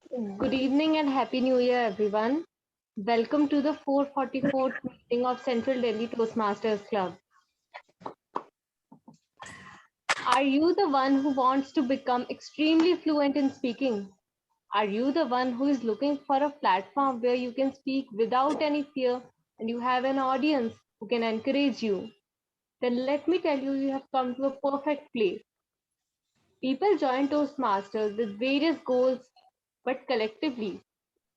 Good evening and Happy New Year, everyone. Welcome to the 444th meeting of Central Delhi Toastmasters Club. Are you the one who wants to become extremely fluent in speaking? Are you the one who is looking for a platform where you can speak without any fear and you have an audience who can encourage you? Then let me tell you, you have come to a perfect place. People join Toastmasters with various goals, but collectively,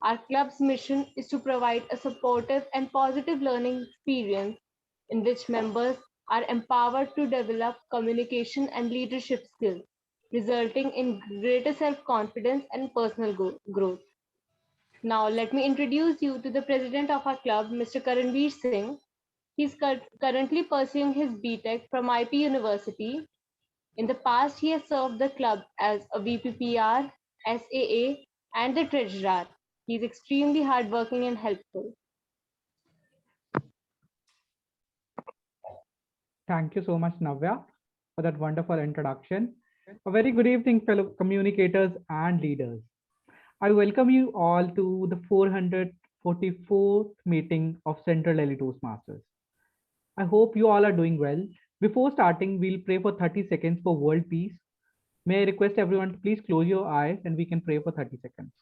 our club's mission is to provide a supportive and positive learning experience in which members are empowered to develop communication and leadership skills, resulting in greater self confidence and personal growth. Now, let me introduce you to the president of our club, Mr. Karanveer Singh. He's currently pursuing his BTech from IP University. In the past, he has served the club as a VPPR, SAA, and the treasurer. He is extremely hardworking and helpful. Thank you so much, Navya, for that wonderful introduction. A very good evening, fellow communicators and leaders. I welcome you all to the 444th meeting of Central Delhi Toastmasters. I hope you all are doing well. Before starting, we'll pray for 30 seconds for world peace. May I request everyone to please close your eyes and we can pray for 30 seconds.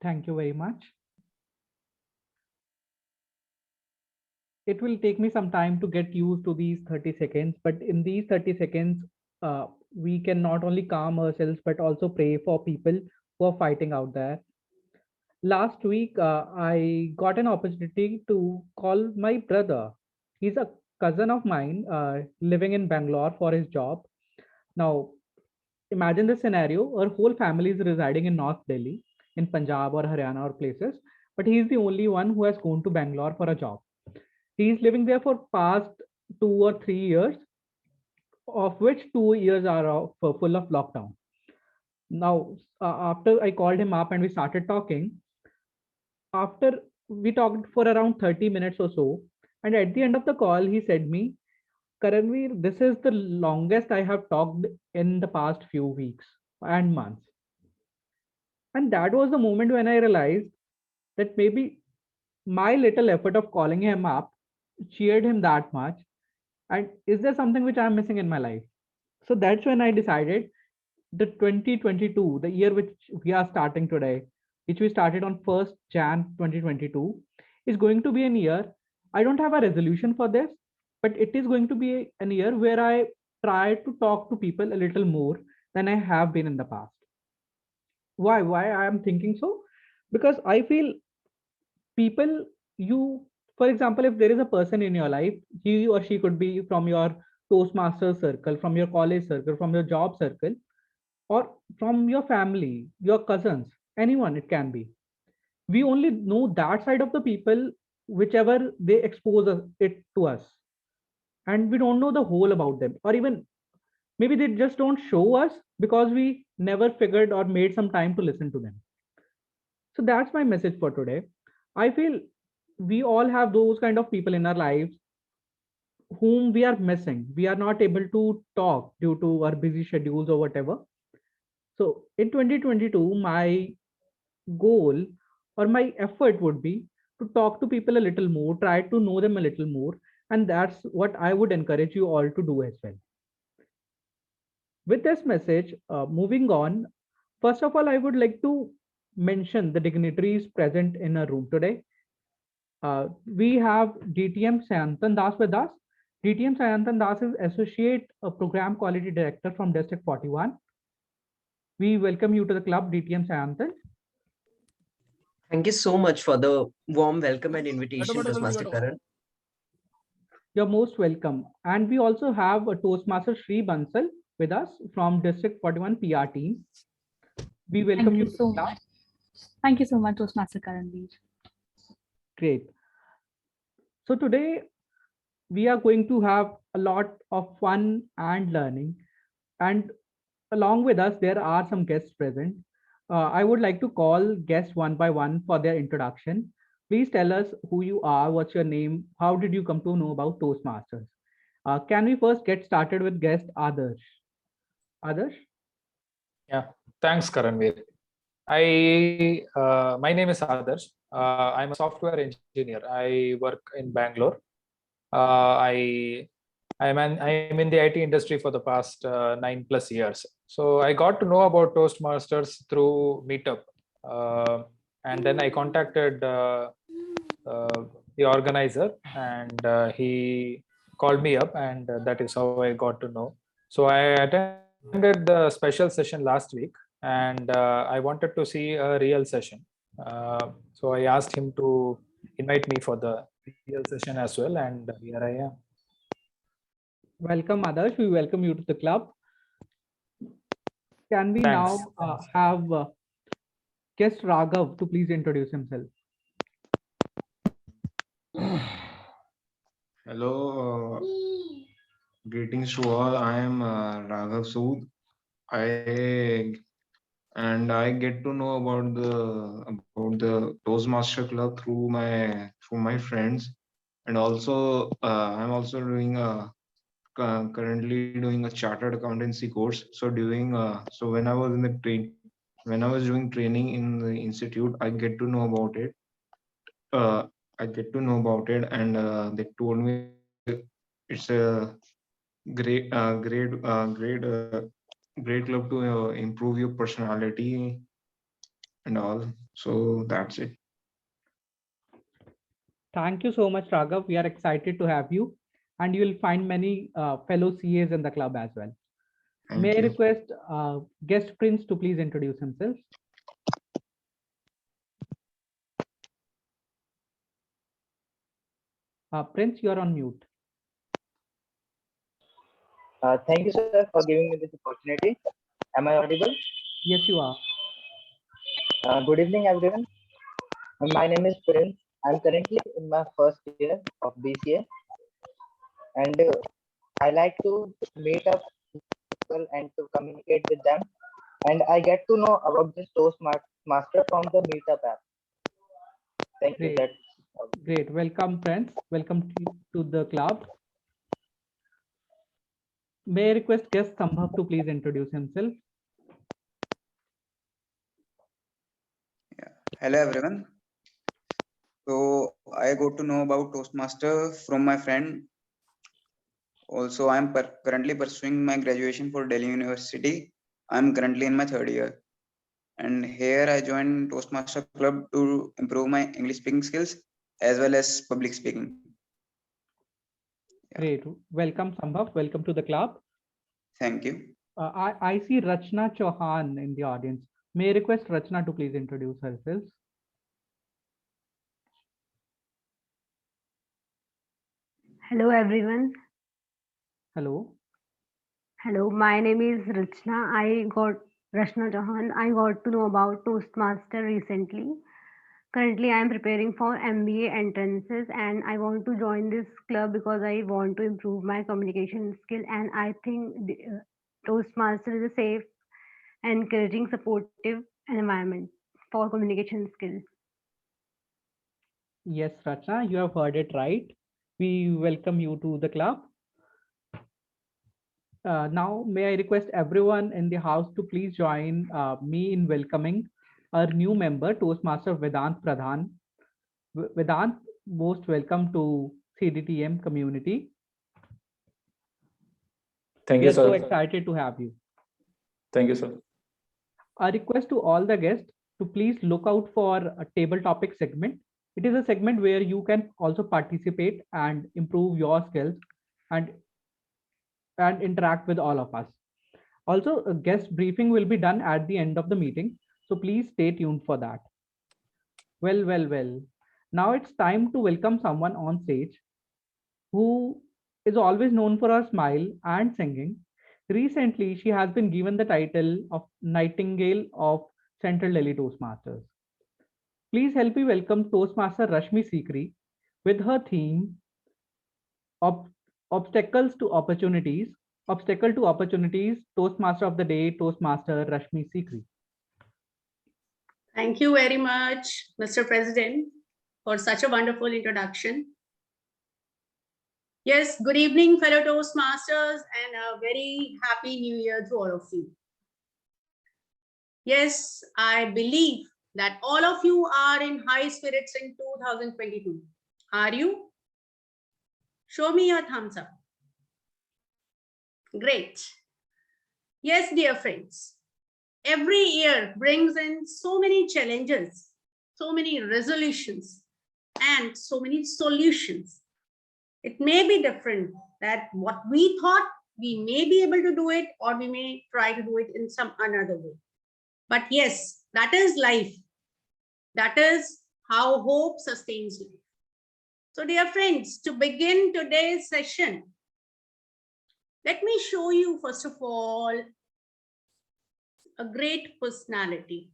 Thank you very much. It will take me some time to get used to these 30 seconds, but in these 30 seconds, we can not only calm ourselves, but also pray for people who are fighting out there. Last week, I got an opportunity to call my brother. He's a cousin of mine living in Bangalore for his job. Now, imagine the scenario: our whole family is residing in North Delhi, in Punjab or Haryana or places, but he's the only one who has gone to Bangalore for a job. He's living there for past 2 or 3 years, of which 2 years are full of lockdown. Now, after I called him up and we started talking, after we talked for around 30 minutes or so, and at the end of the call, he said me, Karanveer, this is the longest I have talked in the past few weeks and months. And that was the moment when I realized that maybe my little effort of calling him up cheered him that much. And is there something which I'm missing in my life? So that's when I decided the 2022, the year which we are starting today, which we started on 1st Jan 2022, is going to be an year. I don't have a resolution for this, but it is going to be an year where I try to talk to people a little more than I have been in the past. Why I am thinking so? Because I feel people, you, for example, if there is a person in your life, he or she could be from your Toastmasters circle, from your college circle, from your job circle, or from your family, your cousins, anyone it can be. We only know that side of the people, whichever they expose it to us, and we don't know the whole about them, or even maybe they just don't show us because we never figured or made some time to listen to them. So that's my message for today. I feel we all have those kind of people in our lives whom we are missing. We are not able to talk due to our busy schedules or whatever. So in 2022, my goal or my effort would be to talk to people a little more, try to know them a little more. And that's what I would encourage you all to do as well. With this message, moving on, first of all, I would like to mention the dignitaries present in our room today. We have DTM Sayantan Das with us. DTM Sayantan Das is Associate Program Quality Director from District 41. We welcome you to the club, DTM Sayantan. Thank you so much for the warm welcome and invitation, Toastmaster Karan. You're most welcome. And we also have a Toastmaster Sri Bansal with us from District 41 PR team. We welcome you to the class. Thank you so much, Toastmaster Karanveer. Great. So today we are going to have a lot of fun and learning. And along with us, there are some guests present. I would like to call guests one by one for their introduction. Please tell us who you are, what's your name, how did you come to know about Toastmasters? Can we first get started with guest Adarsh? Adarsh? Yeah, thanks, Karanveer. My name is Adarsh. I'm a software engineer. I work in Bangalore. I'm in the IT industry for the past 9+ years. So I got to know about Toastmasters through Meetup, and then I contacted the organizer, and he called me up, and that is how I got to know. So I attended the special session last week, and I wanted to see a real session. So I asked him to invite me for the real session as well, and here I am. Welcome, Adarsh. We welcome you to the club. Can we Thanks. now have guest Raghav to please introduce himself? Hello, greetings to all. I am Raghav Sood. I I get to know about the Toastmaster Club through my friends, and also I'm also doing currently doing a chartered accountancy course. So when I was in the when I was doing training in the institute, I get to know about it. Uh, I get to know about it, and they told me it's a great club to improve your personality and all. So that's it. Thank you so much, Raghav. We are excited to have you, and you will find many fellow CAs in the club as well. May Thank I you. request guest Prince to please introduce himself? Prince, you are on mute. Thank you, sir, for giving me this opportunity. Am I audible? Yes, you are. Good evening, everyone. My name is Prince. I'm currently in my first year of BCA, and I like to meet up people and to communicate with them. And I get to know about this Toastmaster from the Meetup app. Thank you. Great. That's Great. Welcome, Prince. Welcome to the club. May I request guest Sambhav to please introduce himself? Hello everyone. So I got to know about Toastmaster from my friend. Also, I am currently pursuing my graduation for Delhi University. I am currently in my third year, and here I joined Toastmaster Club to improve my English speaking skills as well as public speaking. Yeah. Great. Welcome, Sambhav. Welcome to the club. Thank you. I see Rachna Chauhan in the audience. May I request Rachna to please introduce herself? Hello everyone. Hello. Hello, my name is Rachna Chauhan. I got to know about Toastmaster recently. Currently, I am preparing for MBA entrances and I want to join this club because I want to improve my communication skill. And I think Toastmaster is a safe, encouraging, supportive environment for communication skills. Yes, Rachna, you have heard it right. We welcome you to the club. Now, may I request everyone in the house to please join me in welcoming our new member, Toastmaster Vedant Pradhan. Vedant, most welcome to CDTM community. Thank We you, are so sir. excited to have you. Thank you, sir. A request to all the guests to please look out for a table topic segment. It is a segment where you can also participate and improve your skills and interact with all of us. Also, a guest briefing will be done at the end of the meeting, so please stay tuned for that. Well. Now it's time to welcome someone on stage who is always known for her smile and singing. Recently, she has been given the title of Nightingale of Central Delhi Toastmasters. Please help me welcome Toastmaster Rashmi Sikri with her theme Obstacles to Opportunities. Obstacle to Opportunities, Toastmaster of the Day, Toastmaster Rashmi Sikri. Thank you very much, Mr. President, for such a wonderful introduction. Yes, good evening, fellow Toastmasters, and a very happy new year to all of you. Yes, I believe that all of you are in high spirits in 2022. Are you? Show me your thumbs up. Great. Yes, dear friends, every year brings in so many challenges, so many resolutions, and so many solutions. It may be different that what we thought we may be able to do it, or we may try to do it in some another way. But yes, that is life. That is how hope sustains life. So dear friends, to begin today's session, let me show you first of all a great personality.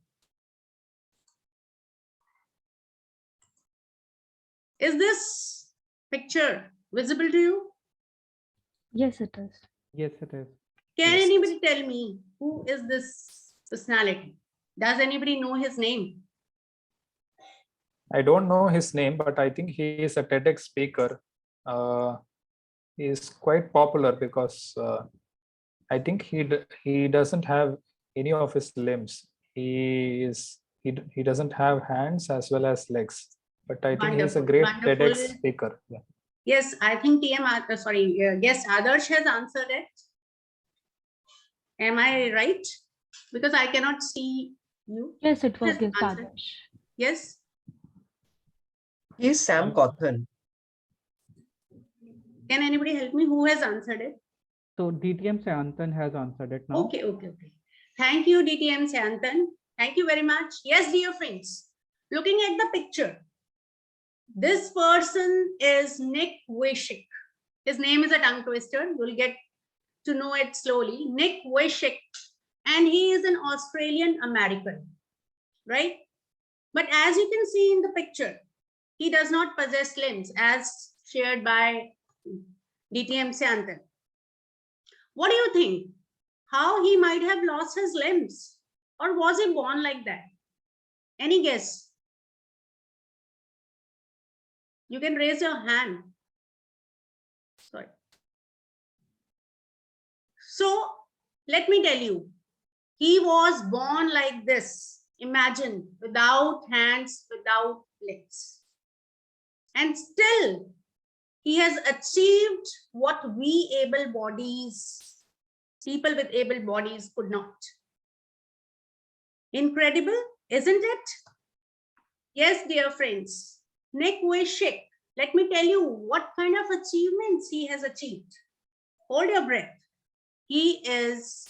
Is this picture visible to you? Yes, it is. Yes, it is. Can Yes. anybody tell me who is this personality? Does anybody know his name? I don't know his name, but I think he is a TEDx speaker. He is quite popular because I think he doesn't have any of his limbs. He doesn't have hands as well as legs. But I think he is a Wonderful, great wonderful. TEDx speaker. Yeah. Yes, I think yes, Adarsh has answered it. Am I right? Because I cannot see you. Yes, it was Yes, given answer. Adarsh. Yes. He's Sam Cawthon. Can anybody help me? Who has answered it? So DTM Sayantan has answered it now. Okay. Thank you, DTM Santan. Thank you very much. Yes, dear friends, looking at the picture, this person is Nick Vujicic. His name is a tongue twister. You'll get to know it slowly. Nick Vujicic, and he is an Australian American, right? But as you can see in the picture, he does not possess limbs as shared by DTM Santan. What do you think? How he might have lost his limbs? Or was he born like that? Any guess? You can raise your hand. Sorry. So let me tell you, he was born like this. Imagine, without hands, without legs. And still, he has achieved what we able bodies, people with able bodies could not. Incredible, isn't it? Yes, dear friends, Nick Vujicic, let me tell you what kind of achievements he has achieved. Hold your breath. He is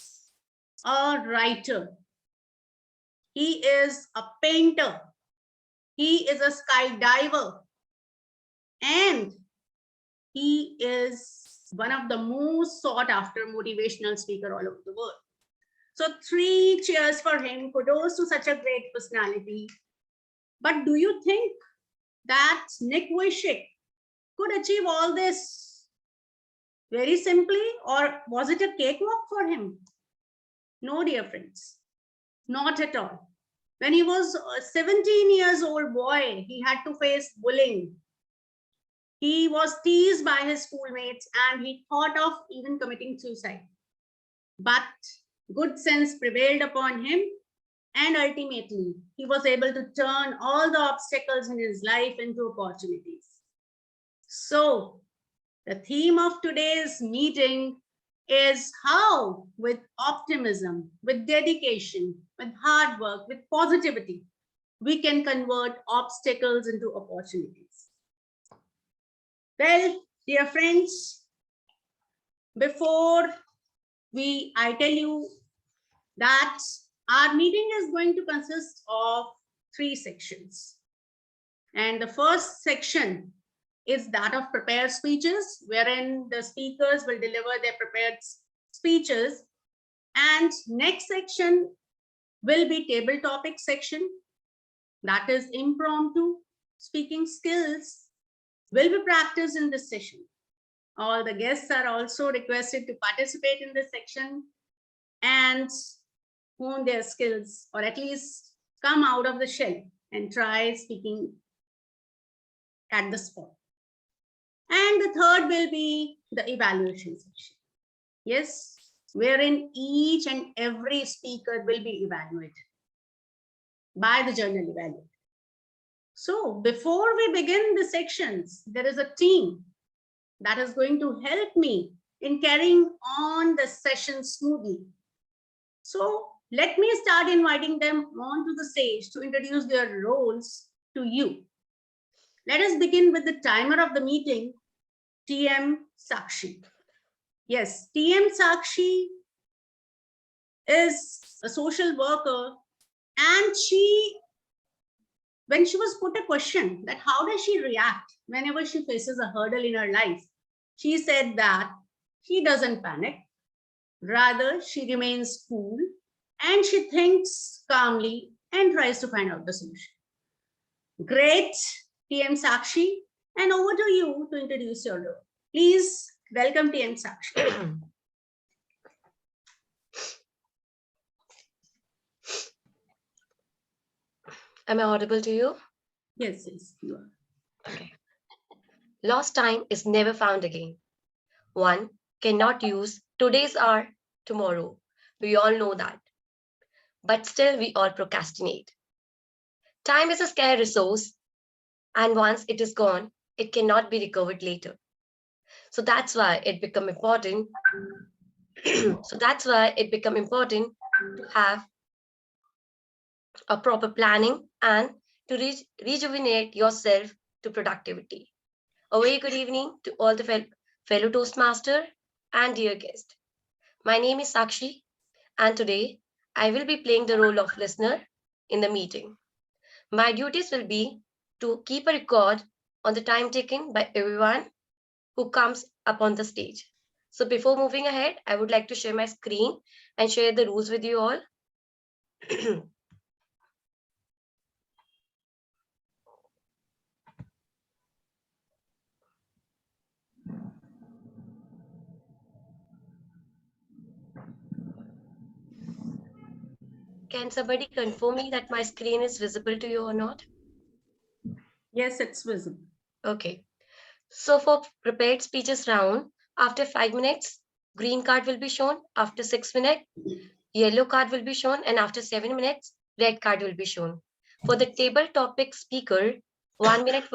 a writer. He is a painter. He is a skydiver. And he is one of the most sought after motivational speaker all over the world. So 3 cheers for him. Kudos to such a great personality. But do you think that Nick Vujicic could achieve all this very simply, or was it a cakewalk for him? No, dear friends, not at all. When he was a 17 years old boy, he had to face bullying. He was teased by his schoolmates and he thought of even committing suicide. But good sense prevailed upon him, and ultimately he was able to turn all the obstacles in his life into opportunities. So the theme of today's meeting is how, with optimism, with dedication, with hard work, with positivity, we can convert obstacles into opportunities. Well, dear friends, before I tell you that our meeting is going to consist of 3 sections. And the first section is that of prepared speeches, wherein the speakers will deliver their prepared speeches. And next section will be table topic section, that is impromptu speaking skills will be practiced in this session. All the guests are also requested to participate in this section and hone their skills, or at least come out of the shell and try speaking at the spot. And the third will be the evaluation section. Yes, wherein each and every speaker will be evaluated by the journal evaluator. So before we begin the sections, there is a team that is going to help me in carrying on the session smoothly. So let me start inviting them onto the stage to introduce their roles to you. Let us begin with the timer of the meeting, TM Sakshi. Yes, TM Sakshi is a social worker, and when she was put a question that how does she react whenever she faces a hurdle in her life, she said that she doesn't panic, rather she remains cool and she thinks calmly and tries to find out the solution. Great, TM Sakshi, and over to you to introduce your role. Please welcome TM Sakshi. Am I audible to you? Yes, yes, you are. Okay. Lost time is never found again. One cannot use today's hour tomorrow. We all know that. But still we all procrastinate. Time is a scarce resource, and once it is gone, it cannot be recovered later. So that's why it become important. To have a proper planning and to rejuvenate yourself to productivity. A very good evening to all the fellow Toastmaster and dear guest. My name is Sakshi, and today I will be playing the role of listener in the meeting. My duties will be to keep a record on the time taken by everyone who comes up on the stage. So before moving ahead, I would like to share my screen and share the rules with you all. Can somebody confirm me that my screen is visible to you or not? Yes, it's visible. Okay. So for prepared speeches round, after 5 minutes, green card will be shown. After 6 minutes, yellow card will be shown. And after 7 minutes, red card will be shown. For the table topic speaker, 1 minute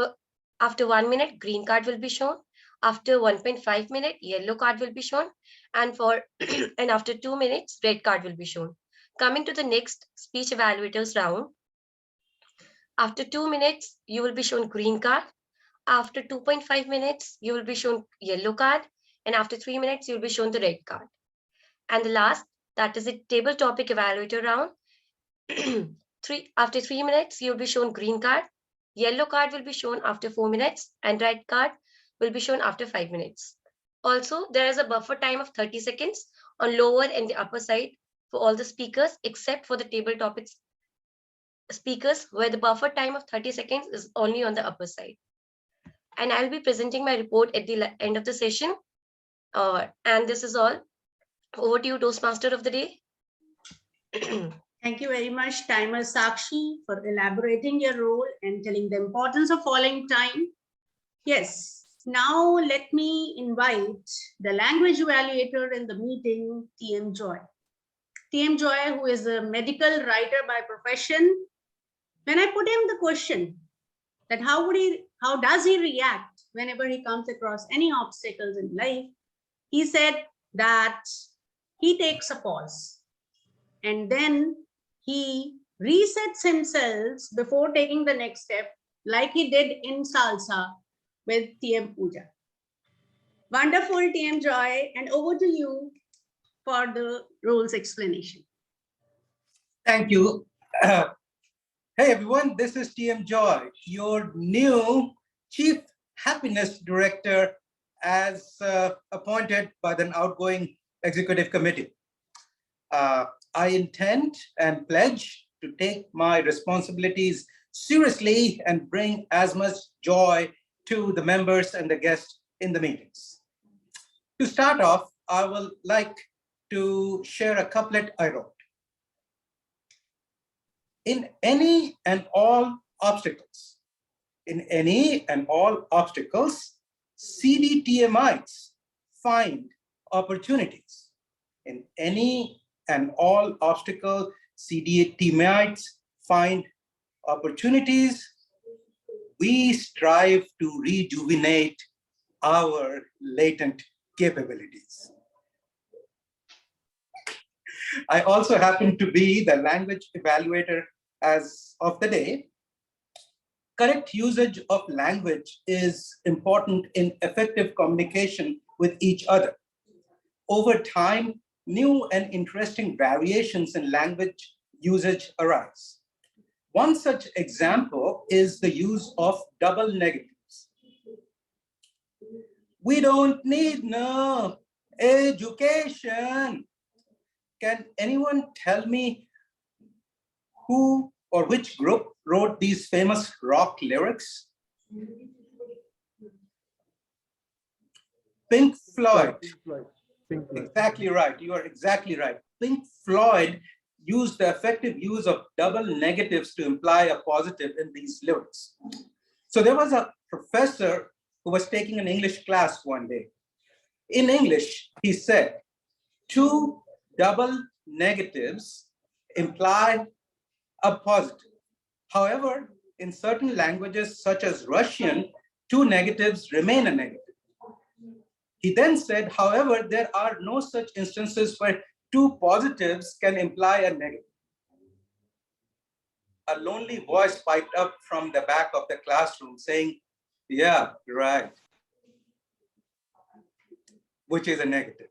after 1 minute, green card will be shown. After 1.5 minutes, yellow card will be shown. And and after 2 minutes, red card will be shown. Coming to the next speech evaluators round, after 2 minutes, you will be shown green card. After 2.5 minutes, you will be shown yellow card. And after 3 minutes, you'll be shown the red card. And the last, that is the table topic evaluator round. After 3 minutes, you'll be shown green card. Yellow card will be shown after 4 minutes. And red card will be shown after 5 minutes. Also, there is a buffer time of 30 seconds on lower and the upper side for all the speakers, except for the table topics speakers, where the buffer time of 30 seconds is only on the upper side. And I'll be presenting my report at the end of the session. And this is all. Over to you, Toastmaster of the day. Thank you very much, Timer Sakshi, for elaborating your role and telling the importance of following time. Yes. Now let me invite the language evaluator in the meeting, TM Joy. TM Joy, who is a medical writer by profession. When I put him the question that how does he react whenever he comes across any obstacles in life, he said that he takes a pause and then he resets himself before taking the next step, like he did in salsa with TM Puja. Wonderful, TM Joy, and over to you for the roles explanation. Thank you. Hey everyone, this is TM Joy, your new Chief Happiness Director as appointed by the outgoing Executive Committee. I intend and pledge to take my responsibilities seriously and bring as much joy to the members and the guests in the meetings. To start off, I would like to share a couplet I wrote. In any and all obstacles, CDTMites find opportunities. In any and all obstacle, CDTMites find opportunities. We strive to rejuvenate our latent capabilities. I also happen to be the language evaluator as of the day. Correct usage of language is important in effective communication with each other. Over time, new and interesting variations in language usage arise. One such example is the use of double negatives. We don't need no education. Can anyone tell me who or which group wrote these famous rock lyrics? Pink Floyd. Exactly right. You are exactly right. Pink Floyd used the effective use of double negatives to imply a positive in these lyrics. So there was a professor who was taking an English class one day. In English, he said, 2 double negatives imply a positive. However, in certain languages such as Russian, 2 negatives remain a negative. He then said, however, there are no such instances where 2 positives can imply a negative. A lonely voice piped up from the back of the classroom saying, yeah, right, which is a negative.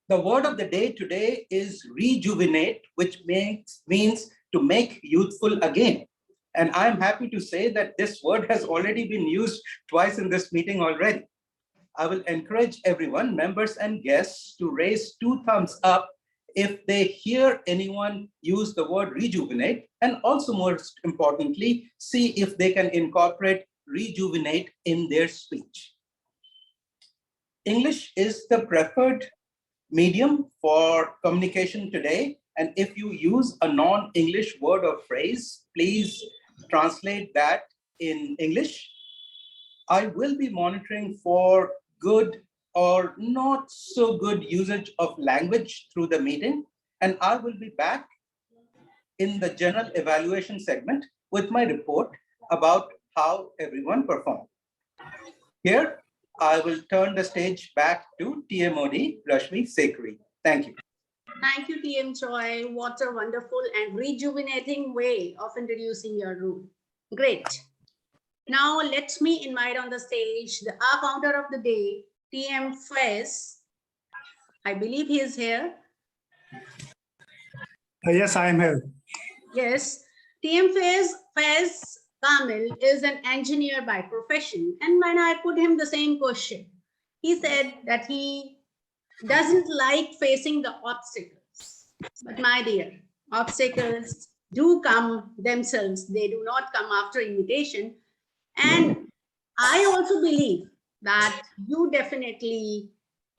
The word of the day today is rejuvenate, which means to make youthful again. And I'm happy to say that this word has already been used twice in this meeting already. I will encourage everyone, members and guests, to raise 2 thumbs up if they hear anyone use the word rejuvenate, and also most importantly, see if they can incorporate rejuvenate in their speech. English is the preferred medium for communication today. And if you use a non-English word or phrase, please translate that in English. I will be monitoring for good or not so good usage of language through the meeting. And I will be back in the general evaluation segment with my report about how everyone performed. Here, I will turn the stage back to TMOD Rashmi Sekhri. Thank you. Thank you, TM Choi. What a wonderful and rejuvenating way of introducing your rule. Great. Now let me invite on the stage our founder of the day, TM Fez. I believe he is here. Yes, I am here. Yes, TM Fez Kamil is an engineer by profession. And when I put him the same question, he said that he doesn't like facing the obstacles. But my dear, obstacles do come themselves. They do not come after invitation. And I also believe that you definitely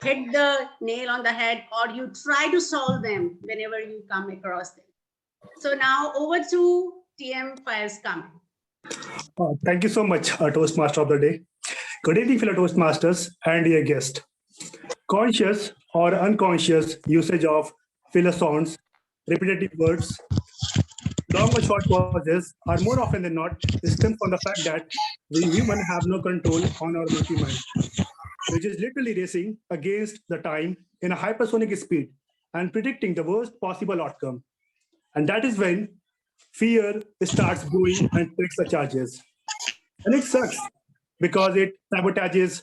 hit the nail on the head, or you try to solve them whenever you come across them. So now over to TM Faiz Kamil. Thank you so much, Toastmaster of the day. Good evening, fellow Toastmasters and dear guest. Conscious or unconscious usage of filler-sounds, repetitive words, long or short pauses are more often than not stem from the fact that we humans have no control on our monkey mind, which is literally racing against the time in a hypersonic speed and predicting the worst possible outcome. And that is when fear starts brewing and takes the charges. And it sucks because it sabotages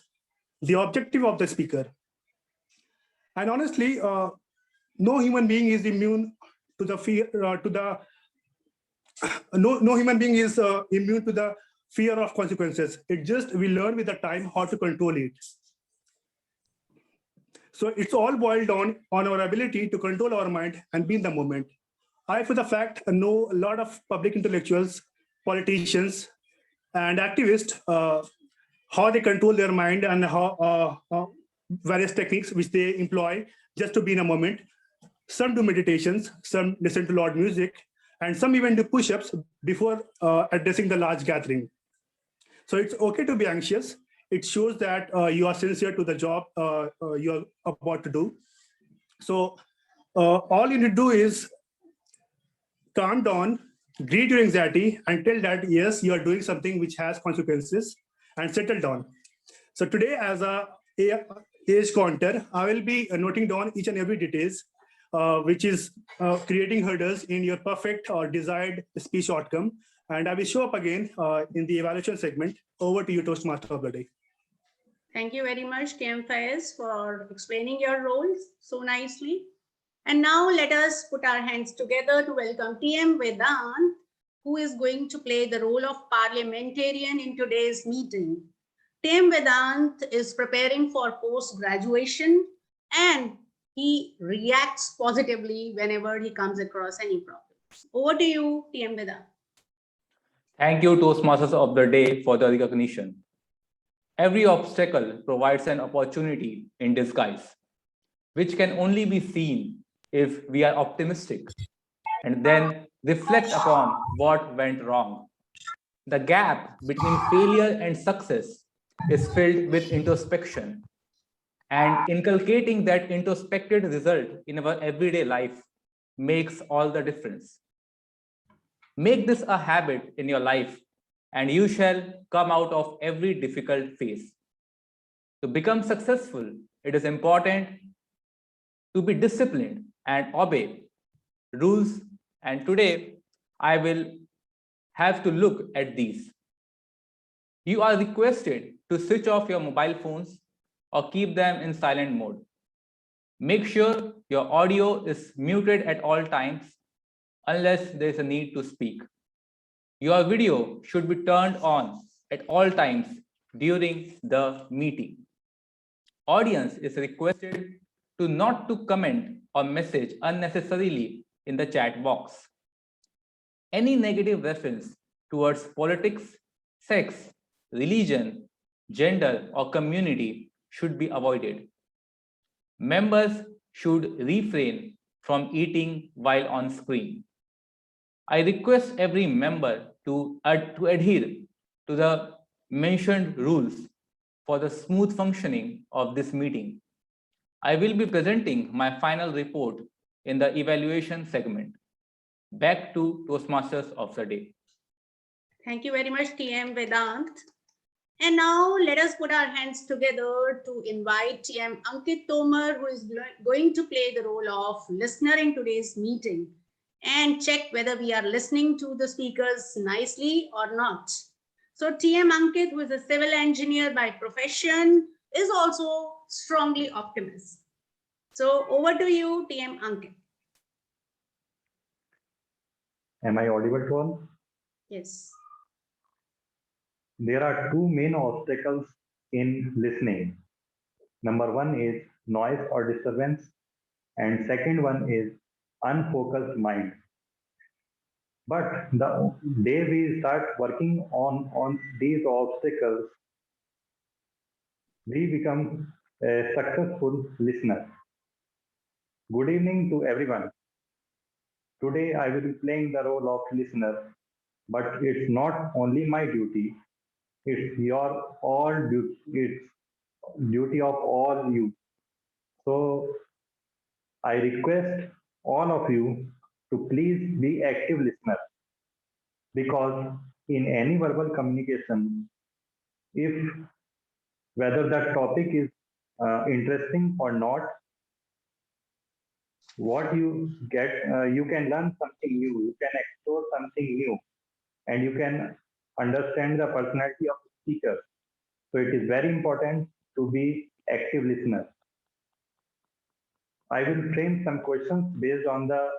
the objective of the speaker. And honestly, no human being is immune to the fear, no human being is immune to the fear of consequences. It just, we learn with the time how to control it. So it's all boiled on our ability to control our mind and be in the moment. I, for the fact, know a lot of public intellectuals, politicians, and activists, how they control their mind and how various techniques which they employ just to be in a moment. Some do meditations, some listen to loud music, and some even do push-ups before addressing the large gathering. So it's okay to be anxious. It shows that you are sincere to the job you're about to do. So all you need to do is calm down, greet your anxiety, and tell that yes, you are doing something which has consequences, and settle down. So today, as a age counter, I will be noting down each and every details, which is creating hurdles in your perfect or desired speech outcome. And I will show up again in the evaluation segment. Over to you, Toastmaster of the day. Thank you very much, TM Faiz, for explaining your roles so nicely. And now let us put our hands together to welcome TM Vedant, who is going to play the role of parliamentarian in today's meeting. TM Vedant is preparing for post-graduation and he reacts positively whenever he comes across any problems. Over to you, TM Vedant. Thank you, Toastmasters of the Day, for the recognition. Every obstacle provides an opportunity in disguise, which can only be seen if we are optimistic and then reflect upon what went wrong. The gap between failure and success is filled with introspection, and inculcating that introspected result in our everyday life makes all the difference. Make this a habit in your life, and you shall come out of every difficult phase. To become successful, it is important to be disciplined and obey rules. And today, I will have to look at these. You are requested to switch off your mobile phones or keep them in silent mode. Make sure your audio is muted at all times unless there is a need to speak. Your video should be turned on at all times during the meeting. Audience is requested to not to comment or message unnecessarily in the chat box. Any negative reference towards politics, sex, religion, gender, or community should be avoided. Members should refrain from eating while on screen. I request every member to adhere to the mentioned rules for the smooth functioning of this meeting. I will be presenting my final report in the evaluation segment. Back to Toastmasters of the Day. Thank you very much, TM Vedant. And now let us put our hands together to invite TM Ankit Tomar, who is going to play the role of listener in today's meeting and check whether we are listening to the speakers nicely or not. So TM Ankit, who is a civil engineer by profession, is also strongly optimist. So over to you, TM Ankit. Am I audible to all? Yes. There are two main obstacles in listening. Number one is noise or disturbance, and second one is unfocused mind. But the day we start working on these obstacles, we become a successful listener. Good evening to everyone. Today I will be playing the role of listener, but it's not only my duty, it's your all duty, it's duty of all you. So I request all of you to please be active listener, because in any verbal communication, if whether that topic is interesting or not, what you get, you can learn something new, you can explore something new, and you can understand the personality of the speaker. So it is very important to be active listener. I will frame some questions based on the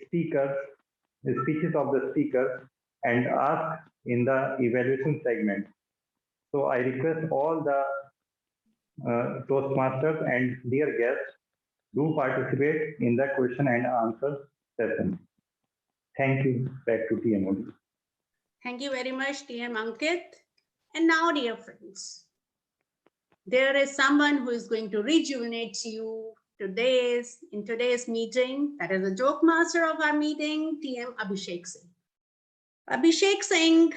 speakers, the speeches of the speakers, and ask in the evaluation segment. So I request all the Toastmasters and dear guests, do participate in the question and answer session. Thank you. Back to TMOD. Thank you very much, TM Ankit. And now, dear friends, there is someone who is going to rejuvenate you in today's meeting. That is the joke master of our meeting, TM Abhishek Singh. Abhishek Singh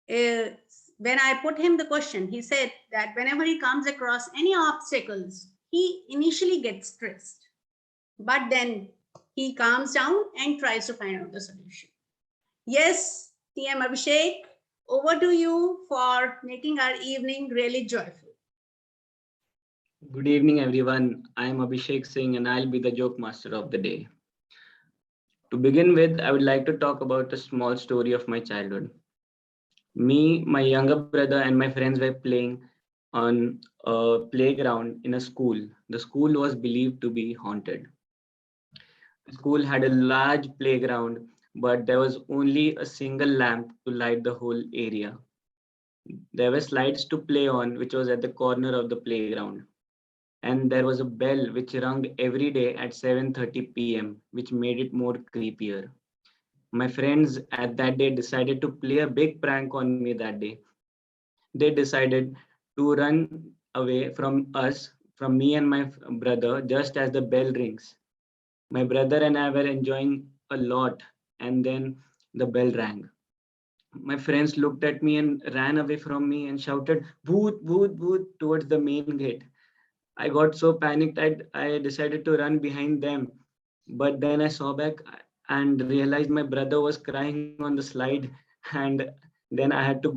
is, when I put him the question, he said that whenever he comes across any obstacles, he initially gets stressed, but then he calms down and tries to find out the solution. Yes, TM Abhishek, over to you for making our evening really joyful. Good evening, everyone. I am Abhishek Singh and I'll be the joke master of the day. To begin with, I would like to talk about a small story of my childhood. Me, my younger brother, and my friends were playing on a playground in a school. The school was believed to be haunted. The school had a large playground, but there was only a single lamp to light the whole area. There were slides to play on, which was at the corner of the playground. And there was a bell which rang every day at 7:30 p.m., which made it more creepier. My friends at that day decided to play a big prank on me that day. They decided to run away from us, from me and my brother, just as the bell rings. My brother and I were enjoying a lot, and then the bell rang. My friends looked at me and ran away from me and shouted, "Bhoot, bhoot, bhoot," towards the main gate. I got so panicked I decided to run behind them. But then I saw back and realized my brother was crying on the slide. And then I had to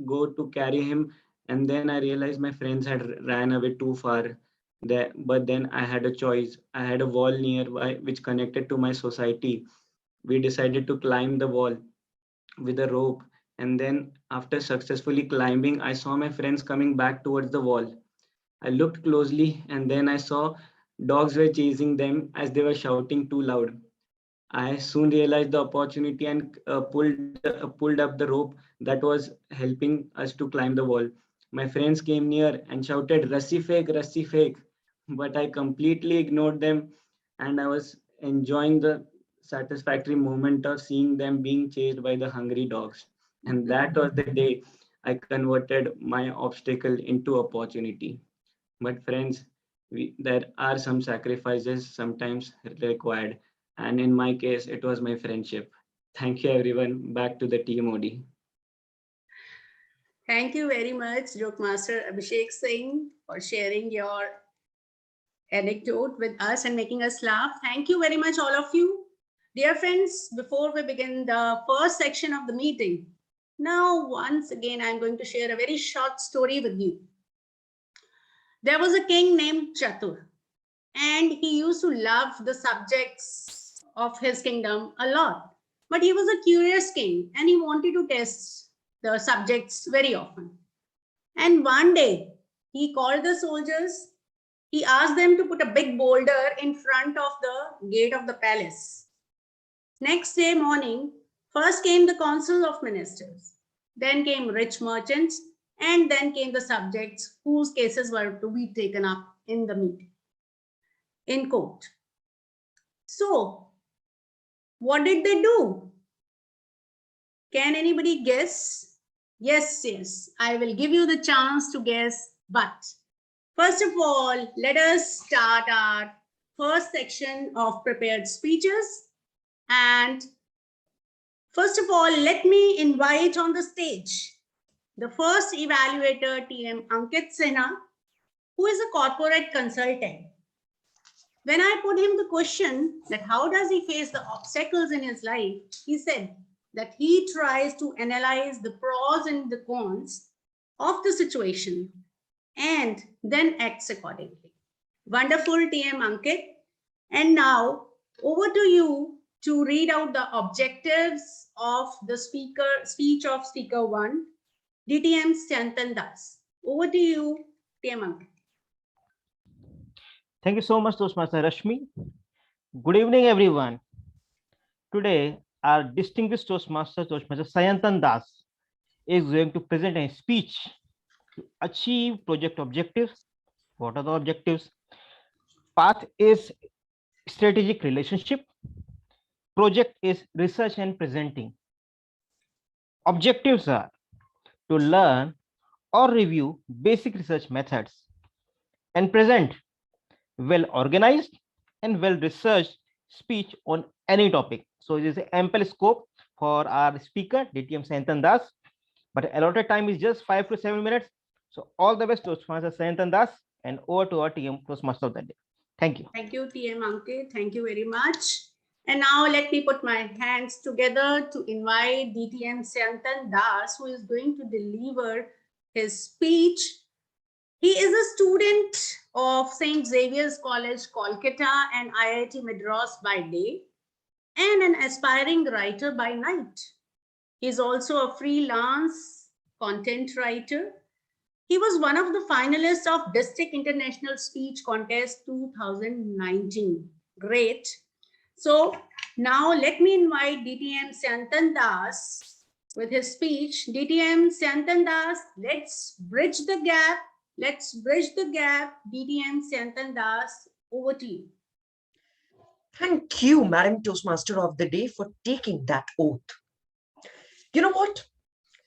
go to carry him. And then I realized my friends had ran away too far. There, but then I had a choice. I had a wall nearby which connected to my society. We decided to climb the wall with a rope. And then after successfully climbing, I saw my friends coming back towards the wall. I looked closely and then I saw dogs were chasing them as they were shouting too loud. I soon realized the opportunity and pulled up the rope that was helping us to climb the wall. My friends came near and shouted, Rassi fake. But I completely ignored them and I was enjoying the satisfactory moment of seeing them being chased by the hungry dogs. And that was the day I converted my obstacle into opportunity. But friends, there are some sacrifices sometimes required. And in my case, it was my friendship. Thank you, everyone. Back to the team, Odi. Thank you very much, Joke Master Abhishek Singh, for sharing your anecdote with us and making us laugh. Thank you very much, all of you. Dear friends, before we begin the first section of the meeting, now once again, I'm going to share a very short story with you. There was a king named Chatur, and he used to love the subjects of his kingdom a lot. But he was a curious king and he wanted to test the subjects very often. And one day he called the soldiers. He asked them to put a big boulder in front of the gate of the palace. Next day morning, first came the council of ministers, then came rich merchants, and then came the subjects whose cases were to be taken up in the meeting, in court. So, what did they do? Can anybody guess? Yes, I will give you the chance to guess, but first of all, let us start our first section of prepared speeches. And first of all, let me invite on the stage the first evaluator, TM Ankit Sinha, who is a corporate consultant. When I put him the question that how does he face the obstacles in his life, he said that he tries to analyze the pros and the cons of the situation and then acts accordingly. Wonderful, TM Ankit. And now over to you to read out the objectives of the speech of speaker 1, DTM Chantan Das. Over to you, TM Ankit. Thank you so much, Toastmaster Rashmi. Good evening, everyone. Today, our distinguished Toastmaster Sayantan Das is going to present a speech Achieve project objectives. What are the objectives? Path is strategic relationship. Project is research and presenting. Objectives are to learn or review basic research methods and present well organized and well researched speech on any topic. So it is ample scope for our speaker DTM Sayantan Das, but allotted time is just 5 to 7 minutes. So all the best to Toastmaster Sayantan Das, and over to our TM Toastmaster of the day. Thank you. Thank you, TM Ankit. Thank you very much. And now let me put my hands together to invite DTM Sayantan Das, who is going to deliver his speech. He is a student of St. Xavier's College, Kolkata and IIT Madras by day, and an aspiring writer by night. He is also a freelance content writer. He was one of the finalists of District International Speech Contest 2019. Great. So now let me invite DTM Sayantan Das with his speech. DTM Sayantan Das, let's bridge the gap. Let's bridge the gap. DTM Sayantan Das, over to you. Thank you, Madam Toastmaster of the Day, for taking that oath. You know what?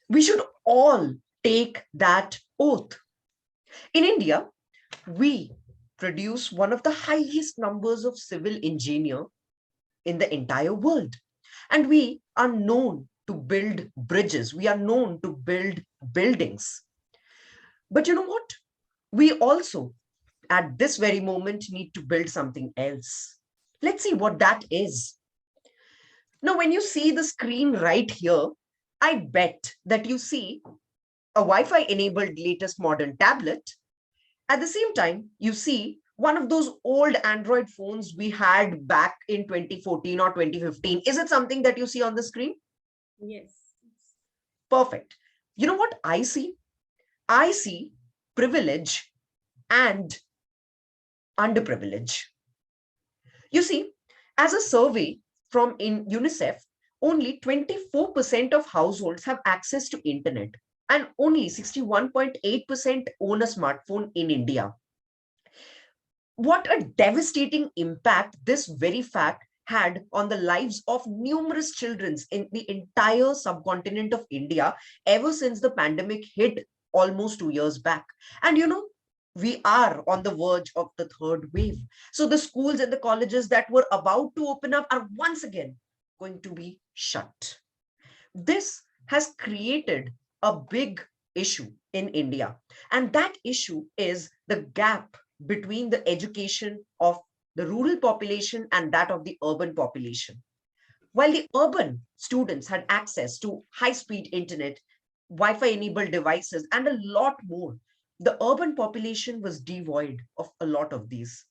We should all take that oath. In India, we produce one of the highest numbers of civil engineers in the entire world. And we are known to build bridges. We are known to build buildings. But you know what? We also, at this very moment, need to build something else. Let's see what that is. Now, when you see the screen right here, I bet that you see a Wi-Fi enabled latest modern tablet. At the same time, you see one of those old Android phones we had back in 2014 or 2015. Is it something that you see on the screen? Yes. Perfect. You know what I see? I see privilege and underprivilege. You see, as a survey from UNICEF, only 24% of households have access to internet, and only 61.8% own a smartphone in India. What a devastating impact this very fact had on the lives of numerous children in the entire subcontinent of India ever since the pandemic hit almost 2 years back. And you know, we are on the verge of the third wave. So the schools and the colleges that were about to open up are once again going to be shut. This has created a big issue in India. And that issue is the gap between the education of the rural population and that of the urban population. While the urban students had access to high-speed internet, Wi-Fi enabled devices, and a lot more, the urban population was devoid of a lot of these.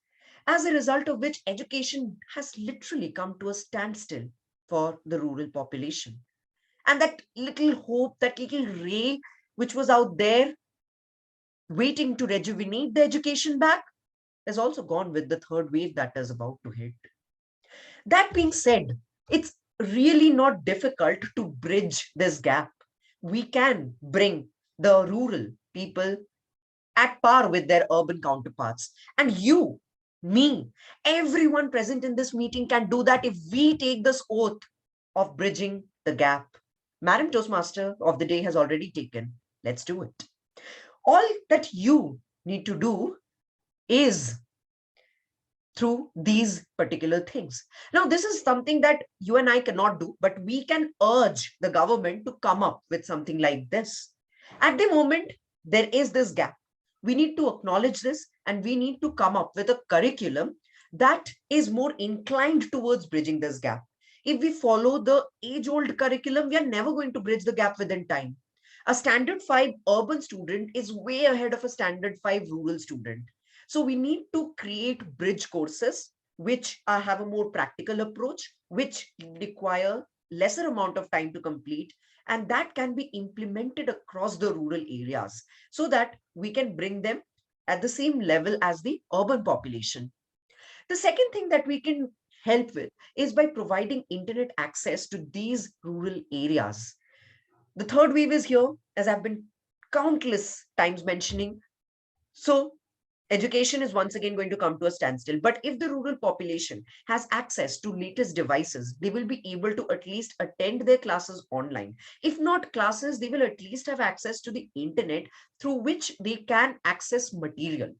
As a result of which, education has literally come to a standstill for the rural population. And that little hope, that little ray which was out there waiting to rejuvenate the education back has also gone with the third wave that is about to hit. That being said, it's really not difficult to bridge this gap. We can bring the rural people at par with their urban counterparts. And you, me, everyone present in this meeting can do that if we take this oath of bridging the gap. Madam Toastmaster of the Day has already taken. Let's do it. All that you need to do is through these particular things. Now, this is something that you and I cannot do, but we can urge the government to come up with something like this. At the moment, there is this gap. We need to acknowledge this, and we need to come up with a curriculum that is more inclined towards bridging this gap. If we follow the age-old curriculum, we are never going to bridge the gap within time. A standard 5 urban student is way ahead of a standard 5 rural student. So we need to create bridge courses which have a more practical approach, which require lesser amount of time to complete, and that can be implemented across the rural areas so that we can bring them at the same level as the urban population. The second thing that we can help with is by providing internet access to these rural areas. The third wave is here, as I've been countless times mentioning. So education is once again going to come to a standstill. But if the rural population has access to latest devices, they will be able to at least attend their classes online. If not classes, they will at least have access to the internet through which they can access material.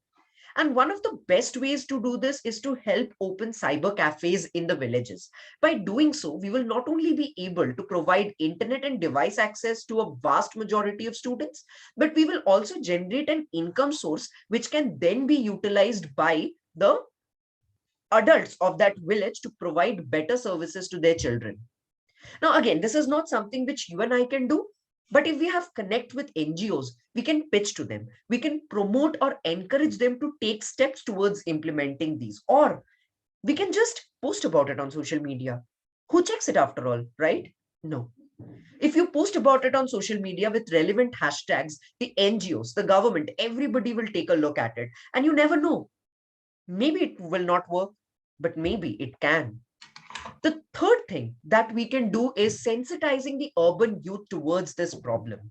And one of the best ways to do this is to help open cyber cafes in the villages. By doing so, we will not only be able to provide internet and device access to a vast majority of students, but we will also generate an income source which can then be utilized by the adults of that village to provide better services to their children. Now, again, this is not something which you and I can do, but if we have connect with NGOs, we can pitch to them. We can promote or encourage them to take steps towards implementing these, or we can just post about it on social media. Who checks it after all, right? No. If you post about it on social media with relevant hashtags, the NGOs, the government, everybody will take a look at it. And you never know. Maybe it will not work, but maybe it can. The third thing that we can do is sensitizing the urban youth towards this problem.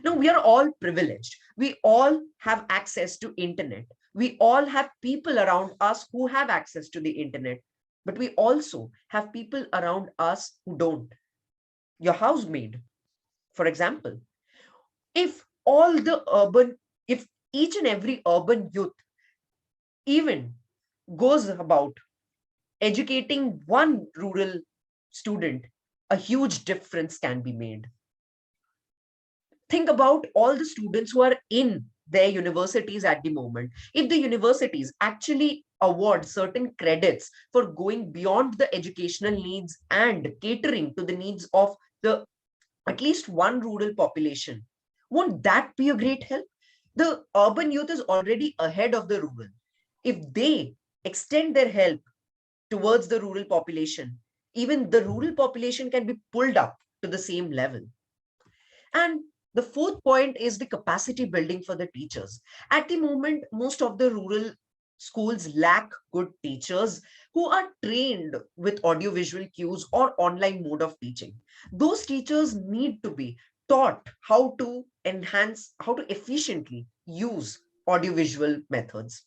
Now, we are all privileged. We all have access to internet. We all have people around us who have access to the internet, but we also have people around us who don't. Your housemaid, for example. If if each and every urban youth even goes about educating one rural student, a huge difference can be made. Think about all the students who are in their universities at the moment. If the universities actually award certain credits for going beyond the educational needs and catering to the needs of the at least one rural population, won't that be a great help? The urban youth is already ahead of the rural. If they extend their help towards the rural population, even the rural population can be pulled up to the same level. And the fourth point is the capacity building for the teachers. At the moment, most of the rural schools lack good teachers who are trained with audiovisual cues or online mode of teaching. Those teachers need to be taught how to enhance, how to efficiently use audiovisual methods.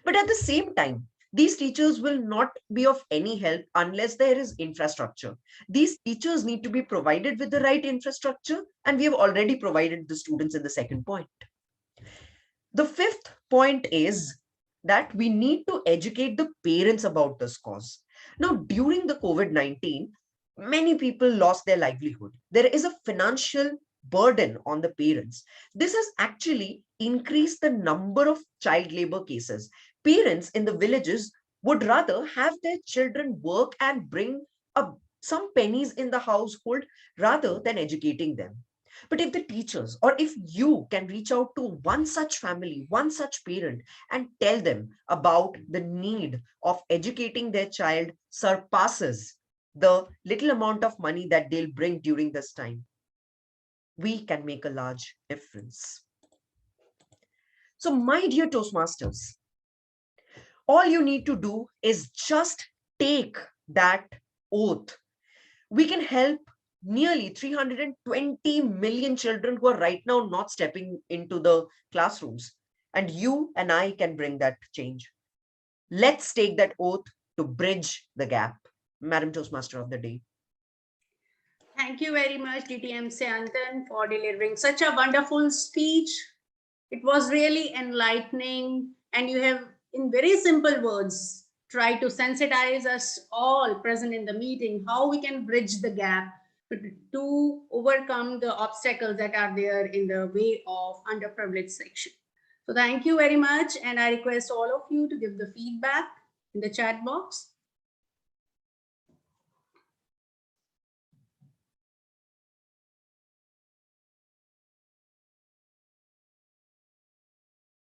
But at the same time, these teachers will not be of any help unless there is infrastructure. These teachers need to be provided with the right infrastructure, and we have already provided the students in the second point. The fifth point is that we need to educate the parents about this cause. Now, during the COVID-19, many people lost their livelihood. There is a financial burden on the parents. This has actually increased the number of child labor cases. Parents in the villages would rather have their children work and bring some pennies in the household rather than educating them. But if the teachers or if you can reach out to one such family, one such parent, and tell them about the need of educating their child surpasses the little amount of money that they'll bring during this time, we can make a large difference. So, my dear Toastmasters, all you need to do is just take that oath. We can help nearly 320 million children who are right now not stepping into the classrooms. And you and I can bring that change. Let's take that oath to bridge the gap. Madam Toastmaster of the Day. Thank you very much, DTM Seantan, for delivering such a wonderful speech. It was really enlightening, and you have, in very simple words, tried to sensitize us all present in the meeting, how we can bridge the gap to overcome the obstacles that are there in the way of underprivileged section. So thank you very much, and I request all of you to give the feedback in the chat box.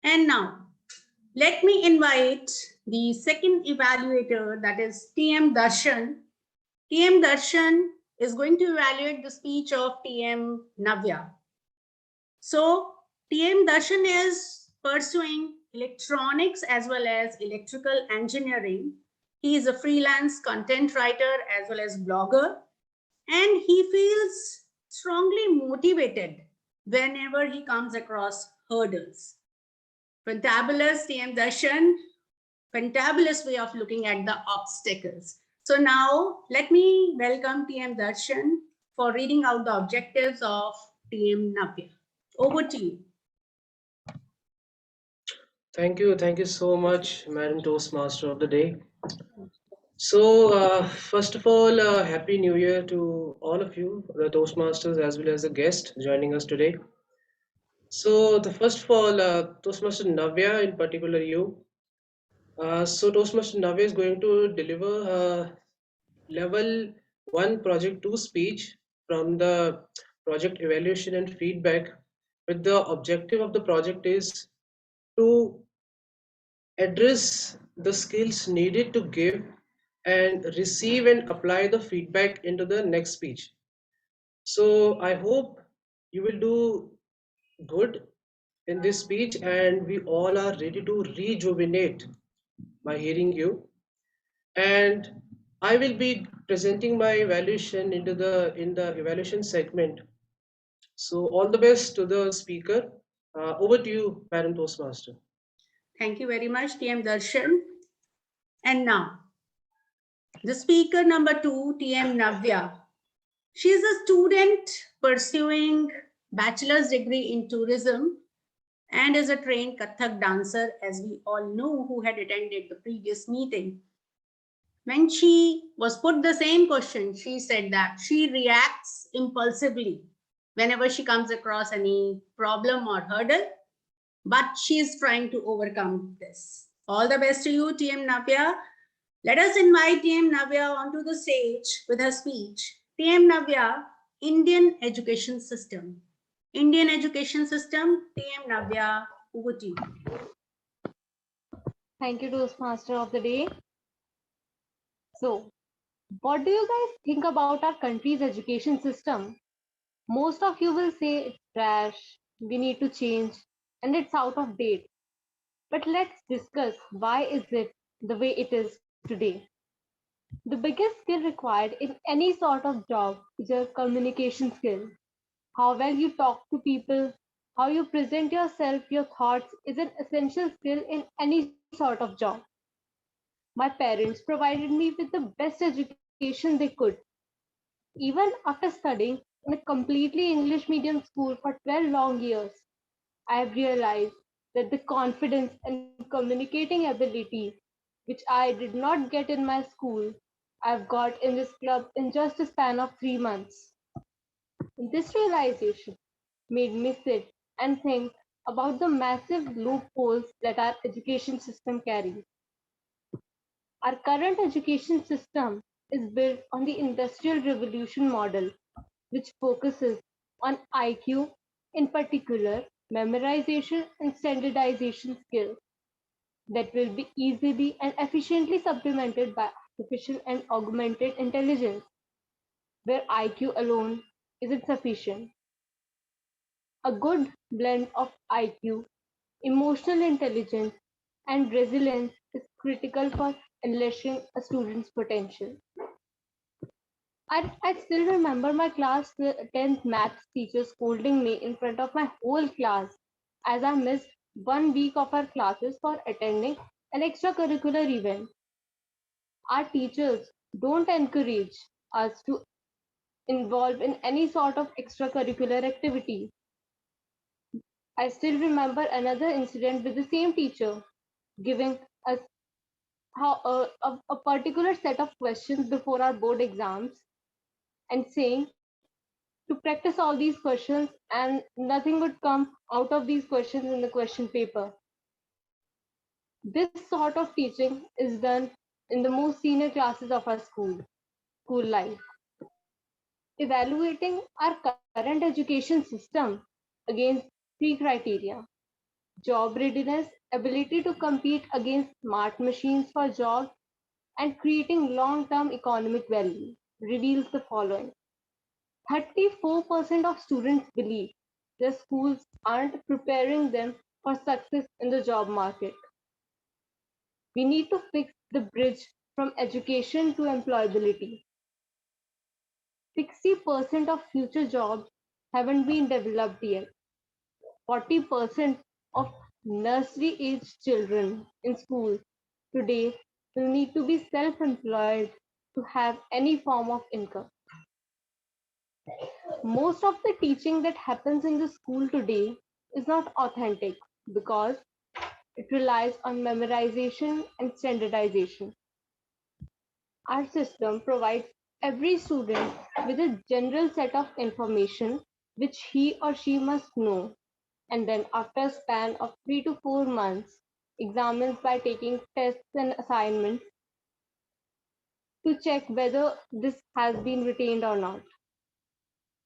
And now, let me invite the second evaluator, that is TM Darshan. TM Darshan is going to evaluate the speech of TM Navya. So, TM Darshan is pursuing electronics as well as electrical engineering. He is a freelance content writer as well as blogger, and he feels strongly motivated whenever he comes across hurdles. Fantabulous, TM Darshan. Fantabulous way of looking at the obstacles. So now let me welcome TM Darshan for reading out the objectives of TM Navya. Over to you. Thank you so much, Madam Toastmaster of the day. So, first of all, Happy New Year to all of you, the Toastmasters, as well as the guest joining us today. So, the first of all, Toastmaster Navya, in particular, you. So, Toastmaster Navya is going to deliver level 1 project 2 speech from the project evaluation and feedback, with the objective of the project is to address the skills needed to give and receive and apply the feedback into the next speech. So I hope you will do good in this speech, and we all are ready to rejuvenate by hearing you. And I will be presenting my evaluation in the evaluation segment. So all the best to the speaker. Over to you, Madam Toastmaster. Thank you very much, TM Darshan. And now, the speaker number 2, TM Navya. She is a student pursuing bachelor's degree in tourism and is a trained Kathak dancer, as we all know who had attended the previous meeting. When she was put the same question, she said that she reacts impulsively whenever she comes across any problem or hurdle, but she is trying to overcome this. All the best to you, TM Navya. Let us invite TM Navya onto the stage with her speech. TM Navya, Indian Education System. Indian Education System, TM Navya, over to you. Thank you, Toastmaster of the day. So, what do you guys think about our country's education system? Most of you will say it's trash, we need to change, and it's out of date. But let's discuss why is it the way it is today. The biggest skill required in any sort of job is your communication skill. How well you talk to people, how you present yourself, your thoughts is an essential skill in any sort of job. My parents provided me with the best education they could. Even after studying in a completely English medium school for 12 long years, I have realized that the confidence and communicating ability, which I did not get in my school, I've got in this club in just a span of 3 months. This realization made me sit and think about the massive loopholes that our education system carries. Our current education system is built on the Industrial Revolution model, which focuses on IQ, in particular, memorization and standardization skills that will be easily and efficiently supplemented by artificial and augmented intelligence, where IQ alone isn't sufficient. A good blend of IQ, emotional intelligence, and resilience is critical for unleashing a student's potential. I still remember my class 10th maths teacher scolding me in front of my whole class as I missed 1 week of our classes for attending an extracurricular event. Our teachers don't encourage us to involve in any sort of extracurricular activity. I still remember another incident with the same teacher giving us a particular set of questions before our board exams and saying to practice all these questions and nothing would come out of these questions in the question paper. This sort of teaching is done in the most senior classes of our school life. Evaluating our current education system against three criteria: job readiness, ability to compete against smart machines for jobs, and creating long-term economic value, reveals the following. 34% of students believe their schools aren't preparing them for success in the job market. We need to fix the bridge from education to employability. 60% of future jobs haven't been developed yet. 40% of nursery age children in schools today will need to be self-employed to have any form of income. Most of the teaching that happens in the school today is not authentic because it relies on memorization and standardization. Our system provides every student with a general set of information which he or she must know, and then after a span of 3 to 4 months, examines by taking tests and assignments to check whether this has been retained or not.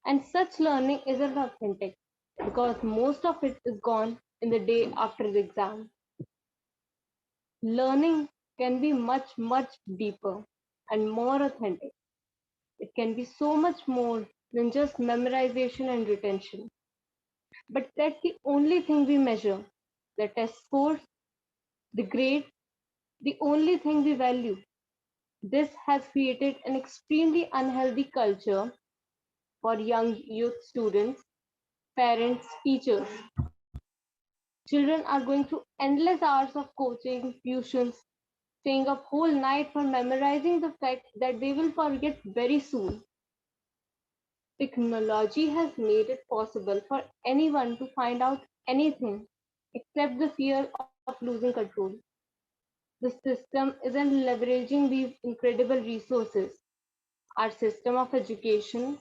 And such learning isn't authentic because most of it is gone in the day after the exam. Learning can be much, much deeper and more authentic. It can be so much more than just memorization and retention. But that's the only thing we measure. The test scores, the grade, the only thing we value. This has created an extremely unhealthy culture for young youth students, parents, teachers. Children are going through endless hours of coaching, tuitions, staying up whole night for memorizing the fact that they will forget very soon. Technology has made it possible for anyone to find out anything except the fear of losing control. The system isn't leveraging these incredible resources. Our system of education,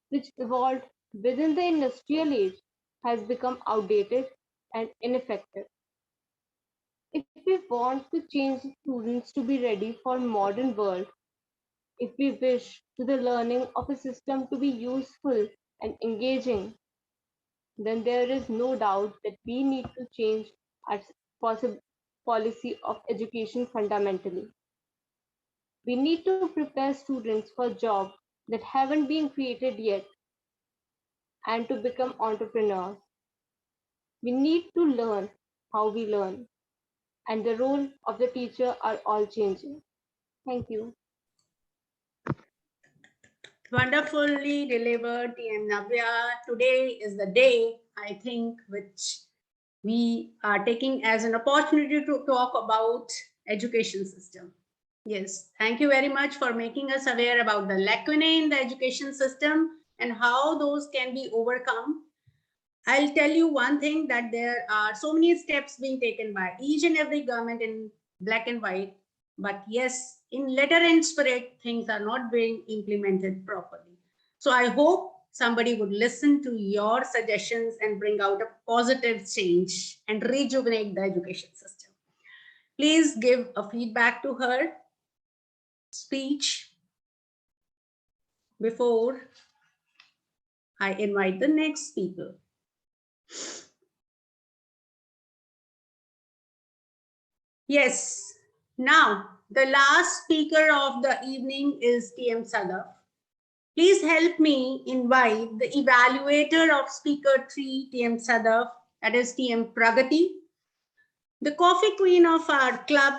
which evolved within the industrial age, has become outdated and ineffective. If we want to change students to be ready for modern world, if we wish to the learning of a system to be useful and engaging, then there is no doubt that we need to change our policy of education fundamentally. We need to prepare students for jobs that haven't been created yet and to become entrepreneurs. We need to learn how we learn, and the role of the teacher are all changing. Thank you. Wonderfully delivered, TM Navya. Today is the day, I think, which we are taking as an opportunity to talk about education system. Yes, thank you very much for making us aware about the lacunae in the education system and how those can be overcome. I'll tell you one thing, that there are so many steps being taken by each and every government in black and white, but yes, in letter and spirit, things are not being implemented properly. So I hope somebody would listen to your suggestions and bring out a positive change and rejuvenate the education system. Please give a feedback to her speech before I invite the next speaker. Yes, now the last speaker of the evening is TM Sadaf. Please help me invite the evaluator of speaker 3, TM Sadaf, that is TM Pragati, the coffee queen of our club,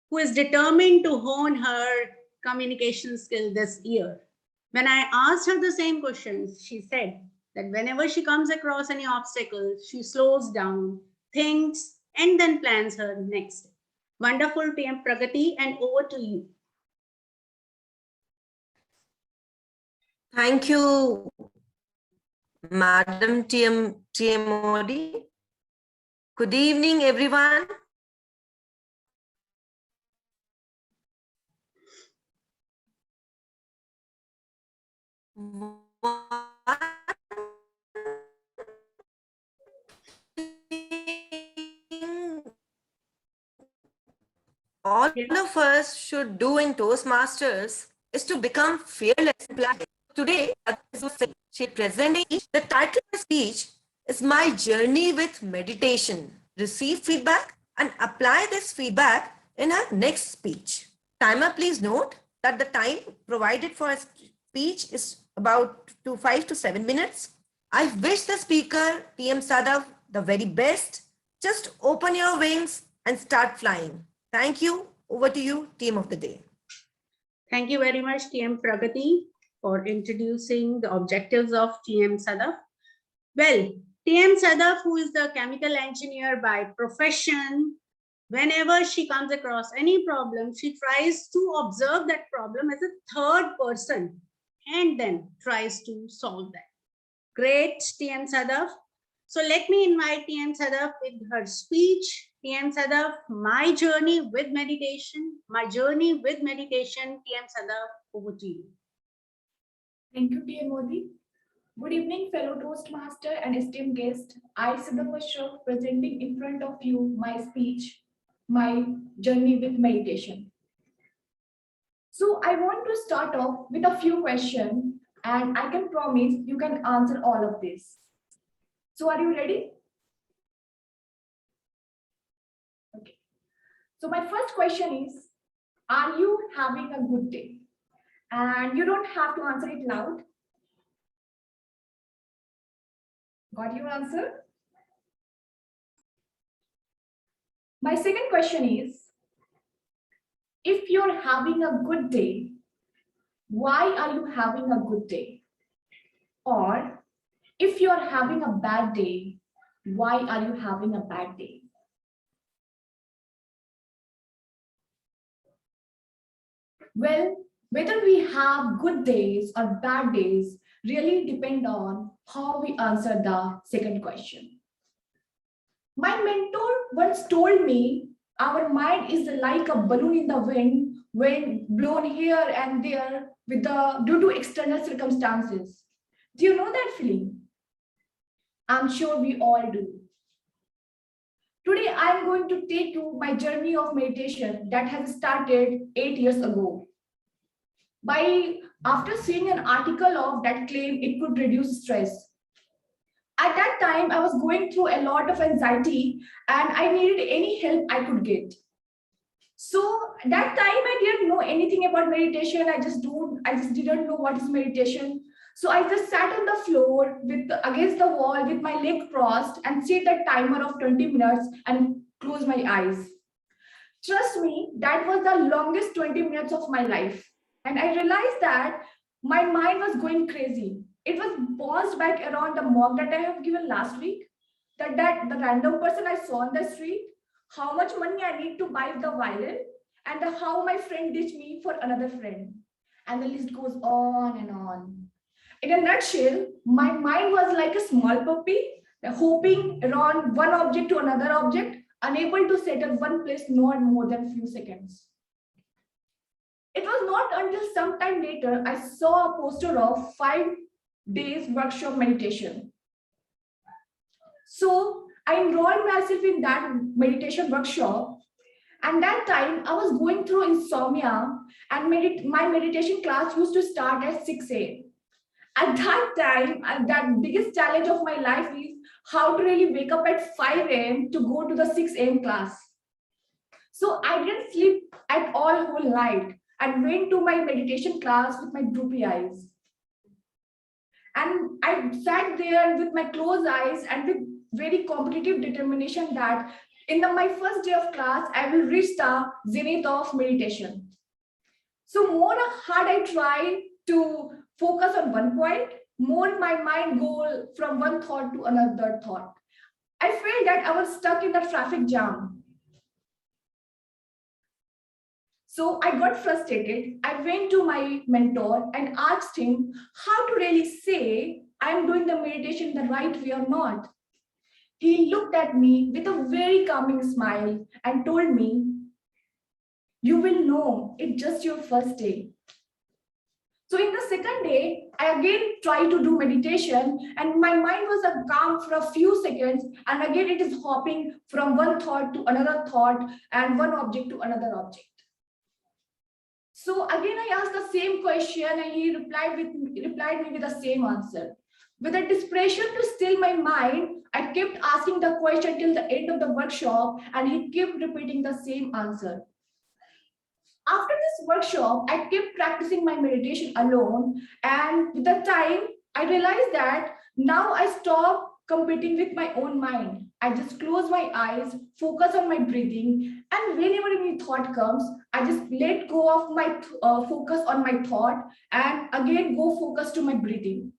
who is determined to hone her communication skill this year. When I asked her the same questions, she said that whenever she comes across any obstacles, she slows down, thinks, and then plans her next step. Wonderful, TM Pragati, and over to you. Thank you, Madam TM Modi. Good evening, everyone. All of us should do in Toastmasters is to become fearless. Today, she presenting the title of the speech is My Journey with Meditation. Receive feedback and apply this feedback in her next speech. Timer, please note that the time provided for a speech is about 5 to 7 minutes. I wish the speaker, TM Sadaf, the very best. Just open your wings and start flying. Thank you. Over to you, team of the day. Thank you very much, TM Pragati. for introducing the objectives of TM Sadaf. Well, TM Sadaf, who is the chemical engineer by profession, whenever she comes across any problem, she tries to observe that problem as a third person and then tries to solve that. Great, TM Sadaf. So let me invite TM Sadaf with her speech. TM Sadaf, my journey with meditation, TM Sadaf, over to you. Thank you, TM Modi. Good evening, fellow Toastmaster and esteemed guest. I, Siddharth Ashok, presenting in front of you my speech, my journey with meditation. So I want to start off with a few questions, and I can promise you can answer all of this. So are you ready? Okay. So my first question is, are you having a good day? And you don't have to answer it loud. Got your answer? My second question is, if you're having a good day, why are you having a good day? Or if you're having a bad day, why are you having a bad day? Well, whether we have good days or bad days really depend on how we answer the second question. My mentor once told me our mind is like a balloon in the wind when blown here and there due to external circumstances. Do you know that feeling? I'm sure we all do. Today, I'm going to take you my journey of meditation that has started 8 years ago. After seeing an article of that claim it could reduce stress. At that time, I was going through a lot of anxiety and I needed any help I could get. So that time I didn't know anything about meditation. I just didn't know what is meditation. So I just sat on the floor against the wall with my leg crossed and set a timer of 20 minutes and close my eyes. Trust me, that was the longest 20 minutes of my life. And I realized that my mind was going crazy. It was paused back around the mock that I have given last week, that the random person I saw on the street, how much money I need to buy the violin, and how my friend ditched me for another friend. And the list goes on and on. In a nutshell, my mind was like a small puppy, hopping around one object to another object, unable to settle one place not more than a few seconds. It was not until some time later I saw a poster of 5 days workshop meditation. So I enrolled myself in that meditation workshop, and that time I was going through insomnia, and my meditation class used to start at 6 a.m. At that time, that biggest challenge of my life is how to really wake up at 5 a.m. to go to the 6 a.m. class. So I didn't sleep at all whole night and went to my meditation class with my droopy eyes. And I sat there with my closed eyes and with very competitive determination that in my first day of class, I will reach the zenith of meditation. So more hard I try to focus on one point, more my mind go from one thought to another thought. I felt that I was stuck in the traffic jam. So I got frustrated. I went to my mentor and asked him how to really say I'm doing the meditation the right way or not. He looked at me with a very calming smile and told me, "You will know, it's just your first day." So in the second day, I again tried to do meditation and my mind was calm for a few seconds, and again it is hopping from one thought to another thought and one object to another object. So again, I asked the same question and he replied me with the same answer. With a desperation to still my mind, I kept asking the question till the end of the workshop and he kept repeating the same answer. After this workshop, I kept practicing my meditation alone, and with the time, I realized that now I stopped competing with my own mind. I just close my eyes, focus on my breathing, and whenever any thought comes, I just let go of my focus on my thought and again go focus to my breathing.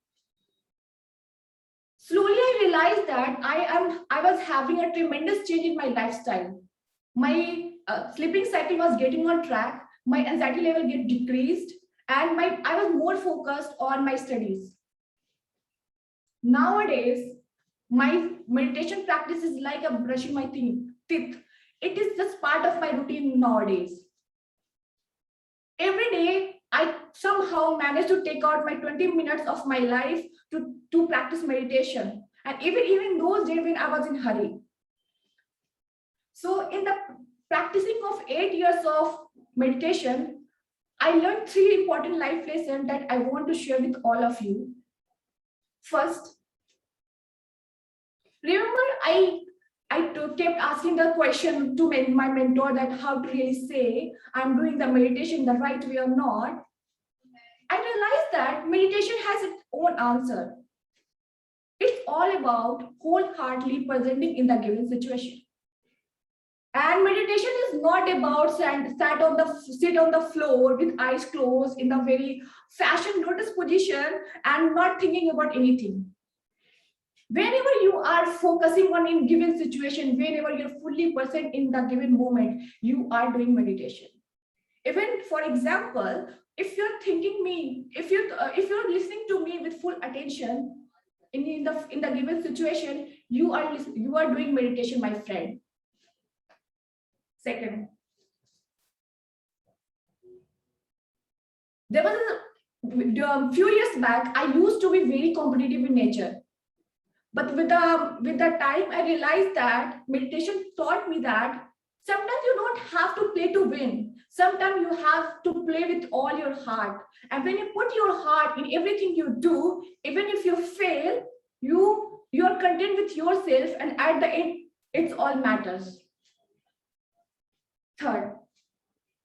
Slowly, I realized that I was having a tremendous change in my lifestyle. My sleeping cycle was getting on track, my anxiety level get decreased, and I was more focused on my studies. Nowadays, my meditation practice is like a brushing my teeth. It is just part of my routine nowadays. Every day, I somehow manage to take out my 20 minutes of my life to practice meditation. And even those days when I was in hurry. So in the practicing of 8 years of meditation, I learned 3 important life lessons that I want to share with all of you. First, remember I kept asking the question to my mentor that how to really say I'm doing the meditation the right way or not. I realized that meditation has its own answer. It's all about wholeheartedly presenting in the given situation. And meditation is not about sit on the floor with eyes closed in the very fashion lotus position and not thinking about anything. Whenever you are focusing on a given situation, whenever you're fully present in the given moment, you are doing meditation. Even for example, if you're if you're listening to me with full attention in the given situation, you are doing meditation, my friend. Second, there was a few years back, I used to be very competitive in nature. But with the time, I realized that meditation taught me that sometimes you don't have to play to win. Sometimes you have to play with all your heart. And when you put your heart in everything you do, even if you fail, you're content with yourself, and at the end, it's all matters. Third,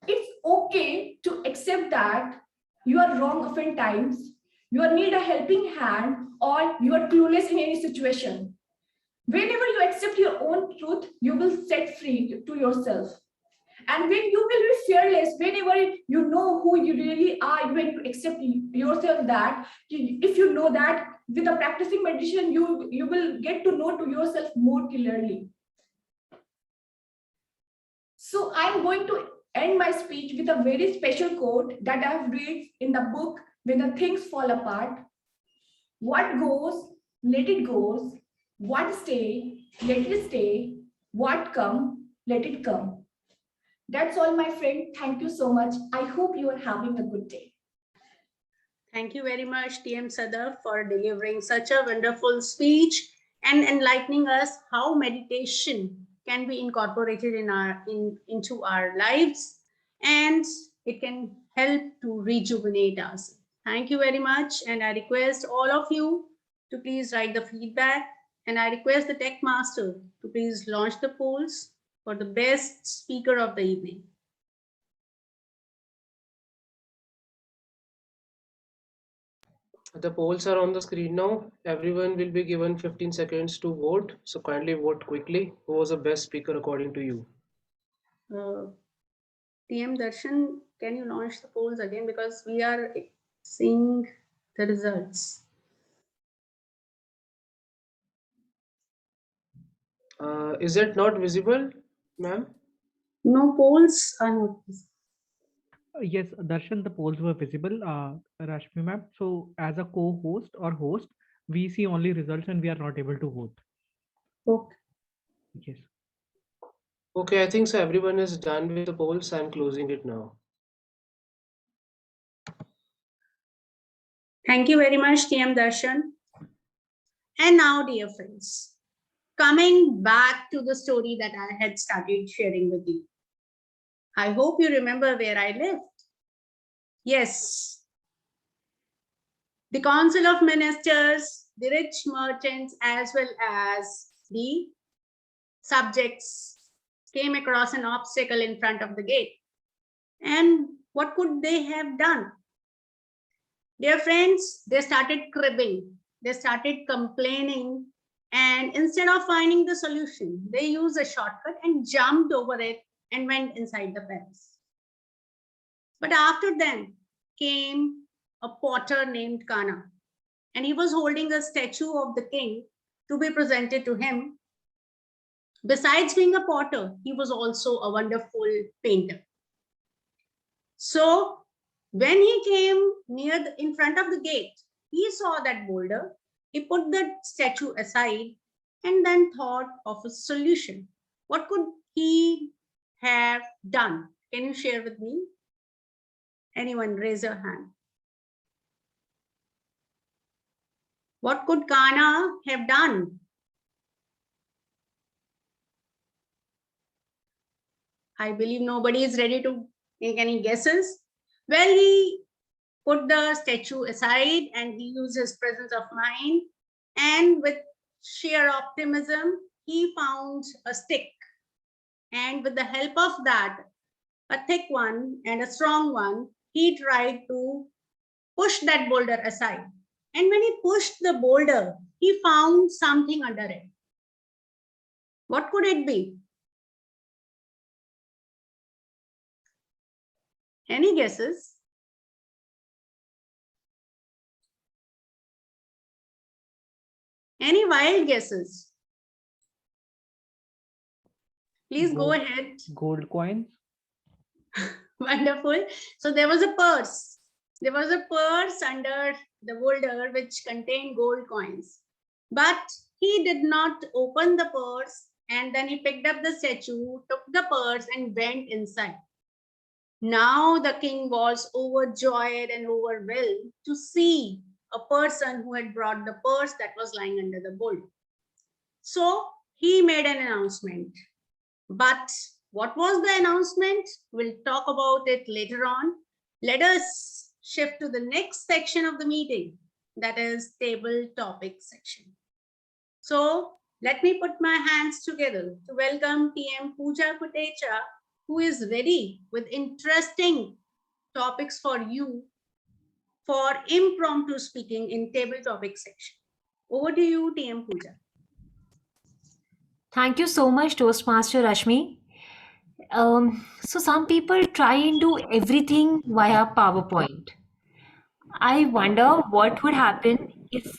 it's okay to accept that you are wrong often times, you need a helping hand, or you are clueless in any situation. Whenever you accept your own truth, you will set free to yourself. And when you will be fearless, whenever you know who you really are, when you accept yourself, that if you know that with the practicing meditation, you will get to know to yourself more clearly. So I'm going to end my speech with a very special quote that I've read in the book When the Things Fall Apart. What goes, let it goes. What stay, let it stay. What come, let it come. That's all, my friend. Thank you so much. I hope you are having a good day. Thank you very much, TM Sadaf, for delivering such a wonderful speech and enlightening us how meditation can be incorporated into our lives, and it can help to rejuvenate us. Thank you very much, and I request all of you to please write the feedback, and I request the Tech Master to please launch the polls for the best speaker of the evening. The polls are on the screen now. Everyone will be given 15 seconds to vote. So kindly vote quickly. Who was the best speaker according to you? TM Darshan, can you launch the polls again, because we are seeing the results. Is it not visible, ma'am? No, polls are not visible. Yes, Darshan, the polls were visible, Rashmi ma'am. So as a co-host or host, we see only results and we are not able to vote. Okay. Yes. Okay, I think so. Everyone is done with the polls. I'm closing it now. Thank you very much, TM Darshan. And now, dear friends, coming back to the story that I had started sharing with you. I hope you remember where I lived. Yes. The Council of Ministers, the rich merchants, as well as the subjects came across an obstacle in front of the gate. And what could they have done? Dear friends, they started cribbing. They started complaining And instead of finding the solution, they used a shortcut and jumped over it and went inside the palace. But after them came a potter named Kana, and he was holding a statue of the king to be presented to him. Besides being a potter, he was also a wonderful painter. So when he came near in front of the gate, he saw that boulder. He put the statue aside and then thought of a solution. What could he have done? Can you share with me? Anyone raise your hand. What could Kana have done? I believe nobody is ready to make any guesses. Well, he put the statue aside and he used his presence of mind, and with sheer optimism, he found a stick. And with the help of that, a thick one and a strong one, he tried to push that boulder aside. And when he pushed the boulder, he found something under it. What could it be? Any guesses? Any wild guesses? Please go ahead. Gold coins. Wonderful. So there was a purse. There was a purse under the boulder which contained gold coins. But he did not open the purse, and then he picked up the statue, took the purse and went inside. Now the king was overjoyed and overwhelmed to see a person who had brought the purse that was lying under the boulder. So he made an announcement. But what was the announcement? We'll talk about it later on. Let us shift to the next section of the meeting, that is table topic section. So let me put my hands together to welcome TM Pooja Kutecha, who is ready with interesting topics for you for impromptu speaking in table topic section. Over to you, TM Pooja. Thank you so much, Toastmaster Rashmi. So some people try and do everything via PowerPoint. I wonder what would happen if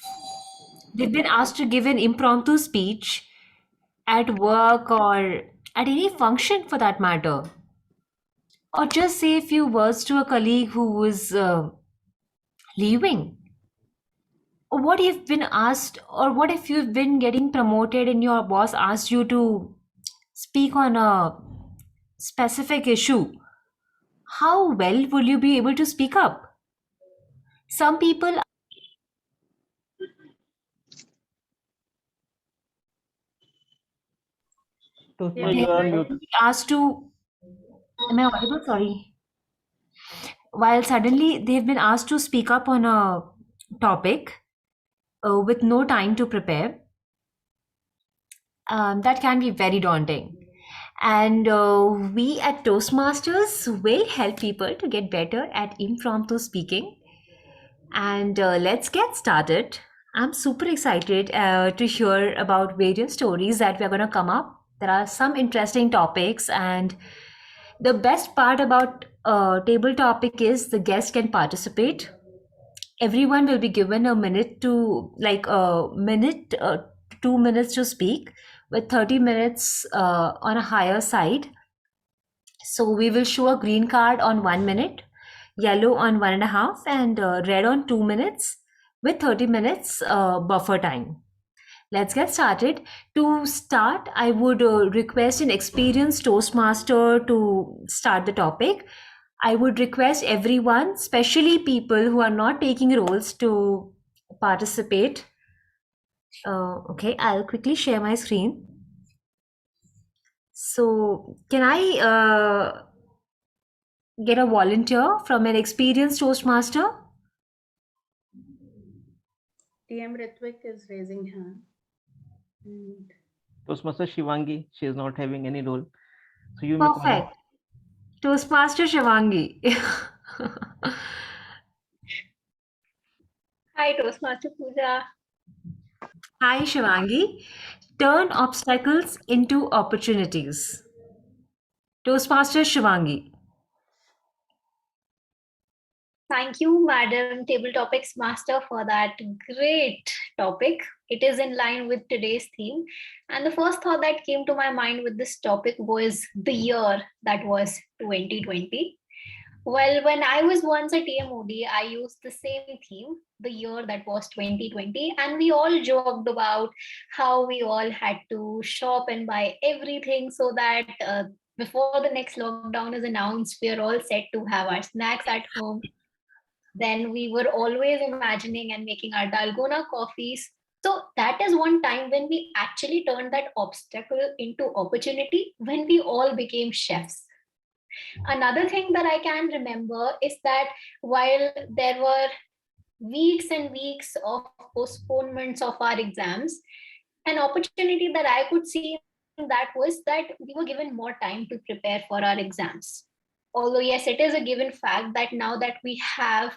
they've been asked to give an impromptu speech at work or at any function for that matter. Or just say a few words to a colleague who was leaving. Or what if you've been asked, or what if you've been getting promoted and your boss asked you to speak on a specific issue? How well will you be able to speak up? Some people asked to, am I audible? Sorry. While suddenly they've been asked to speak up on a topic with no time to prepare, that can be very daunting. And we at Toastmasters will help people to get better at impromptu speaking. And let's get started. I'm super excited to hear about various stories that we're going to come up. There are some interesting topics, and the best part about table topic is the guest can participate. Everyone will be given a minute to 2 minutes to speak, with 30 minutes on a higher side. So we will show a green card on 1 minute, yellow on 1.5, and red on 2 minutes, with 30 minutes buffer time. Let's get started. To start, I would request an experienced Toastmaster to start the topic. I would request everyone, especially people who are not taking roles, to participate. Okay, I'll quickly share my screen. So can I get a volunteer from an experienced Toastmaster? TM Ritwik is raising hand. And Toastmaster Shivangi, she is not having any role. So you Perfect. Toastmaster Shivangi. Hi, Toastmaster Pooja. Hi, Shivangi. Turn obstacles into opportunities. Toastmaster Shivangi. Thank you, Madam Table Topics Master, for that great topic. It is in line with today's theme. And the first thought that came to my mind with this topic was the year that was 2020. Well, when I was once at TMOD, I used the same theme, the year that was 2020, and we all joked about how we all had to shop and buy everything so that before the next lockdown is announced, we are all set to have our snacks at home. Then we were always imagining and making our dalgona coffees. So that is one time when we actually turned that obstacle into opportunity when we all became chefs. Another thing that I can remember is that while there were weeks and weeks of postponements of our exams, an opportunity that I could see in that was that we were given more time to prepare for our exams. Although, yes, it is a given fact that now that we have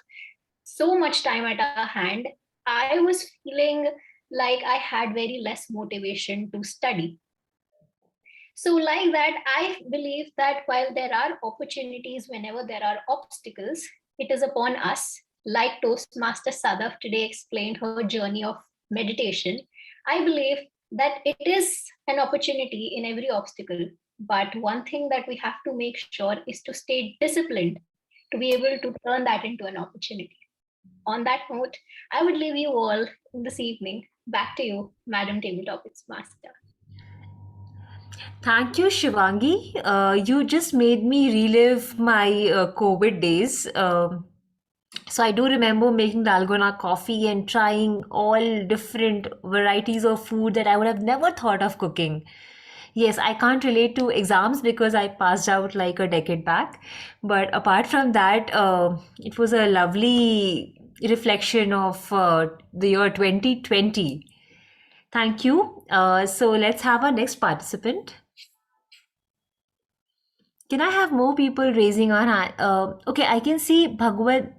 so much time at our hand, I was feeling like I had very less motivation to study. So, like that, I believe that while there are opportunities whenever there are obstacles, it is upon us, like Toastmaster Sadaf today explained her journey of meditation. I believe that it is an opportunity in every obstacle. But one thing that we have to make sure is to stay disciplined to be able to turn that into an opportunity. On that note, I would leave you all this evening. Back to you, Madam Table Topics Master. Thank you, Shivangi. You just made me relive my COVID days. So I do remember making dalgona coffee and trying all different varieties of food that I would have never thought of cooking. Yes, I can't relate to exams because I passed out like a decade back. But apart from that, it was a lovely reflection of the year 2020. Thank you. So let's have our next participant. Can I have more people raising our hand? Okay, I can see Bhavanan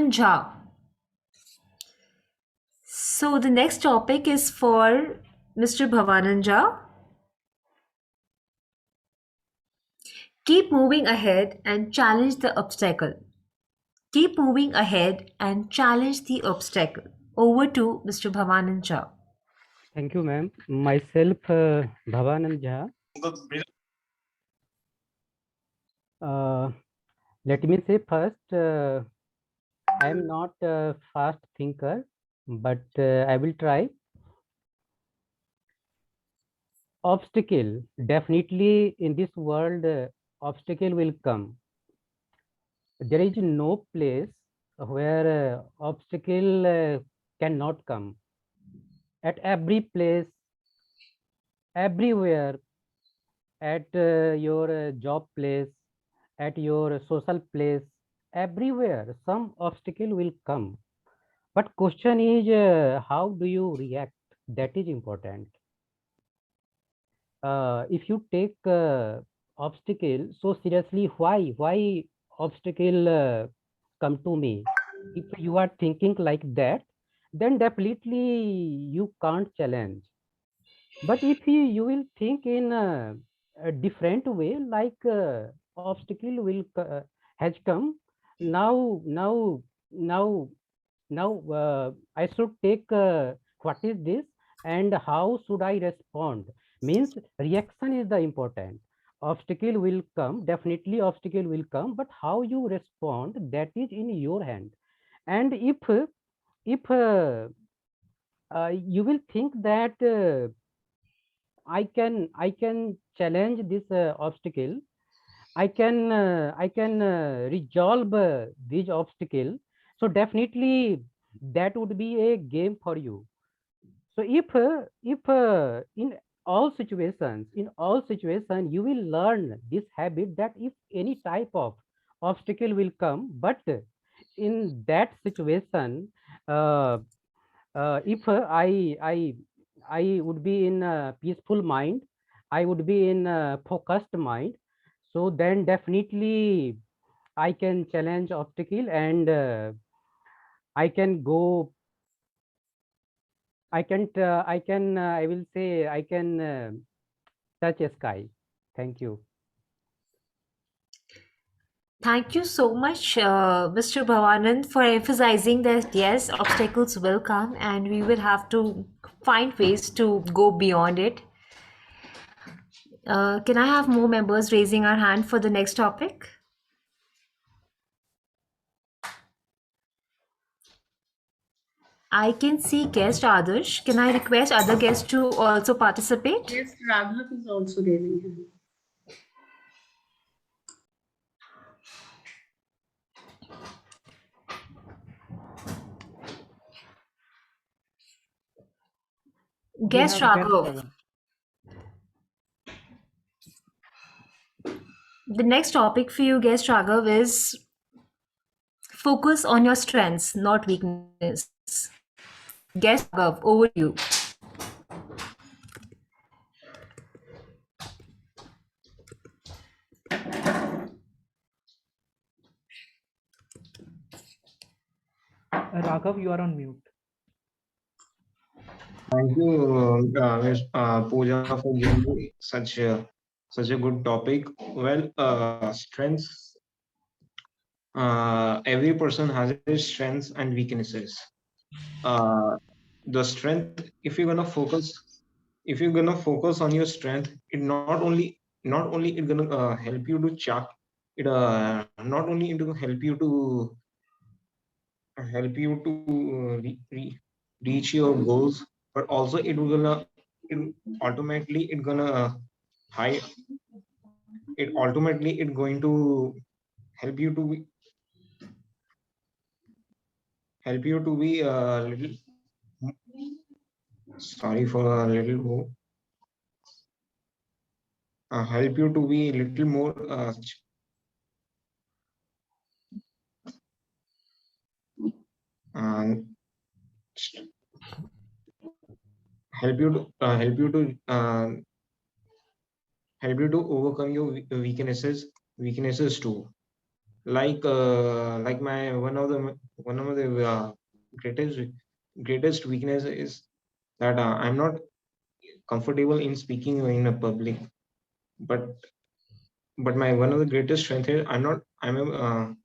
Jha. So the next topic is for Mr. Bhavanan Jha. Keep moving ahead and challenge the obstacle. Keep moving ahead and challenge the obstacle. Over to Mr. Bhavanan Jha. Thank you, ma'am. Myself, Bhavanand Jha. Let me say first, I am not a fast thinker, but I will try. Obstacle, definitely in this world, obstacle will come. There is no place where obstacle cannot come. At every place, everywhere, at your job place, at your social place, everywhere, some obstacle will come. But question is, how do you react? That is important. If you take obstacle so seriously, why obstacle come to me? If you are thinking like that, then definitely you can't challenge. But if you will think in a different way, like obstacle will has come, now now now I should take what is this and how should I respond? Means reaction is the important. Obstacle will come, definitely obstacle will come, but how you respond, that is in your hand. And if you will think that I can challenge this obstacle, I can resolve this obstacle, so definitely that would be a game for you. So if in all situations, you will learn this habit that if any type of obstacle will come, but in that situation, if I would be in a peaceful mind, I would be in a focused mind, so then definitely I can challenge obstacle and I can go I will say I can touch a sky. Thank you. Thank you so much, Mr. Bhavanand, for emphasizing that yes, obstacles will come and we will have to find ways to go beyond it. Can I have more members raising our hand for the next topic? I can see guest Adarsh. Can I request other guests to also participate? Yes, Raghav is also raising hand. Guest Raghav. The next topic for you, guest Raghav, is focus on your strengths, not weakness. Guest Raghav, over to you. Raghav, you are on mute. Thank you, Ms. Pooja, for giving me such a good topic. Well, strengths. Every person has his strengths and weaknesses. The strength, if you're gonna focus on your strength, it not only it gonna help you to chuck it. Not only it will help you to reach your goals, but also it ultimately it gonna high it ultimately it going to help you to be a little, sorry for a little more, help you to be a little more help you to help you to overcome your weaknesses too. Like my one of the greatest weakness is that I'm not comfortable in speaking in a public, but my one of the greatest strength is I'm a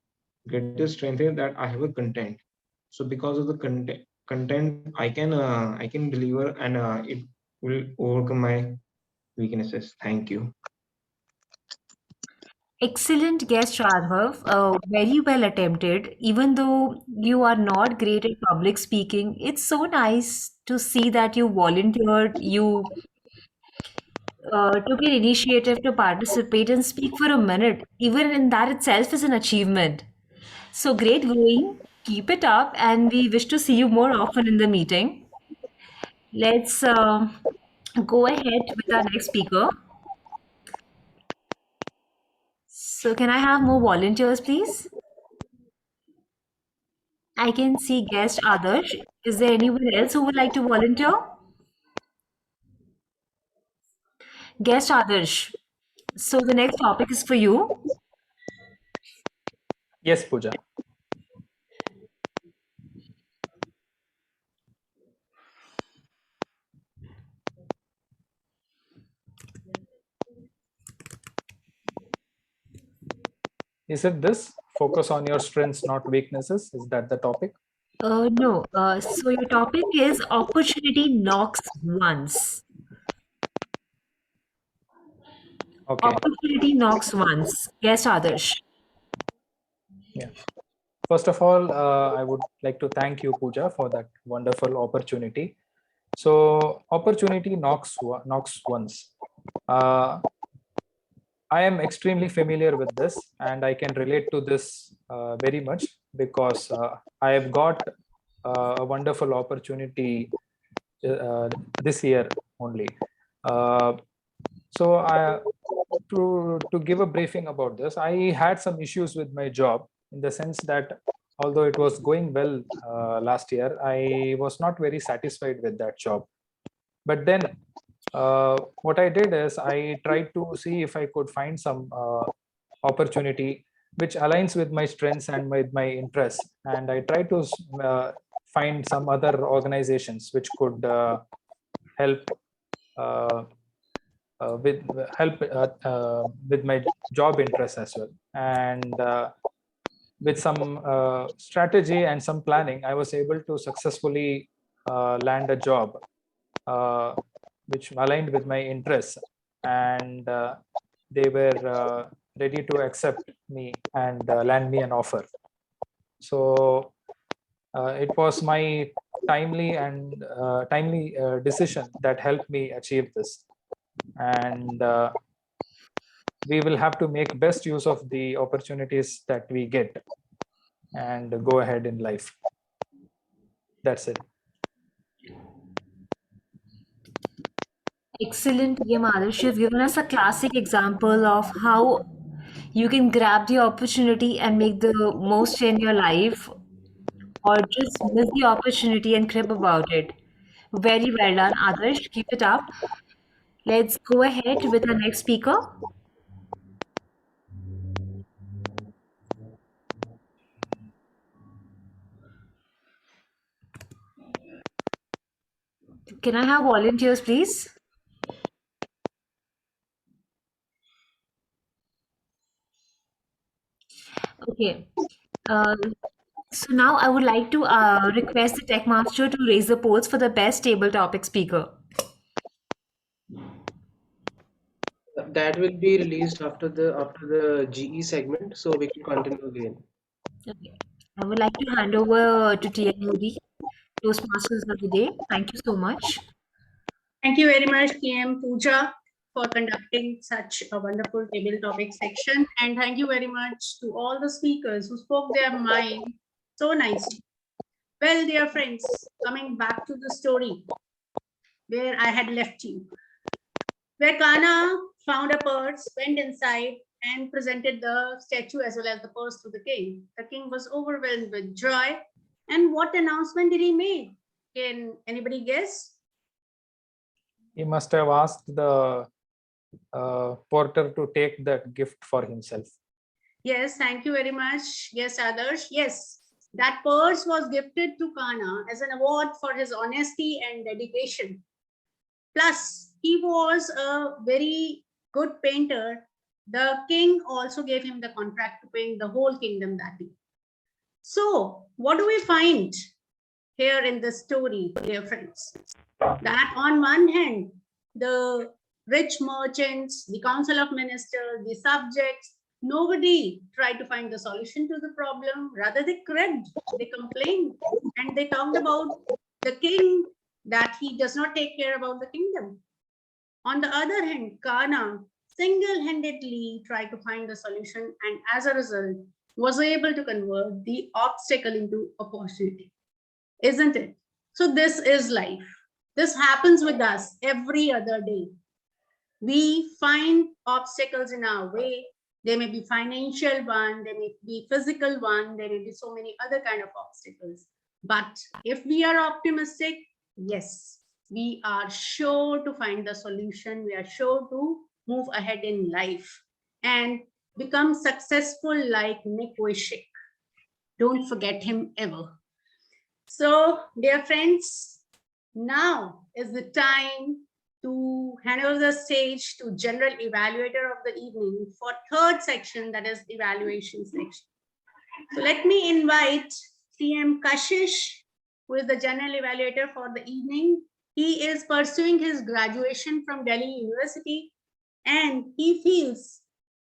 greatest strength is that I have a content. So because of the content I can deliver, and it will overcome my weaknesses. Thank you. Excellent guest, Raghav. Very well attempted. Even though you are not great at public speaking, it's so nice to see that you volunteered, you took an initiative to participate and speak for a minute. Even in that itself is an achievement. So great going. Keep it up, and we wish to see you more often in the meeting. Let's go ahead with our next speaker. So, can I have more volunteers, please? I can see guest Adarsh. Is there anyone else who would like to volunteer? Guest Adarsh. So, the next topic is for you. Yes, Pooja. Is it this? Focus on your strengths, not weaknesses. Is that the topic? No. So, your topic is opportunity knocks once. Okay. Opportunity knocks once. Guest Adarsh. Yeah. First of all, I would like to thank you, Pooja, for that wonderful opportunity. So, opportunity knocks once. I am extremely familiar with this, and I can relate to this very much because I have got a wonderful opportunity this year only. So, to give a briefing about this, I had some issues with my job, in the sense that although it was going well last year, I was not very satisfied with that job. But then what I did is I tried to see if I could find some opportunity which aligns with my strengths and with my interests, and I tried to find some other organizations which could help with my job interests as well. And with some strategy and some planning, I was able to successfully land a job which aligned with my interests, and they were ready to accept me and land me an offer. So it was my timely decision that helped me achieve this. And we will have to make best use of the opportunities that we get and go ahead in life. That's it. Excellent, Adarsh. You've given us a classic example of how you can grab the opportunity and make the most in your life, or just miss the opportunity and crib about it. Very well done, Adarsh. Keep it up. Let's go ahead with our next speaker. Can I have volunteers, please? Okay. So now I would like to request the Tech Master to raise the polls for the best table topic speaker. That will be released after the GE segment, so we can continue again. Okay. I would like to hand over to TNUD, Toastmasters of the day. Thank you so much. Thank you very much, TM Pooja, for conducting such a wonderful table topic section. And thank you very much to all the speakers who spoke their mind so nicely. Well, dear friends, coming back to the story where I had left you, where Kana found a purse, went inside, and presented the statue as well as the purse to the king. The king was overwhelmed with joy. And what announcement did he make? Can anybody guess? He must have asked the porter to take that gift for himself. Yes, thank you very much. Yes, Adarsh. Yes, that purse was gifted to Kana as an award for his honesty and dedication. Plus, he was a very good painter. The king also gave him the contract to paint the whole kingdom that day. So, what do we find here in this story, dear friends? That on one hand, the rich merchants, the council of ministers, the subjects, nobody tried to find the solution to the problem. Rather, they cribbed, they complained, and they talked about the king, that he does not take care about the kingdom. On the other hand, Kana single-handedly tried to find the solution, and as a result, was able to convert the obstacle into opportunity. Isn't it? So this is life. This happens with us every other day. We find obstacles in our way. They may be financial one, they may be physical one, there may be so many other kind of obstacles. But if we are optimistic, yes, we are sure to find the solution. We are sure to move ahead in life and become successful like Nick Vujicic. Don't forget him ever. So, dear friends, now is the time to hand over the stage to general evaluator of the evening for third section, that is evaluation section. So let me invite TM Kashish, who is the general evaluator for the evening. He is pursuing his graduation from Delhi University, and he feels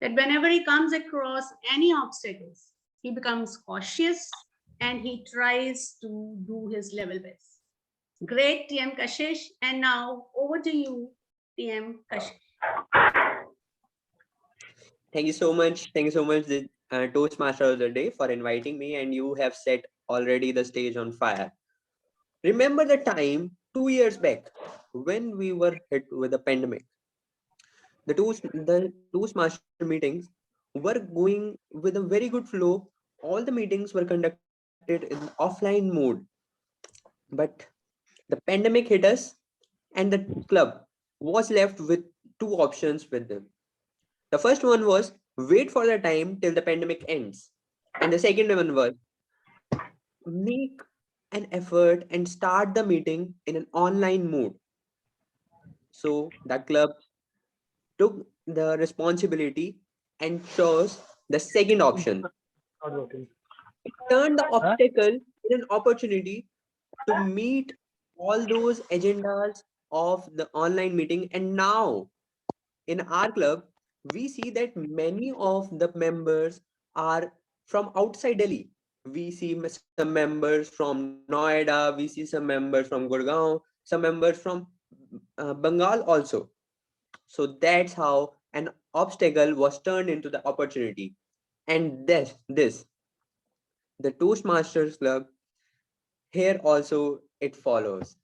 that whenever he comes across any obstacles, he becomes cautious and he tries to do his level best. Great, TM Kashish. And now over to you, TM Kashish. Thank you so much. Thank you so much, Toastmaster of the Day, for inviting me, and you have set already the stage on fire. Remember the time 2 years back when we were hit with a pandemic. The Toastmaster meetings were going with a very good flow. All the meetings were conducted in offline mode. But the pandemic hit us, and the club was left with two options with them. The first one was wait for the time till the pandemic ends. And the second one was make and effort and start the meeting in an online mode. So the club took the responsibility and chose the second option. It turned the obstacle in an opportunity to meet all those agendas of the online meeting. And now in our club, we see that many of the members are from outside Delhi. We see some members from Noida, we see some members from Gurgaon, some members from Bengal also. So that's how an obstacle was turned into the opportunity. And this the Toastmasters Club, here also it follows.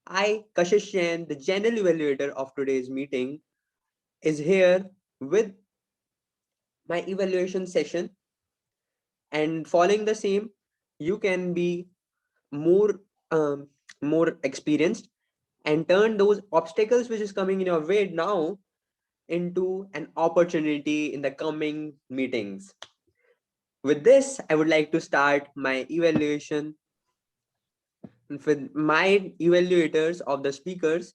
I, Kashish Jain, the general evaluator of today's meeting, is here with my evaluation session, and following the same, you can be more more experienced and turn those obstacles which is coming in your way now into an opportunity in the coming meetings. With this, I would like to start my evaluation with my evaluators of the speakers.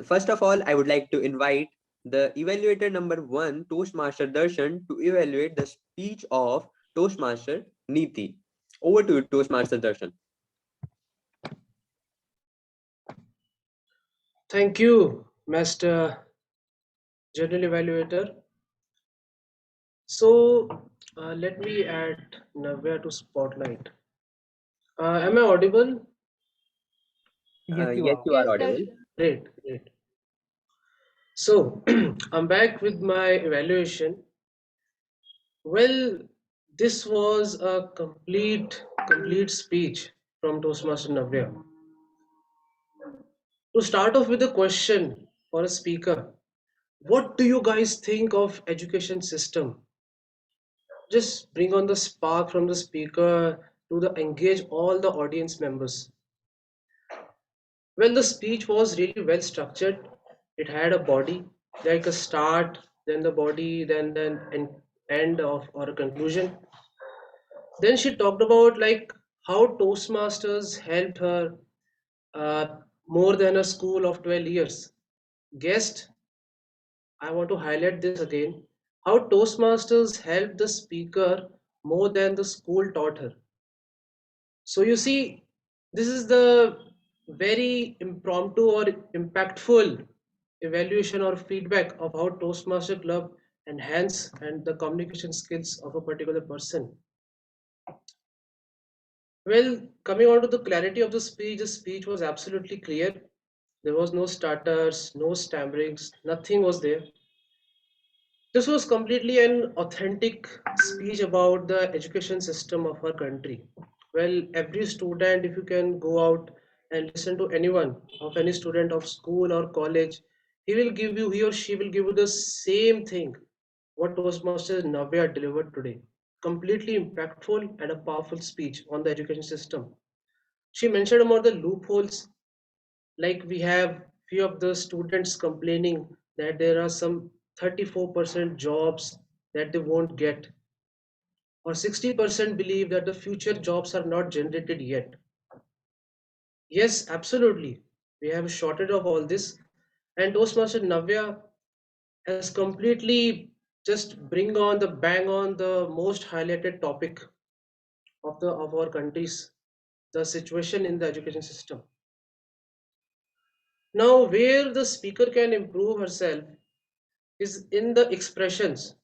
First of all, I would like to invite the evaluator number 1, Toastmaster Darshan, to evaluate the speech of Toastmaster Neeti. Over to you, Toastmaster Darshan. Thank you, Master General Evaluator. So let me add Navya to spotlight. Am I audible? Yes, you are audible. Great, great. So I'm back with my evaluation. Well, this was a complete speech from Toastmaster Navya. To start off with a question for a speaker, what do you guys think of education system? Just bring on the spark from the speaker to the engage all the audience members. Well, the speech was really well structured. It had a body, like a start, then the body, then an end of or a conclusion. Then she talked about like how Toastmasters helped her more than a school of 12 years. Guest, I want to highlight this again. How Toastmasters helped the speaker more than the school taught her. So you see, this is the very impromptu or impactful evaluation or feedback of how Toastmaster Club enhance and the communication skills of a particular person. Well, coming on to the clarity of the speech was absolutely clear. There was no stutters, no stammerings, nothing was there. This was completely an authentic speech about the education system of our country. Well, every student, if you can go out and listen to anyone, of any student of school or college, he or she will give you the same thing what Toastmaster Navya delivered today. Completely impactful and a powerful speech on the education system. She mentioned about the loopholes, like we have few of the students complaining that there are some 34% jobs that they won't get, or 60% believe that the future jobs are not generated yet. Yes, absolutely, we have a shortage of all this, and Toastmaster Navya has completely just bring on the bang on the most highlighted topic of our countries, the situation in the education system. Now, where the speaker can improve herself is in the expressions.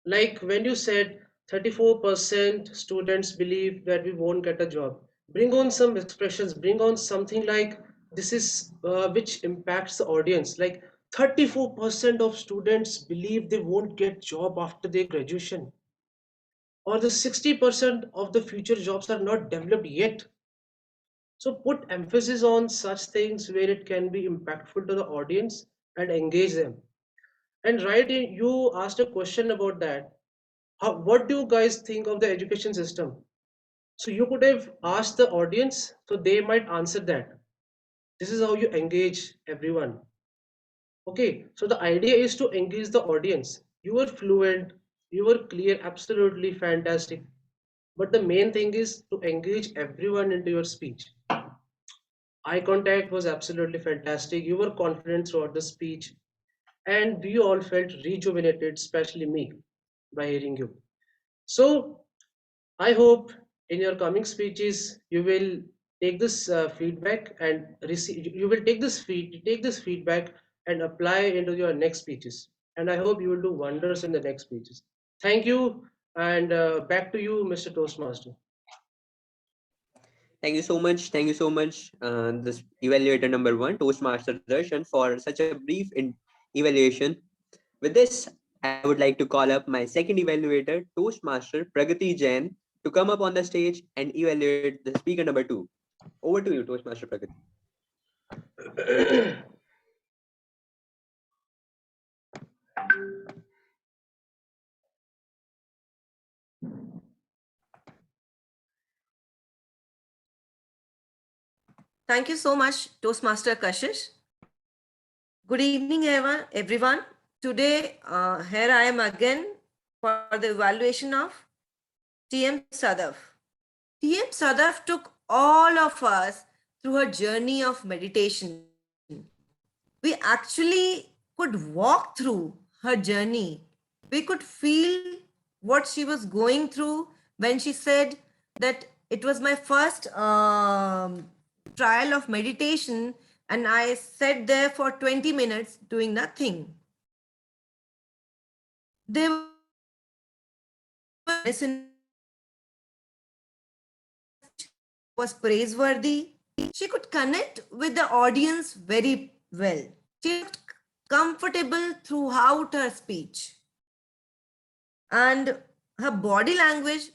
Like when you said 34% students believe that we won't get a job, bring on some expressions, bring on something like this is which impacts the audience. Like 34% of students believe they won't get job after their graduation, or the 60% of the future jobs are not developed yet. So put emphasis on such things where it can be impactful to the audience and engage them. And right, you asked a question about that. What do you guys think of the education system? So you could have asked the audience, so they might answer that. This is how you engage everyone. Okay, so the idea is to engage the audience. You were fluent, you were clear, absolutely fantastic. But the main thing is to engage everyone into your speech. Eye contact was absolutely fantastic. You were confident throughout the speech, and we all felt rejuvenated, especially me, by hearing you. So I hope in your coming speeches you will take this feedback and receive. You will take this feedback and apply into your next speeches. And I hope you will do wonders in the next speeches. Thank you, and back to you, Mr. Toastmaster. Thank you so much. Thank you so much, this evaluator number 1, Toastmaster Darshan, for such a brief evaluation. With this, I would like to call up my second evaluator, Toastmaster Pragati Jain, to come up on the stage and evaluate the speaker number 2. Over to you, Toastmaster Pragati. Thank you so much, Toastmaster Kashish. Good evening, everyone. Today, here I am again for the evaluation of TM Sadaf. TM Sadaf took all of us through her journey of meditation. We actually could walk through her journey. We could feel what she was going through when she said that it was my first trial of meditation and I sat there for 20 minutes doing nothing. There was praiseworthy. She could connect with the audience very well. She looked comfortable throughout her speech. And her body language,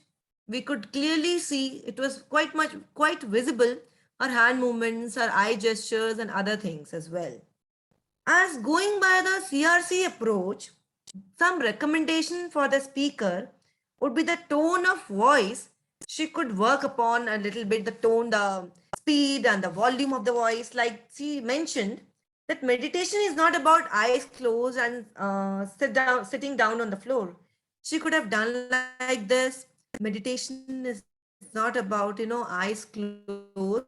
we could clearly see it was quite visible, her hand movements, her eye gestures, and other things as well. As going by the CRC approach, some recommendation for the speaker would be the tone of voice. She could work upon a little bit the tone, the speed, and the volume of the voice. Like she mentioned, that meditation is not about eyes closed and sitting down on the floor. She could have done like this. Meditation is not about, eyes closed.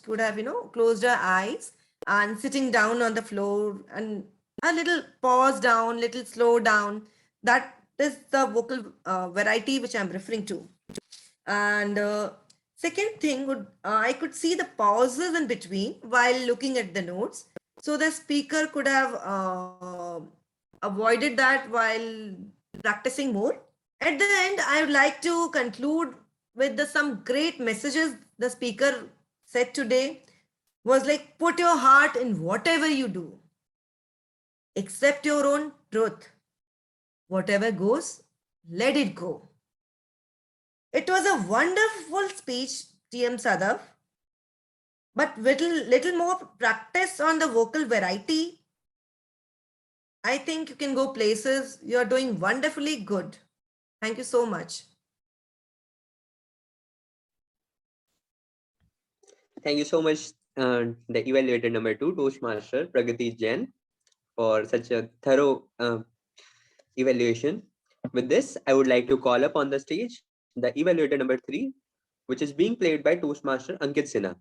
Could have, closed her eyes and sitting down on the floor and a little pause down, little slow down. That is the vocal variety which I'm referring to. And second thing would, I could see the pauses in between while looking at the notes. So the speaker could have avoided that while practicing more. At the end, I would like to conclude with some great messages the speaker said today. Was like, put your heart in whatever you do. Accept your own truth. Whatever goes, let it go. It was a wonderful speech, TM Sadaf. But little more practice on the vocal variety. I think you can go places. You are doing wonderfully good. Thank you so much. Thank you so much, the evaluator number 2, Toastmaster Pragati Jain, for such a thorough evaluation. With this, I would like to call up on the stage the evaluator number 3, which is being played by Toastmaster Ankit Sinha.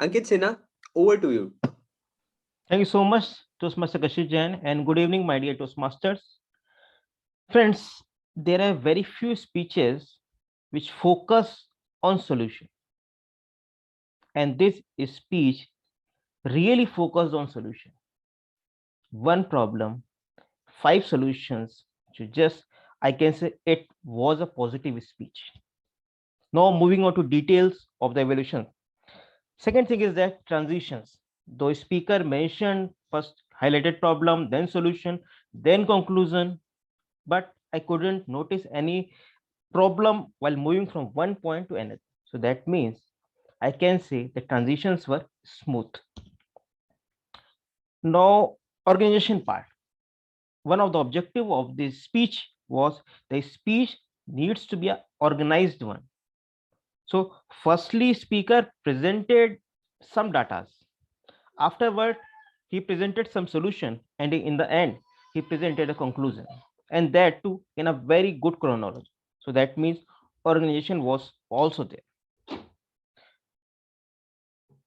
Ankit Sinha, over to you. Thank you so much, Toastmaster Kashish Jain, and good evening, my dear Toastmasters. Friends, there are very few speeches which focus on solution. And this speech really focused on solution. One problem, 5 solutions. I can say it was a positive speech. Now moving on to details of the evaluation. Second thing is that transitions. The speaker mentioned first highlighted problem, then solution, then conclusion, but I couldn't notice any problem while moving from one point to another. So that means I can say the transitions were smooth. Now, organization part. One of the objective of this speech was the speech needs to be an organized one. So firstly, speaker presented some data. Afterward, he presented some solution, and in the end, he presented a conclusion, and that too in a very good chronology. So that means organization was also there.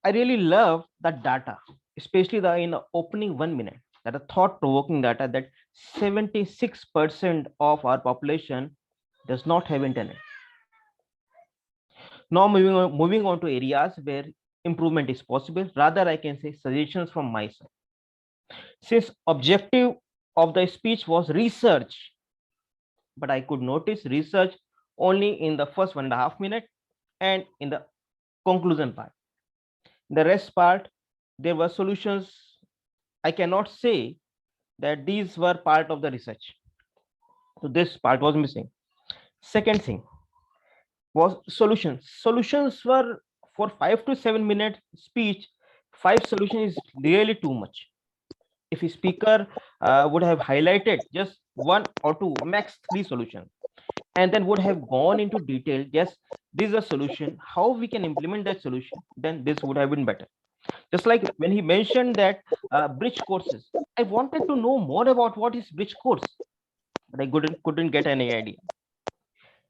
I really love the data, especially in the opening 1 minute, that a thought-provoking data that 76% of our population does not have internet. Now moving on to areas where improvement is possible. Rather, I can say suggestions from my side. Since objective of the speech was research, but I could notice research only in the first 1.5 minutes and in the conclusion part. The rest part, there were solutions. I cannot say that these were part of the research. So this part was missing. Second thing was solutions. Solutions were for 5 to 7 minute speech. 5 solutions is really too much. If a speaker would have highlighted just 1 or 2, max 3 solutions, and then would have gone into detail, yes, this is a solution, how we can implement that solution, then this would have been better. Just like when he mentioned that bridge courses, I wanted to know more about what is bridge course, but I couldn't get any idea.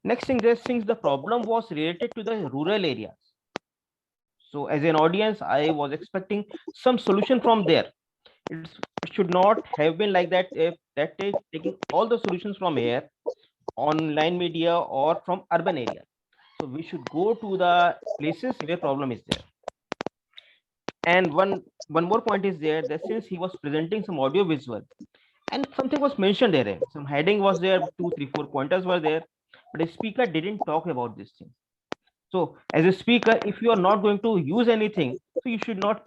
Next thing, since the problem was related to the rural areas, so as an audience, I was expecting some solution from there. It should not have been like that. If that is taking all the solutions from here, online media or from urban area, so we should go to the places where problem is there. And one more point is there, that since he was presenting some audio visual and something was mentioned there, some heading was there, 2 3 4 pointers were there, but a speaker didn't talk about this thing. So as a speaker, if you are not going to use anything, so you should not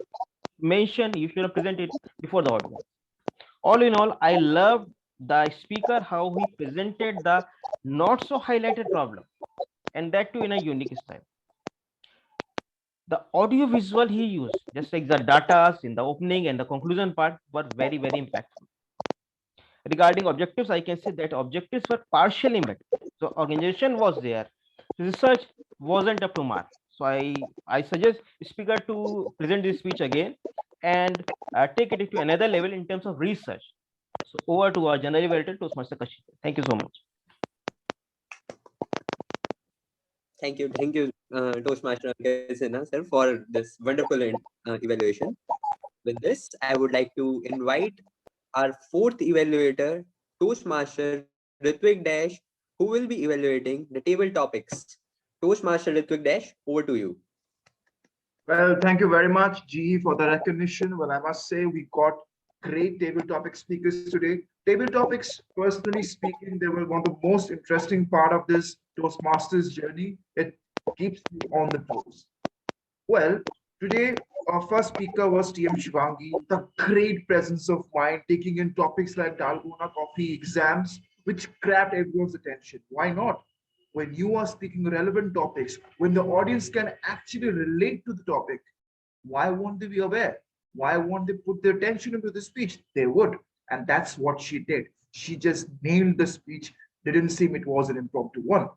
mention, you should not present it before the audience. All in all, I loved the speaker, how he presented the not so highlighted problem, and that too in a unique style. The audio visual he used, just like the data in the opening and the conclusion part, were very impactful. Regarding objectives, I can say that objectives were partially met. So organization was there, research wasn't up to mark. So I suggest speaker to present this speech again and take it to another level in terms of research. So over to our general evaluator, Toastmaster Kashif. Thank you so much. Thank you, Toastmaster Sinha sir, for this wonderful evaluation. With this, I would like to invite our fourth evaluator, Toastmaster Ritwik Dash, who will be evaluating the table topics. Toastmaster Ritwik Dash, over to you. Well, thank you very much, G, for the recognition. Well, I must say we got great table topic speakers today. Table topics, personally speaking, they were one of the most interesting part of this Toastmasters journey. It keeps you on the toes. Well, today our first speaker was TM Shivangi, the great presence of mind, taking in topics like Dalgona coffee exams, which grabbed everyone's attention. Why not? When you are speaking relevant topics, when the audience can actually relate to the topic, why won't they be aware? Why won't they put their attention into the speech? They would. And that's what she did. She just nailed the speech. Didn't seem it was an impromptu one.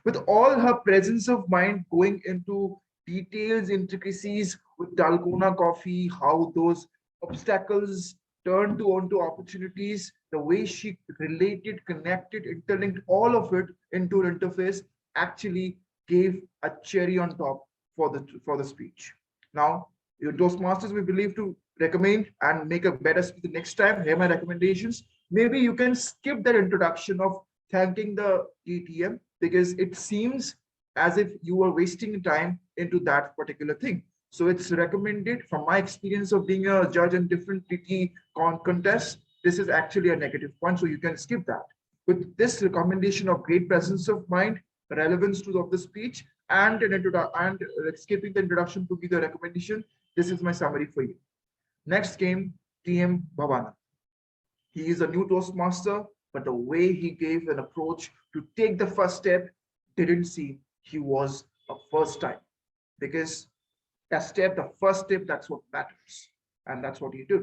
With all her presence of mind going into details, intricacies with Dalgona coffee, how those obstacles turned onto opportunities, the way she related, connected, interlinked all of it into an interface actually gave a cherry on top for the speech. Now, your Toastmasters, we believe to recommend and make a better speech the next time. Here are my recommendations. Maybe you can skip that introduction of thanking the CDTM because it seems as if you are wasting time into that particular thing. So it's recommended from my experience of being a judge in different TT contests. This is actually a negative point, so you can skip that. With this recommendation of great presence of mind, relevance to the speech, and skipping the introduction to be the recommendation, this is my summary for you. Next came TM Bhavana. He is a new Toastmaster, but the way he gave an approach to take the first step didn't seem he was a first time, because that step, the first step, that's what matters. And that's what he did.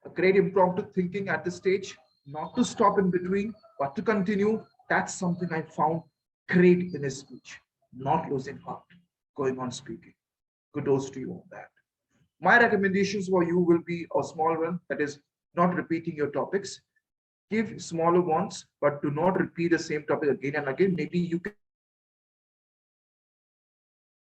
A great impromptu thinking at this stage, not to stop in between, but to continue. That's something I found great in his speech. Not losing heart, going on speaking. Kudos to you on that. My recommendations for you will be a small one, that is not repeating your topics. Give smaller ones, but do not repeat the same topic again and again. Maybe you can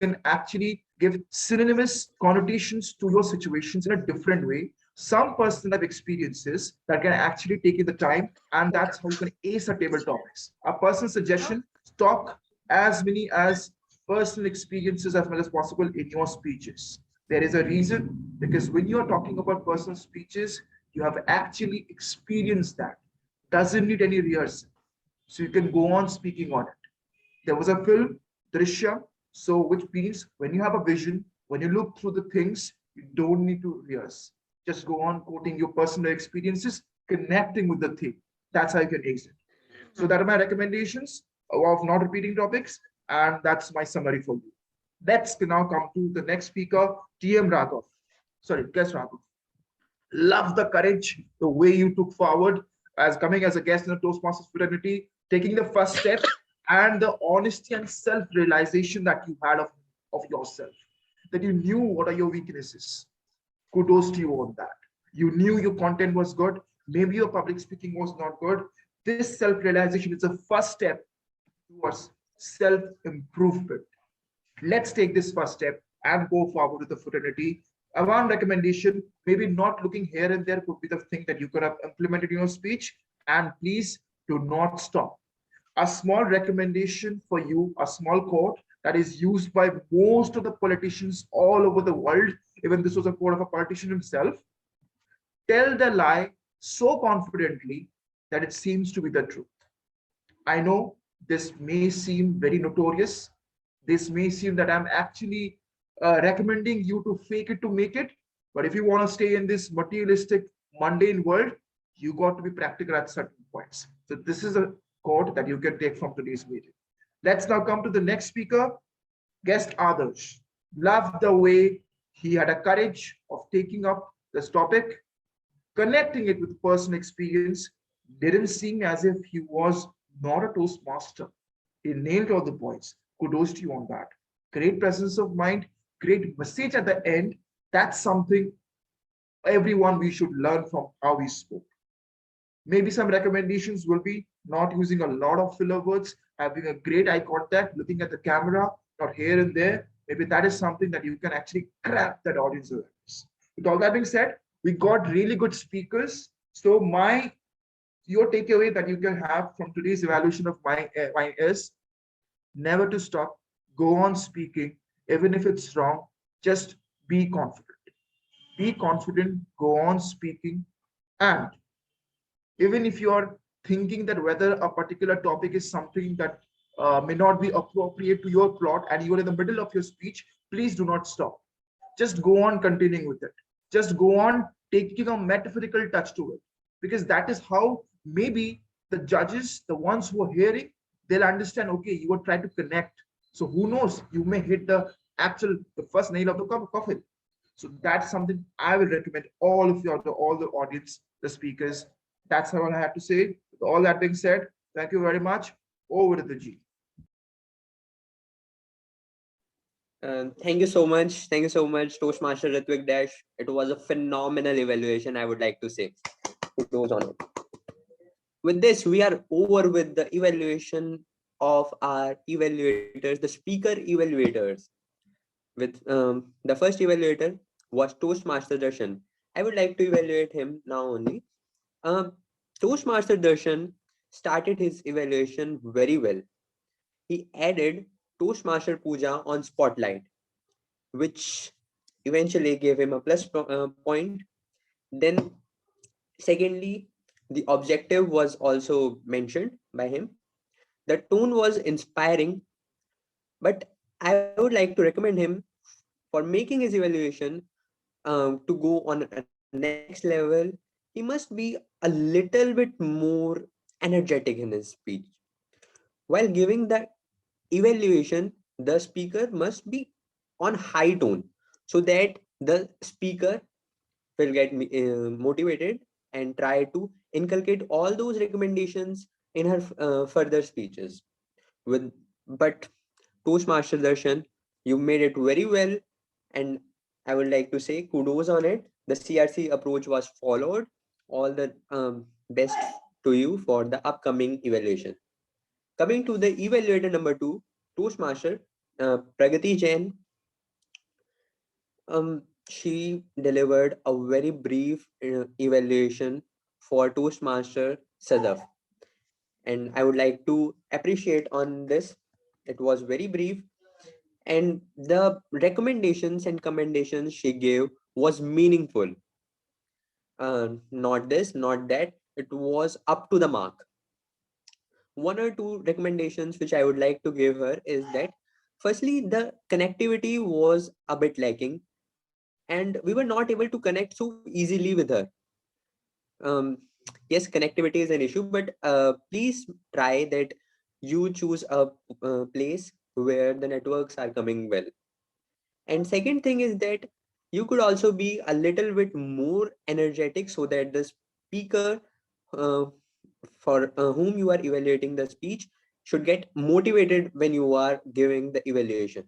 can actually give synonymous connotations to your situations in a different way. Some person have experiences that can actually take you the time, and that's how you can ace a table topics. A person's suggestion: talk as many as personal experiences as much as possible in your speeches. There is a reason, because when you are talking about personal speeches, you have actually experienced that. Doesn't need any rehearsal. So you can go on speaking on it. There was a film, Drishya, so which means when you have a vision, when you look through the things, you don't need to rehearse. Just go on quoting your personal experiences, connecting with the thing. That's how you can ace it. So that are my recommendations of not repeating topics, and that's my summary for you. Let's now come to the next speaker, TM Raghov. Sorry, guest Raghov. Love the courage, the way you took forward as coming as a guest in the Toastmasters fraternity, taking the first step, and the honesty and self-realization that you had of yourself, that you knew what are your weaknesses. Kudos to you on that. You knew your content was good. Maybe your public speaking was not good. This self-realization is a first step towards self-improvement. Let's take this first step and go forward with the fraternity. One recommendation, maybe not looking here and there, could be the thing that you could have implemented in your speech. And please do not stop. A small recommendation for you, a small quote that is used by most of the politicians all over the world. Even this was a quote of a politician himself. Tell the lie so confidently that it seems to be the truth. I know this may seem very notorious. This may seem that I'm actually recommending you to fake it to make it. But if you want to stay in this materialistic, mundane world, you got to be practical at certain points. So this is a quote that you can take from today's meeting. Let's now come to the next speaker, guest Adarsh. Love the way he had a courage of taking up this topic, connecting it with personal experience. Didn't seem as if he was not a Toastmaster. He nailed all the points. Kudos to you on that. Great presence of mind, great message at the end. That's something everyone we should learn from how he spoke. Maybe some recommendations will be not using a lot of filler words, having a great eye contact, looking at the camera, not here and there. Maybe that is something that you can actually grab that audience awareness. With all that being said, we got really good speakers. So your takeaway that you can have from today's evaluation of mine is never to stop, go on speaking, even if it's wrong, just be confident. Be confident, go on speaking, and even if you're thinking that whether a particular topic is something that may not be appropriate to your plot and you're in the middle of your speech, please do not stop. Just go on continuing with it. Just go on taking a metaphorical touch to it, because that is how maybe the judges, the ones who are hearing, they'll understand, okay, you are trying to connect. So who knows, you may hit the first nail of the coffin. So that's something I will recommend all of you, all the audience, the speakers. That's all I have to say. With all that being said, thank you very much. Over to the G. Thank you so much. Thank you so much, Toastmaster Ritwik Dash. It was a phenomenal evaluation, I would like to say. Kudos on it. With this, we are over with the evaluation of our evaluators, the speaker evaluators. With the first evaluator was Toastmaster Darshan. I would like to evaluate him now only. Toastmaster Darshan started his evaluation very well. He added Toastmaster Puja on Spotlight, which eventually gave him a plus point. Then, secondly, the objective was also mentioned by him. The tone was inspiring, but I would like to recommend him for making his evaluation to go on a next level. He must be a little bit more energetic in his speech. While giving the evaluation, the speaker must be on high tone so that the speaker will get motivated and try to inculcate all those recommendations in her further speeches. But Toastmaster Darshan, you made it very well, and I would like to say kudos on it. The CRC approach was followed. All the best to you for the upcoming evaluation. Coming to the evaluator number 2, Toastmaster Pragati Jain, she delivered a very brief evaluation for Toastmaster Sadaf, and I would like to appreciate on this. It was very brief, and the recommendations and commendations she gave was meaningful. Not this, not that. It was up to the mark. One or two recommendations which I would like to give her is that firstly, the connectivity was a bit lacking, and we were not able to connect so easily with her. Um, yes, connectivity is an issue, but please try that you choose a place where the networks are coming well. And second thing is that you could also be a little bit more energetic so that the speaker uh, for whom you are evaluating the speech should get motivated when you are giving the evaluation.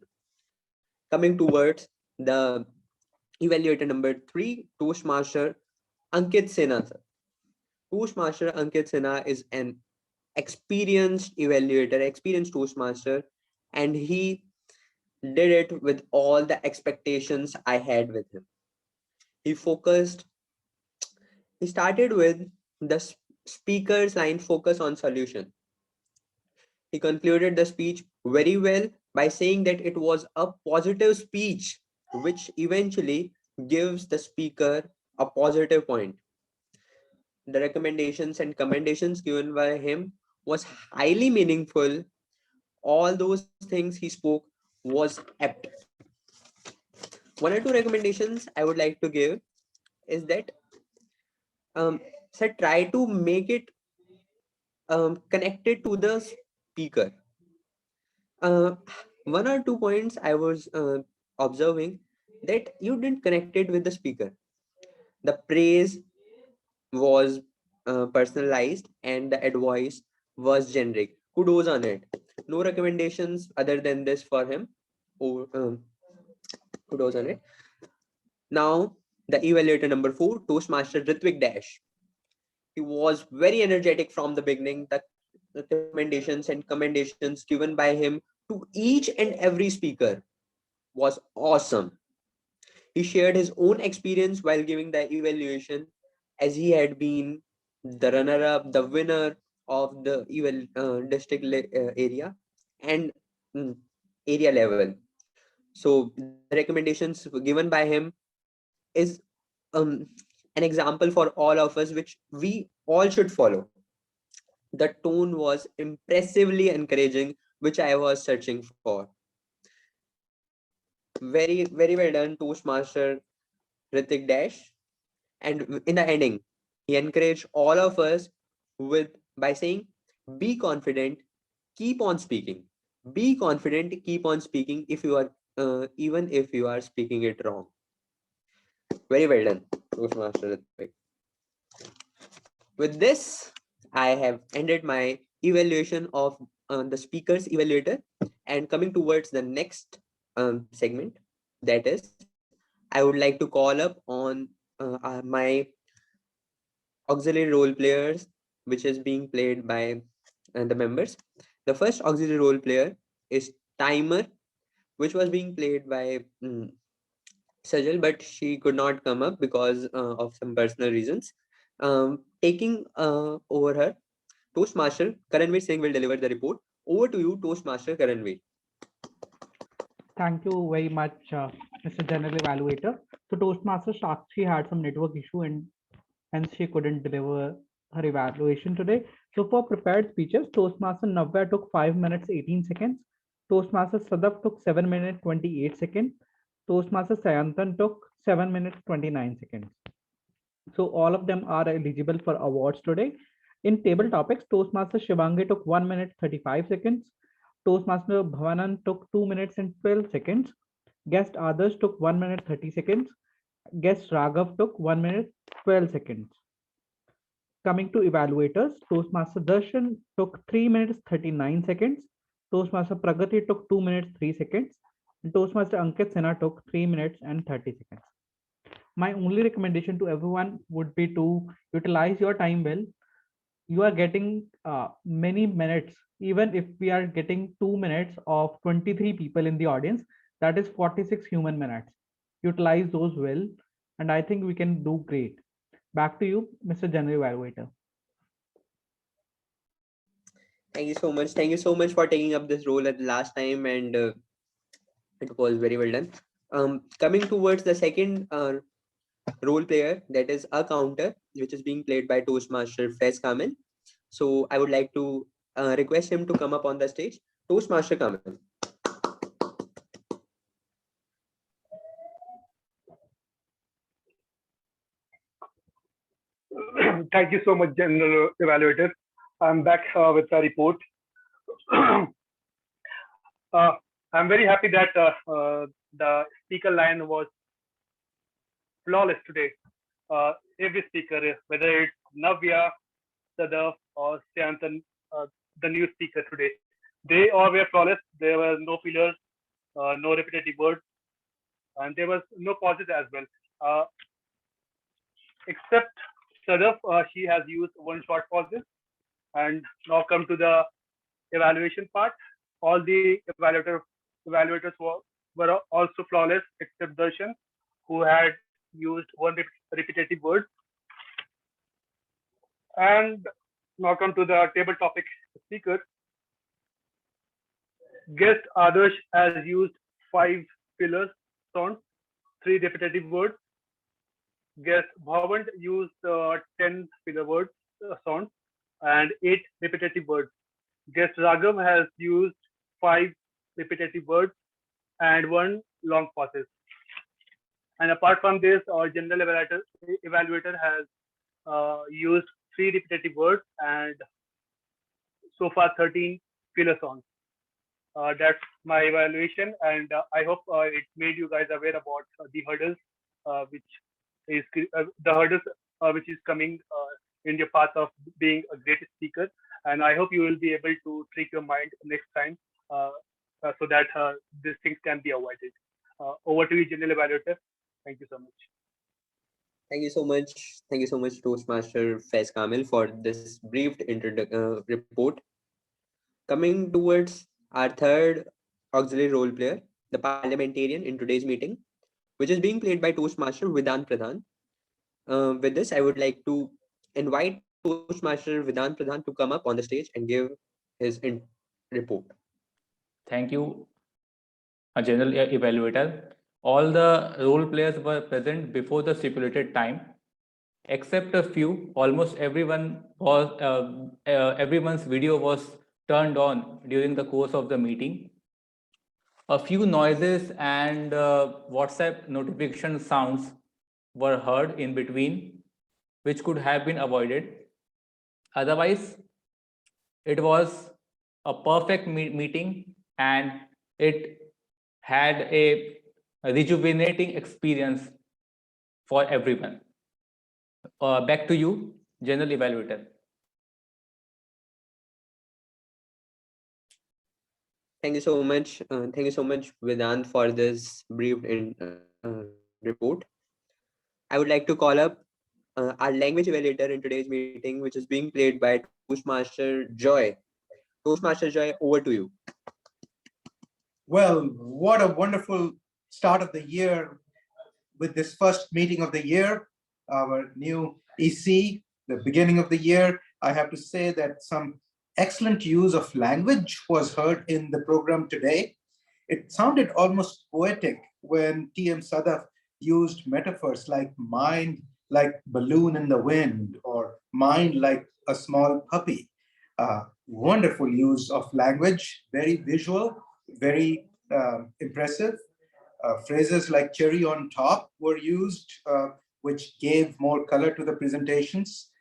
Coming towards the evaluator number 3, Toastmaster Ankit Sinha, sir. Toastmaster Ankit Sinha is an experienced evaluator, experienced Toastmaster, and he did it with all the expectations I had with him. He focused, he started with the speaker's line focus on solution. He concluded the speech very well by saying that it was a positive speech, which eventually gives the speaker a positive point. The recommendations and commendations given by him was highly meaningful. All those things he spoke was apt. One or two recommendations I would like to give is that try to make it connected to the speaker. Uh, One or two points I was observing that you didn't connect it with the speaker. The praise was personalized and the advice was generic. Kudos on it. No recommendations other than this for him. Oh, kudos on it. Now, the evaluator number 4, Toastmaster Ritvik Dash. He was very energetic from the beginning. The recommendations and commendations given by him to each and every speaker was awesome. He shared his own experience while giving the evaluation, as he had been the runner-up, the winner of the district area and area level. So the recommendations given by him is an example for all of us, which we all should follow. The tone was impressively encouraging, which I was searching for. Very, very well done, Toastmaster Ritik Dash. And in the ending, he encouraged all of us with by saying, be confident, keep on speaking. Be confident, keep on speaking if you are even if you are speaking it wrong. Very well done, Toastmaster Ritik. With this, I have ended my evaluation of the speaker's evaluator, and coming towards the next segment, that is, I would like to call up on my auxiliary role players, which is being played by the members. The first auxiliary role player is Timer, which was being played by Sajal, but she could not come up because of some personal reasons. Taking over her, Toastmaster Karanveer Singh will deliver the report. Over to you, Toastmaster Karanveer. Thank you very much, Mr. General Evaluator. So Toastmaster Sakshi had some network issue and hence she couldn't deliver her evaluation today. So for prepared speeches, Toastmaster Navya took 5 minutes 18 seconds. Toastmaster Sadaf took 7 minutes 28 seconds. Toastmaster Sayantan took 7 minutes 29 seconds. So all of them are eligible for awards today. In table topics, Toastmaster Shivangi took 1 minute 35 seconds. Toastmaster Bhavanan took 2 minutes and 12 seconds. Guest Adarsh took 1 minute 30 seconds. Guest Raghav took 1 minute 12 seconds. Coming to evaluators, Toastmaster Darshan took 3 minutes 39 seconds. Toastmaster Pragati took 2 minutes 3 seconds. And Toastmaster Ankit Sinha took 3 minutes and 30 seconds. My only recommendation to everyone would be to utilize your time well. you are getting many minutes. Even if we are getting 2 minutes of 23 people in the audience, that is 46 human minutes. Utilize those well, and I think we can do great. Back to you, Mr. General Evaluator. Thank you so much. Thank you so much for taking up this role at the last time, and it was very well done. Coming towards the second role player, that is a counter, which is being played by Toastmaster Faiz Kamil. So I would like to request him to come up on the stage. Toastmaster Kamil. Thank you so much, General Evaluator. I'm back with a report. I'm very happy that the speaker line was flawless today. Every speaker, whether it's Navya, Sadaf, or Syantan, the new speaker today, they all were flawless. There were no fillers, no repetitive words, and there was no pauses as well. Except Sadaf, she has used one short pauses. And now come to the evaluation part. All the evaluators were also flawless except Darshan, who had used one repetitive word. And now come to the table topic speaker. Guest Adarsh has used 5 fillers sounds, 3 repetitive words. Guest Bhavant used 10 filler words sounds and 8 repetitive words. Guest Raghav has used 5 repetitive words and 1 long pauses. And apart from this, our general evaluator has used 3 repetitive words and so far 13 filler songs. That's my evaluation, and I hope it made you guys aware about the hurdles, which is which is coming in your path of being a great speaker. And I hope you will be able to trick your mind next time so that these things can be avoided. Over to you, General Evaluator. Thank you so much. Thank you so much. Thank you so much, Toastmaster Faiz Kamil, for this brief report. Coming towards our third auxiliary role player, the parliamentarian in today's meeting, which is being played by Toastmaster Vedant Pradhan. With this, I would like to invite Toastmaster Vedant Pradhan to come up on the stage and give his report. Thank you, General Evaluator. All the role players were present before the stipulated time, except a few. Almost everyone was everyone's video was turned on during the course of the meeting. A few noises and WhatsApp notification sounds were heard in between, which could have been avoided. Otherwise, it was a perfect meeting, and it had a rejuvenating experience for everyone. Back to you, General Evaluator. Thank you so much. Thank you so much, Vedant, for this brief report. I would like to call up our language evaluator in today's meeting, which is being played by Toastmaster Joy. Toastmaster Joy, over to you. Well, what a wonderful start of the year with this first meeting of the year, our new EC, the beginning of the year. I have to say that some excellent use of language was heard in the program today. It sounded almost poetic when TM Sadaf used metaphors like mind like balloon in the wind or mind like a small puppy. Wonderful use of language, very visual, very impressive. Phrases like cherry on top were used, which gave more color to the presentations.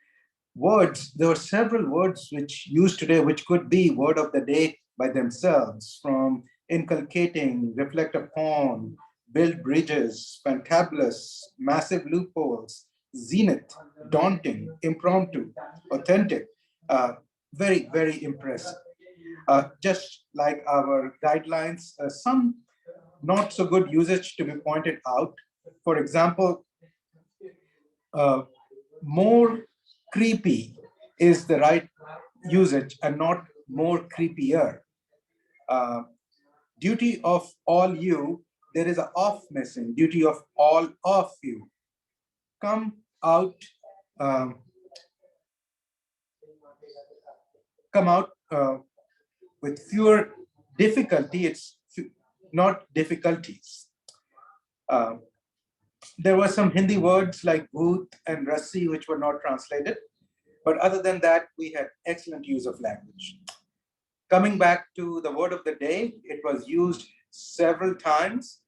Words, there were several words which used today, which could be word of the day by themselves, from inculcating, reflect upon, build bridges, fantabulous, massive loopholes, zenith, daunting, impromptu, authentic, very, very impressive. Just like our guidelines, some not so good usage to be pointed out. For example, more creepy, is the right usage and not more creepier. Duty of all you, there is a off missing. Duty of all of you. Come out, um, come out with fewer difficulty. It's not difficulties. There were some Hindi words like bhoot and rassi which were not translated. But other than that, we had excellent use of language. Coming back to the word of the day, it was used several times.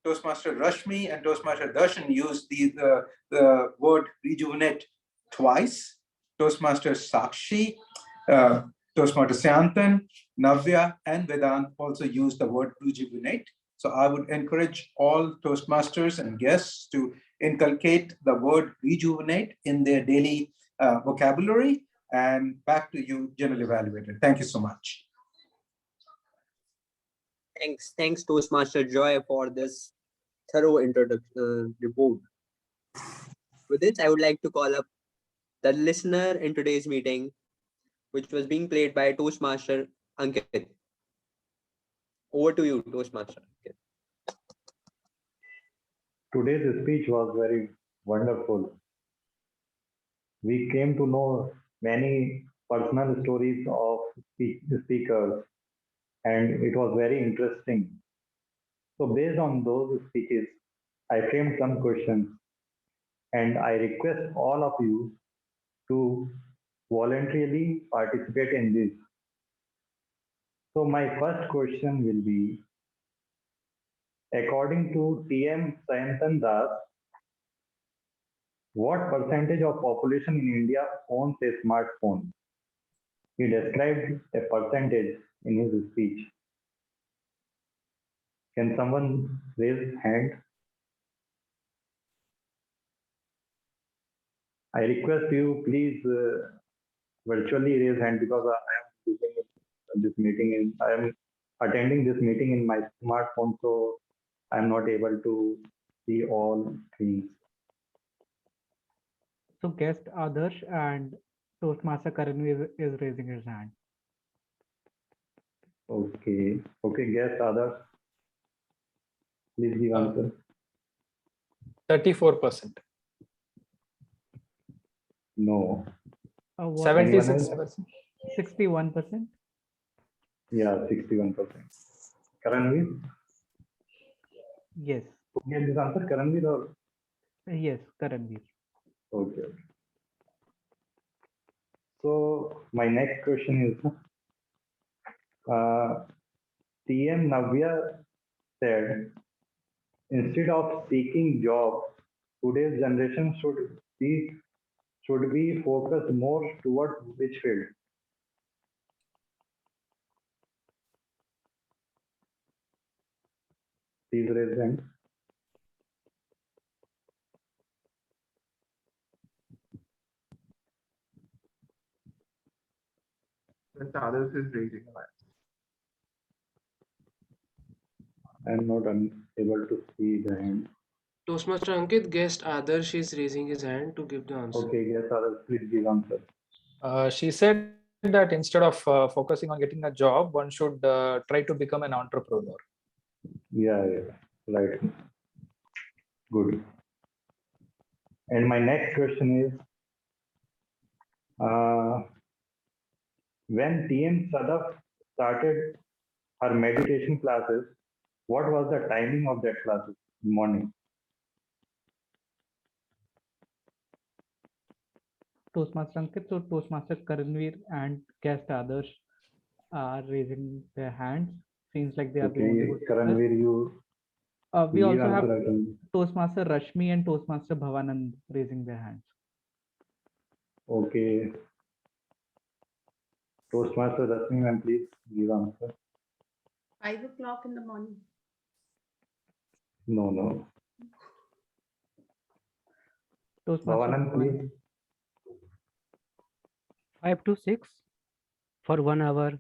Toastmaster Rashmi and Toastmaster Darshan used the word rejuvenate twice. Toastmaster Sakshi, Toastmaster Syantan, Navya, and Vedant also used the word rejuvenate. So I would encourage all Toastmasters and guests to inculcate the word rejuvenate in their daily vocabulary. And back to you, General Evaluator. Thank you so much. Thanks, Toastmaster Joy, for this thorough introduction report. With this, I would like to call up the listener in today's meeting, which was being played by Toastmaster Ankit. Over to you, Toastmaster Ankit. Today's speech was very wonderful. We came to know many personal stories of speakers, and it was very interesting. So based on those speeches, I framed some questions, and I request all of you to voluntarily participate in this. So my first question will be, according to TM Sayantan Das, what percentage of population in India owns a smartphone? He described a percentage in his speech. Can someone raise hand? I request you, please virtually raise hand, because I am using this meeting I am attending this meeting in my smartphone, so I am not able to see all things. So guest Adarsh and Toastmaster Karanvi is raising his hand. Okay. Okay, guest Adarsh, please give answer. 34%. No. 76%. 61%. Yeah, 61%. Karanveer? Yes. Okay, this answer Karanveer or? Yes, Karanveer. Okay. So my next question is, TM Navya said, instead of seeking jobs, today's generation should be focused more towards which field? Please raise hand. Then the others is raising. I'm not able to see the hand. Toastmaster Ankit, guest Adarsh is raising his hand to give the answer. Okay, yes, Adarsh, please give answer. She said that instead of focusing on getting a job, one should try to become an entrepreneur. Yeah, right. Good. And my next question is, when TM Sadaf started her meditation classes, what was the timing of that classes? Morning. Toastmaster Ankit, so Toastmaster Karanveer and guest Adarsh are raising their hands. Seems like they are the only Okay, Karanveer, you. We also have Toastmaster Rashmi and Toastmaster Bhavanand raising their hands. Okay. Toastmaster Rashmi, ma'am, please give answer. 5 o'clock in the morning. No. Toastmaster Bhavanand, please. 5 to 6 for 1 hour.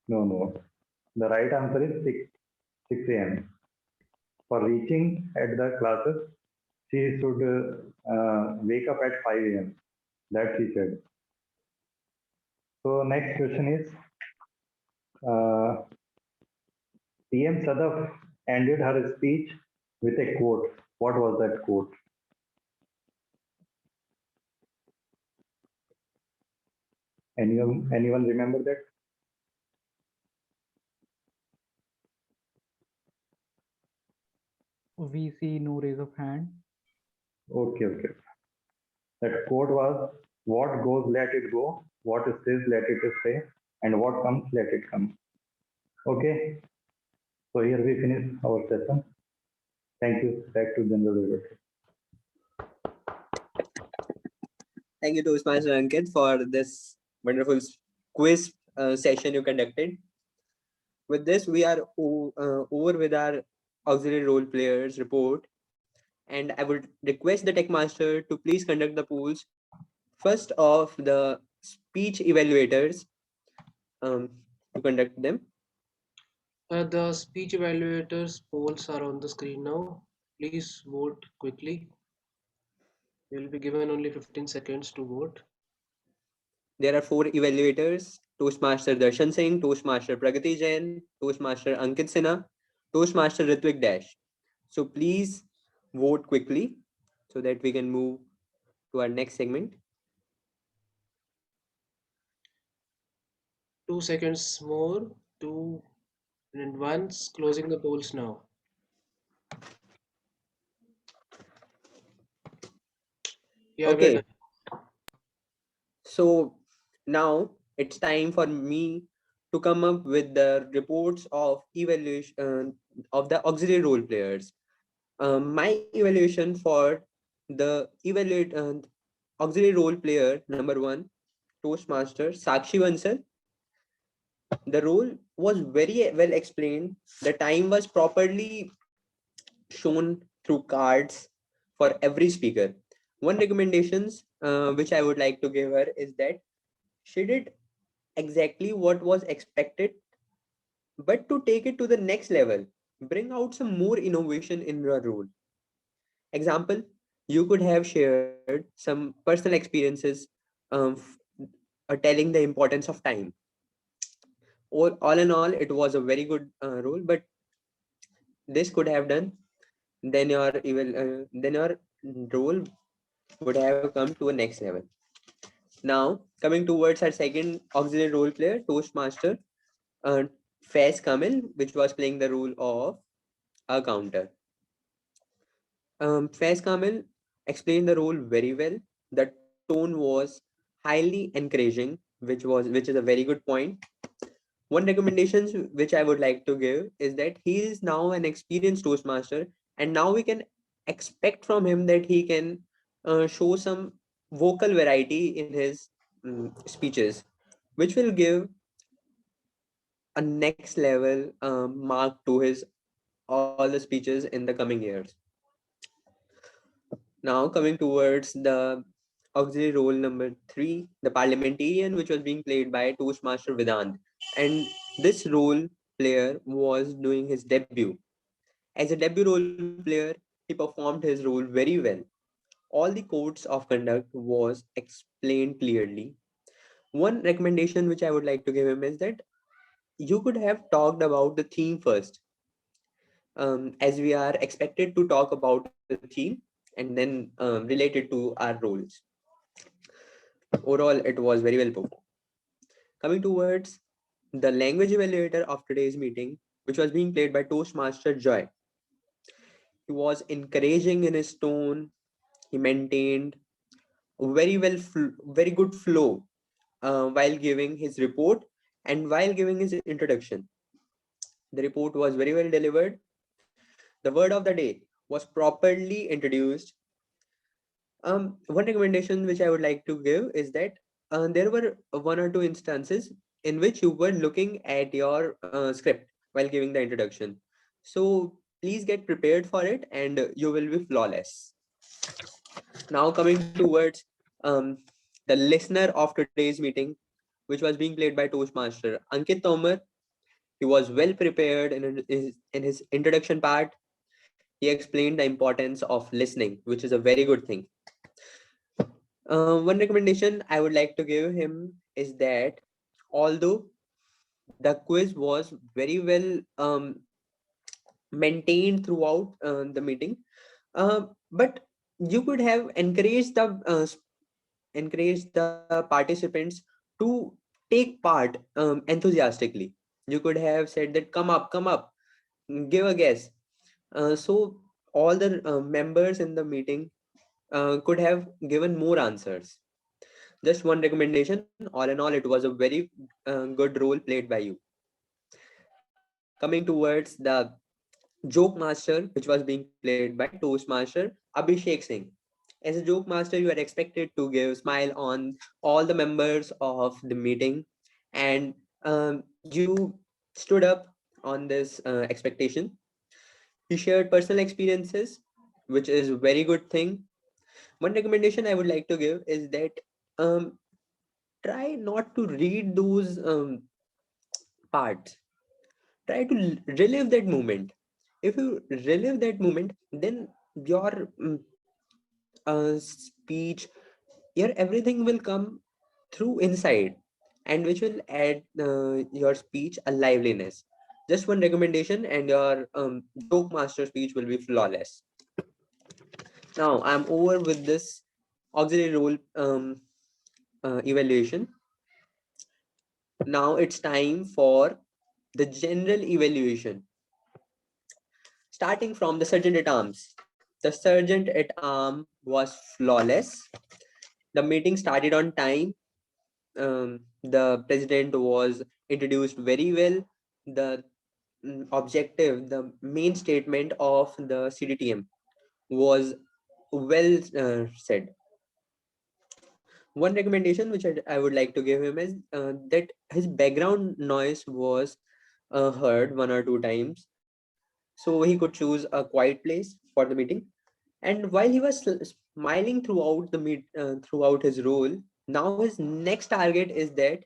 No. The right answer is 6 a.m. For reaching at the classes, she should wake up at 5 a.m. That she said. So next question is, PM Sadaf ended her speech with a quote. What was that quote? Anyone remember that? We see no raise of hand. Okay. That quote was, what goes, let it go. What stays, let it stay. And what comes, let it come. Okay. So here we finish our session. Thank you. Back to General Director. Thank you, Toastmaster Ankit, for this wonderful quiz session you conducted. With this, we are over with our auxiliary role players report. And I would request the tech master to please conduct the polls. First of the speech evaluators to conduct them. The speech evaluators polls are on the screen now. Please vote quickly. You will be given only 15 seconds to vote. There are 4 evaluators: Toastmaster Darshan Singh, Toastmaster Pragati Jain, Toastmaster Ankit Sinha, Toastmaster Ritvik Dash. So please vote quickly so that we can move to our next segment. 2 seconds more. 2 and 1. Closing the polls now. Yeah, well Okay. done. So now it's time for me to come up with the reports of evaluation of the auxiliary role players. My evaluation for the auxiliary role player number 1, Toastmaster Sakshi Bansal. The role was very well explained. The time was properly shown through cards for every speaker. One recommendations which I would like to give her is that she did exactly what was expected, but to take it to the next level, bring out some more innovation in your role. Example, you could have shared some personal experiences telling the importance of time. All in all, it was a very good role, but this could have done, then your role would have come to a next level. Now, coming towards our second auxiliary role player, Toastmaster Faiz Kamil, which was playing the role of a counter. Faiz Kamil explained the role very well. The tone was highly encouraging, which is a very good point. One recommendation which I would like to give is that he is now an experienced Toastmaster, and now we can expect from him that he can show some vocal variety in his speeches, which will give a next level mark to his all the speeches in the coming years. Now coming towards the auxiliary role number 3, the parliamentarian, which was being played by Toastmaster Vedant, and this role player was doing his debut. As a debut role player, he performed his role very well. All the codes of conduct was explained clearly. One recommendation which I would like to give him is that you could have talked about the theme first, as we are expected to talk about the theme and then relate it to our roles. Overall, it was very well performed. Coming towards the language evaluator of today's meeting, which was being played by Toastmaster Joy. He was encouraging in his tone. He maintained a very good flow while giving his report and while giving his introduction. The report was very well delivered. The word of the day was properly introduced. One recommendation which I would like to give is that there were 1 or 2 instances in which you were looking at your script while giving the introduction. So please get prepared for it and you will be flawless. Now coming towards the listener of today's meeting, which was being played by Toastmaster Ankit Tomar. He was well prepared in his introduction part. He explained the importance of listening, which is a very good thing. One recommendation I would like to give him is that although the quiz was very well maintained throughout the meeting, but you could have encouraged the participants to take part enthusiastically. You could have said that come up, give a guess. So all the members in the meeting could have given more answers. Just one recommendation. All in all, it was a very good role played by you. Coming towards the joke master, which was being played by Toastmaster Abhishek Singh. As a joke master, you are expected to give smile on all the members of the meeting, and you stood up on this expectation. You shared personal experiences, which is a very good thing. One recommendation I would like to give is that um, try not to read those parts. Try to relive that moment. If you relive that moment, then your speech, your everything will come through inside, and which will add your speech a liveliness. Just one recommendation, and your joke master speech will be flawless. Now I'm over with this auxiliary role evaluation. Now it's time for the general evaluation. Starting from the sergeant at arms. The sergeant at arm was flawless. The meeting started on time. The president was introduced very well. The objective, the main statement of the CDTM was well said. One recommendation which I would like to give him is that his background noise was heard 1 or 2 times, so he could choose a quiet place for the meeting. And while he was smiling throughout throughout his role, now his next target is that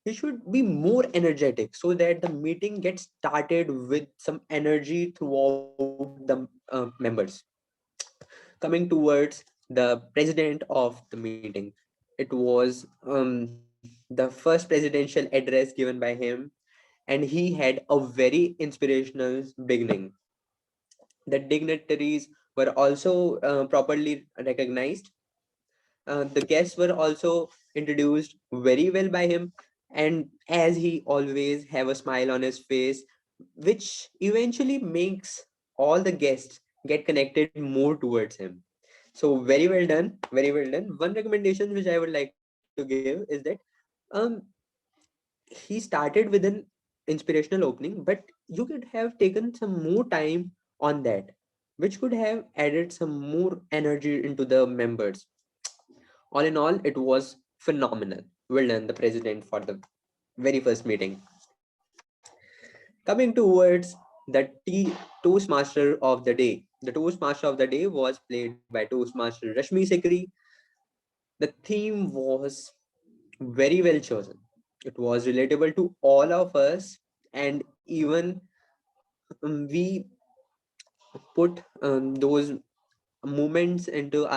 he should be more energetic so that the meeting gets started with some energy throughout the members. Coming towards the president of the meeting, it was the first presidential address given by him, and he had a very inspirational beginning. The dignitaries were also properly recognized. The guests were also introduced very well by him, and as he always have a smile on his face, which eventually makes all the guests get connected more towards him. So very well done, very well done. One recommendation which I would like to give is that um, he started with an inspirational opening, but you could have taken some more time on that, which could have added some more energy into the members. All in all, it was phenomenal. Well done, the president, for the very first meeting. Coming towards the Toastmaster of the day. The Toastmaster of the day was played by Toastmaster Rashmi Sikri. The theme was very well chosen. It was relatable to all of us, and even we put those moments into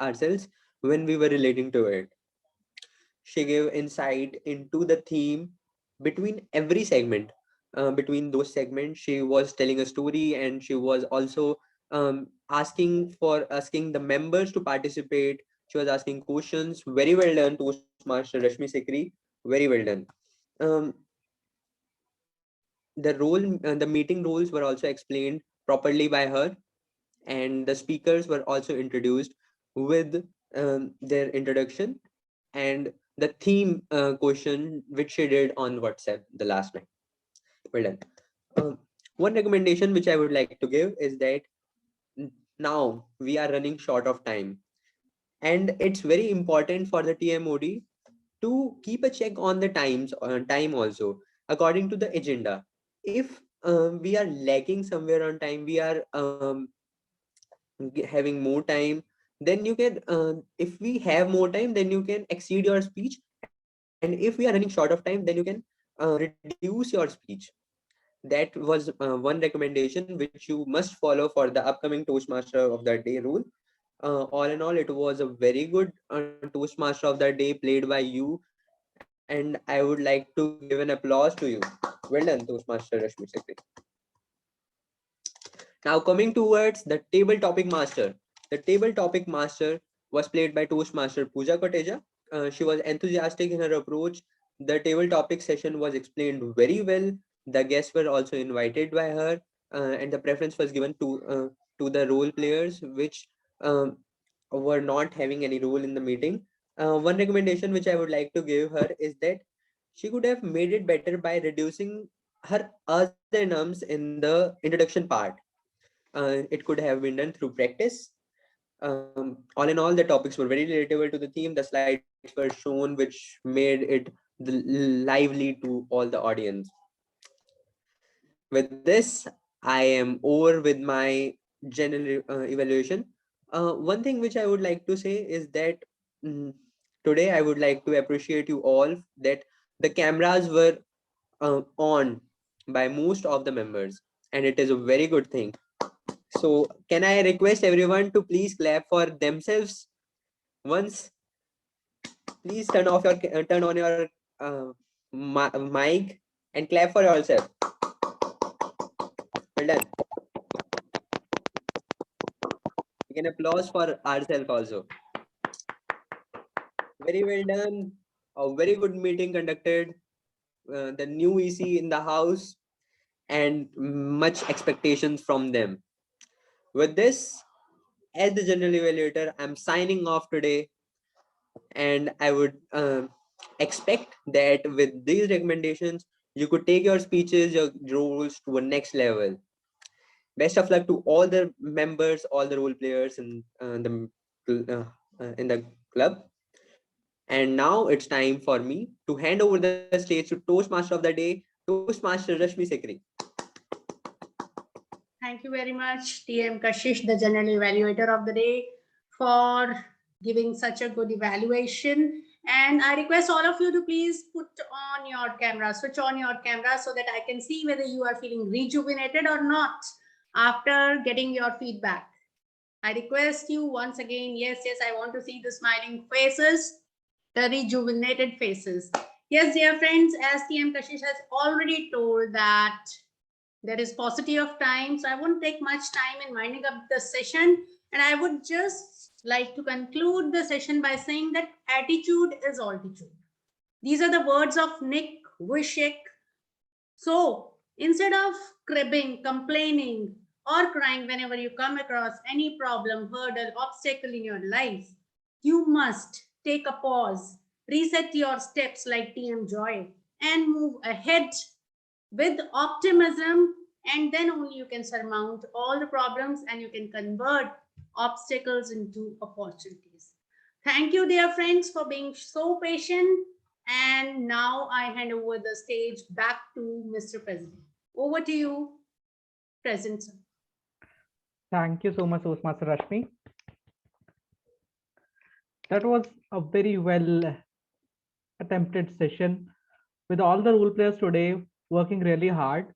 ourselves when we were relating to it. She gave insight into the theme between every segment. Between those segments, she was telling a story, and she was also asking the members to participate. She was asking questions. Very well done, Toastmaster Rashmi Sikri. Very well done. Um, the meeting rules were also explained properly by her, and the speakers were also introduced with their introduction and the theme question which she did on WhatsApp the last night. Well done. Um, One recommendation which I would like to give is that now we are running short of time, and it's very important for the TMOD to keep a check on the time also according to the agenda. If we are lacking somewhere on time, we are having more time, then you can if we have more time, then you can exceed your speech, and if we are running short of time, then you can reduce your speech. That was one recommendation which you must follow for the upcoming Toastmaster of the day rule. All in all, it was a very good Toastmaster of the day played by you, and I would like to give an applause to you. Well done, Toastmaster Rashmi Sekri. Now coming towards the table topic master. The table topic master was played by Toastmaster Pooja Koteja. She was enthusiastic in her approach. The table topic session was explained very well. The guests were also invited by her, and the preference was given to the role players, which were not having any role in the meeting. One recommendation which I would like to give her is that she could have made it better by reducing her other nums in the introduction part. It could have been done through practice. All in all, the topics were very relatable to the theme. The slides were shown, which made it lively to all the audience. With this, I am over with my general evaluation. One thing which I would like to say is that today I would like to appreciate you all that the cameras were on by most of the members, and it is a very good thing. So can I request everyone to please clap for themselves once? Please turn on your mic and clap for yourself. Well done. We can applause for ourselves also. Very well done. A very good meeting conducted. The new EC in the house and much expectations from them. With this, as the general evaluator, I'm signing off today, and I would expect that with these recommendations, you could take your speeches, your roles to a next level. Best of luck to all the members, all the role players in the club. And now it's time for me to hand over the stage to Toastmaster of the day, Toastmaster Rashmi Sekri. Thank you very much, TM Kashish, the General Evaluator of the Day, for giving such a good evaluation. And I request all of you to please put on your camera, switch on your camera so that I can see whether you are feeling rejuvenated or not after getting your feedback. I request you once again, yes, I want to see the smiling faces, the rejuvenated faces. Yes, dear friends, as TM Kashish has already told that there is paucity of time, so I won't take much time in winding up the session. And I would just like to conclude the session by saying that attitude is altitude. These are the words of Nick Vujicic. So instead of cribbing, complaining, or crying whenever you come across any problem, hurdle, obstacle in your life, you must take a pause, reset your steps like TM Joy, and move ahead with optimism, and then only you can surmount all the problems and you can convert obstacles into opportunities. Thank you, dear friends, for being so patient. And now I hand over the stage back to Mr. President. Over to you, President sir. Thank you so much, Toastmaster Rashmi. That was a very well attempted session with all the role players today working really hard.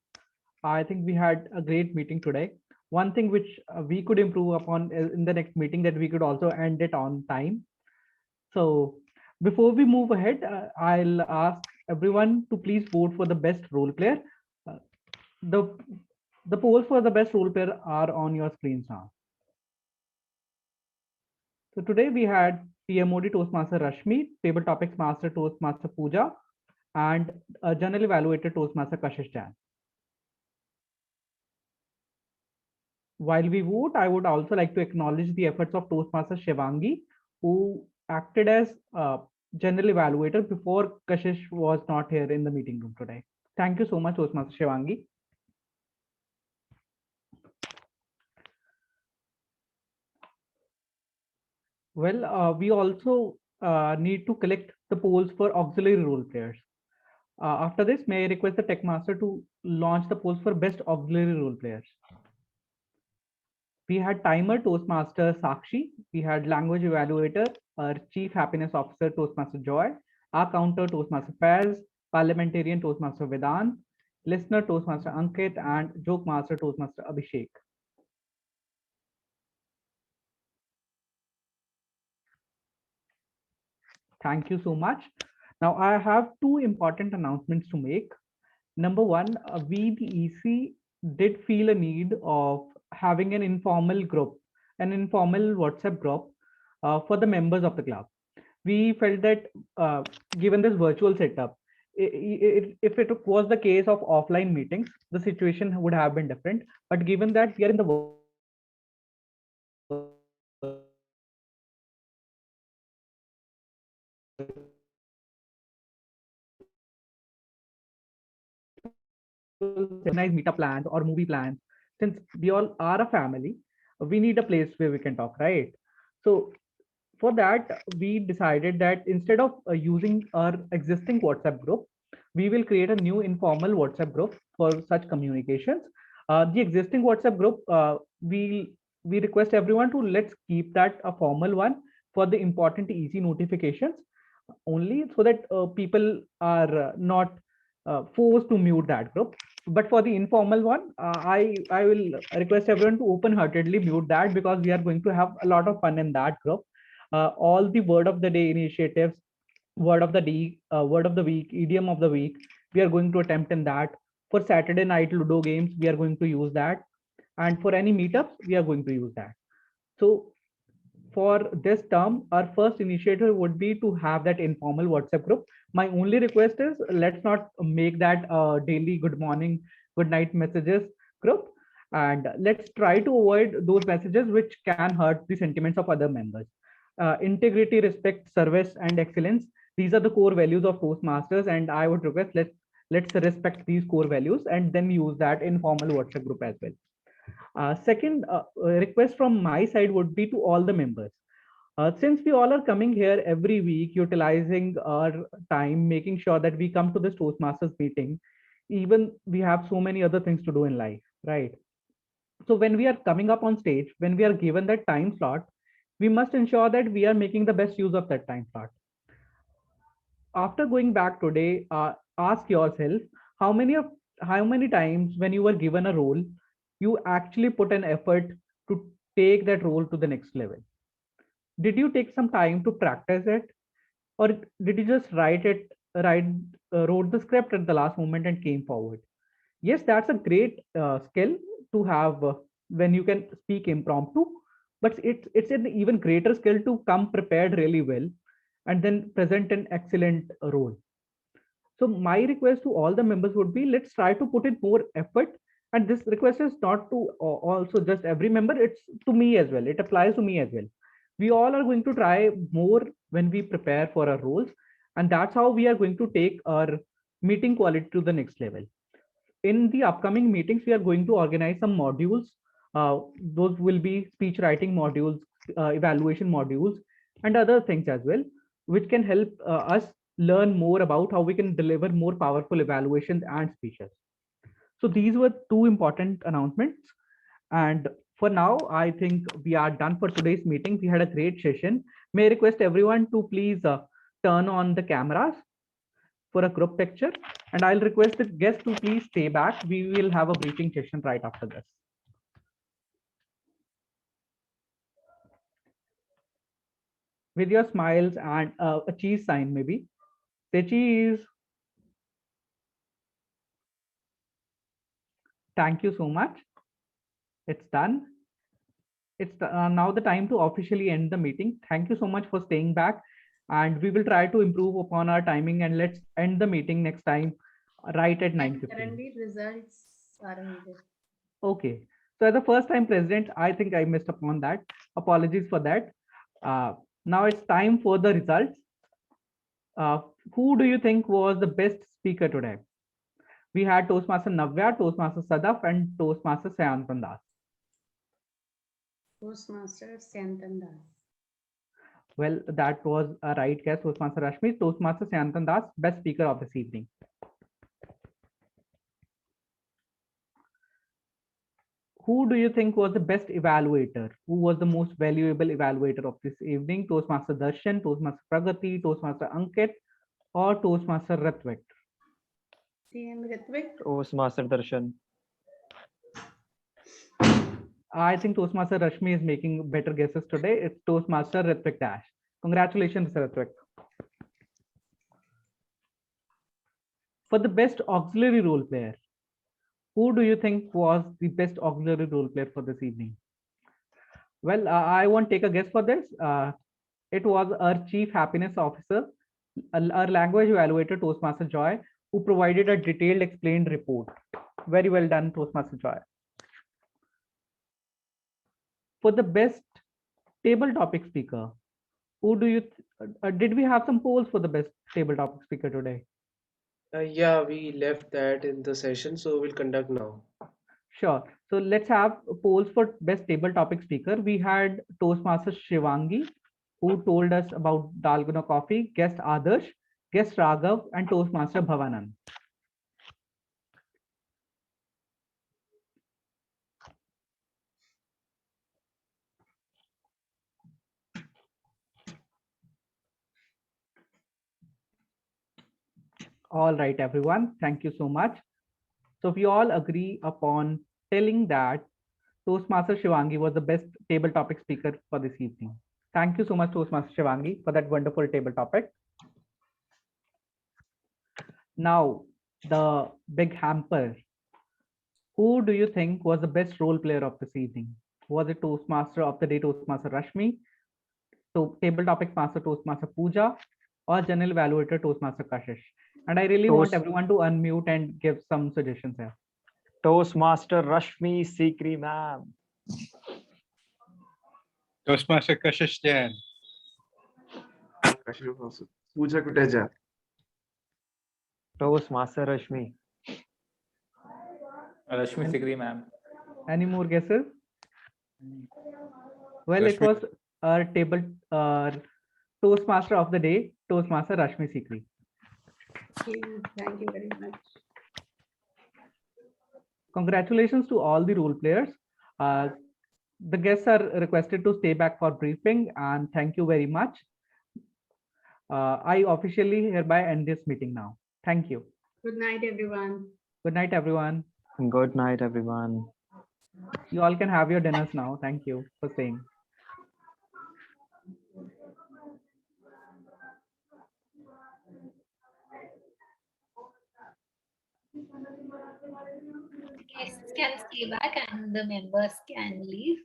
I think we had a great meeting today. One thing which we could improve upon in the next meeting, that we could also end it on time. So before we move ahead, I'll ask everyone to please vote for the best role player. The polls for the best role player are on your screens now. So today we had PMOD Toastmaster Rashmi, Table Topics Master Toastmaster Pooja, and a General Evaluator Toastmaster Kashish Jan. While we vote, I would also like to acknowledge the efforts of Toastmaster Shivangi, who acted as General Evaluator before Kashish was not here in the meeting room today. Thank you so much, Toastmaster Shivangi. Well, we also need to collect the polls for auxiliary role players. After this, may I request the Tech Master to launch the polls for best auxiliary role players. We had timer Toastmaster Sakshi, we had language evaluator, our chief happiness officer Toastmaster Joy, our counter Toastmaster Faiz, parliamentarian Toastmaster Vedant, listener Toastmaster Ankit, and joke master Toastmaster Abhishek. Thank you so much. Now I have two important announcements to make. Number one, we the EC did feel a need of having an informal group, an informal WhatsApp group for the members of the club. We felt that given this virtual setup, if it was the case of offline meetings, the situation would have been different. But given that we are in the virtual setup, we felt that organize meetup plans or movie plans. Since we all are a family, we need a place where we can talk, right? So for that, we decided that instead of using our existing WhatsApp group, we will create a new informal WhatsApp group for such communications. The existing WhatsApp group, we request everyone to let's keep that a formal one for the important easy notifications only, so that people are not forced to mute that group. But for the informal one, I will request everyone to open-heartedly mute that, because we are going to have a lot of fun in that group. All the word of the day initiatives, word of the day, word of the week, idiom of the week, we are going to attempt in that. For Saturday night Ludo games, we are going to use that, and for any meetups, we are going to use that. So for this term, our first initiative would be to have that informal WhatsApp group. My only request is let's not make that daily good morning, good night messages group, and let's try to avoid those messages which can hurt the sentiments of other members. Integrity, respect, service, and excellence. These are the core values of Toastmasters, and I would request let's respect these core values and then use that informal WhatsApp group as well. Second request from my side would be to all the members. Since we all are coming here every week, utilizing our time, making sure that we come to this Toastmasters meeting, even we have so many other things to do in life, right? So when we are coming up on stage, when we are given that time slot, we must ensure that we are making the best use of that time slot. After going back today, ask yourself how many times when you were given a role, you actually put an effort to take that role to the next level. Did you take some time to practice it, or did you just wrote the script at the last moment and came forward? Yes, that's a great skill to have when you can speak impromptu, but it's an even greater skill to come prepared really well and then present an excellent role. So my request to all the members would be, let's try to put in more effort. And this request is not to also just every member, it's to me as well. It applies to me as well. We all are going to try more when we prepare for our roles. And that's how we are going to take our meeting quality to the next level. In the upcoming meetings, we are going to organize some modules. Those will be speech writing modules, evaluation modules, and other things as well, which can help us learn more about how we can deliver more powerful evaluations and speeches. So these were two important announcements. And for now, I think we are done for today's meeting. We had a great session. May I request everyone to please turn on the cameras for a group picture. And I'll request the guests to please stay back. We will have a briefing session right after this. With your smiles and a cheese sign, maybe. Say cheese. Thank you so much. It's done. It's now the time to officially end the meeting. Thank you so much for staying back. And we will try to improve upon our timing, and let's end the meeting next time right at 9:15. Currently, results are needed. Okay. So as a first time president, I think I missed upon that. Apologies for that. Now it's time for the results. Who do you think was the best speaker today? We had Toastmaster Navya, Toastmaster Sadaf, and Toastmaster Sayantan Das. Toastmaster Sayantan Das. Well, that was a right guess. Toastmaster Rashmi, Toastmaster Sayantan Das, best speaker of this evening. Who do you think was the best evaluator? Who was the most valuable evaluator of this evening? Toastmaster Darshan, Toastmaster Pragati, Toastmaster Ankit, or Toastmaster Ritvik? TM Ritvik. Toastmaster Darshan. I think Toastmaster Rashmi is making better guesses today. It's Toastmaster Ritvik Dash. Congratulations, Ritvik. For the best auxiliary role player, who do you think was the best auxiliary role player for this evening? Well, I won't take a guess for this. It was our Chief Happiness Officer, our language evaluator, Toastmaster Joy, who provided a detailed explained report. Very well done, Toastmaster Joy. For the best table topic speaker, who do you, did we have some polls for the best table topic speaker today? Yeah, we left that in the session, so we'll conduct now. Sure. So let's have polls for best table topic speaker. We had Toastmaster Shivangi, who told us about Dalgona coffee, guest Adarsh, guest Raghav, and Toastmaster Bhavanand. All right, everyone. Thank you so much. So we all agree upon telling that Toastmaster Shivangi was the best table topic speaker for this evening. Thank you so much, Toastmaster Shivangi, for that wonderful table topic. Now, the big hamper. Who do you think was the best role player of this evening? Was it Toastmaster of the day, Toastmaster Rashmi, table topic master, Toastmaster Pooja, or general evaluator, Toastmaster Kashish? And I really want everyone to unmute and give some suggestions here. Toastmaster Rashmi Sikri ma'am. Toastmaster Kashish Jain. Pooja Kuteja. Toastmaster Rashmi. Rashmi Sikri ma'am. Any more guesses? Well, Rashmi. it was our table Toastmaster of the day, Toastmaster Rashmi Sikri. Thank you very much. Congratulations to all the role players. The guests are requested to stay back for briefing, and thank you very much. I officially hereby end this meeting now. Thank you. Good night, everyone. Good night, everyone. Good night, everyone. You all can have your dinners now. Thank you for staying. Guests can stay back and the members can leave.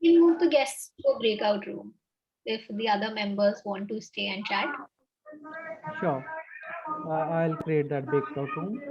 We can move the guests to a breakout room if the other members want to stay and chat. Sure. I'll create that breakout room.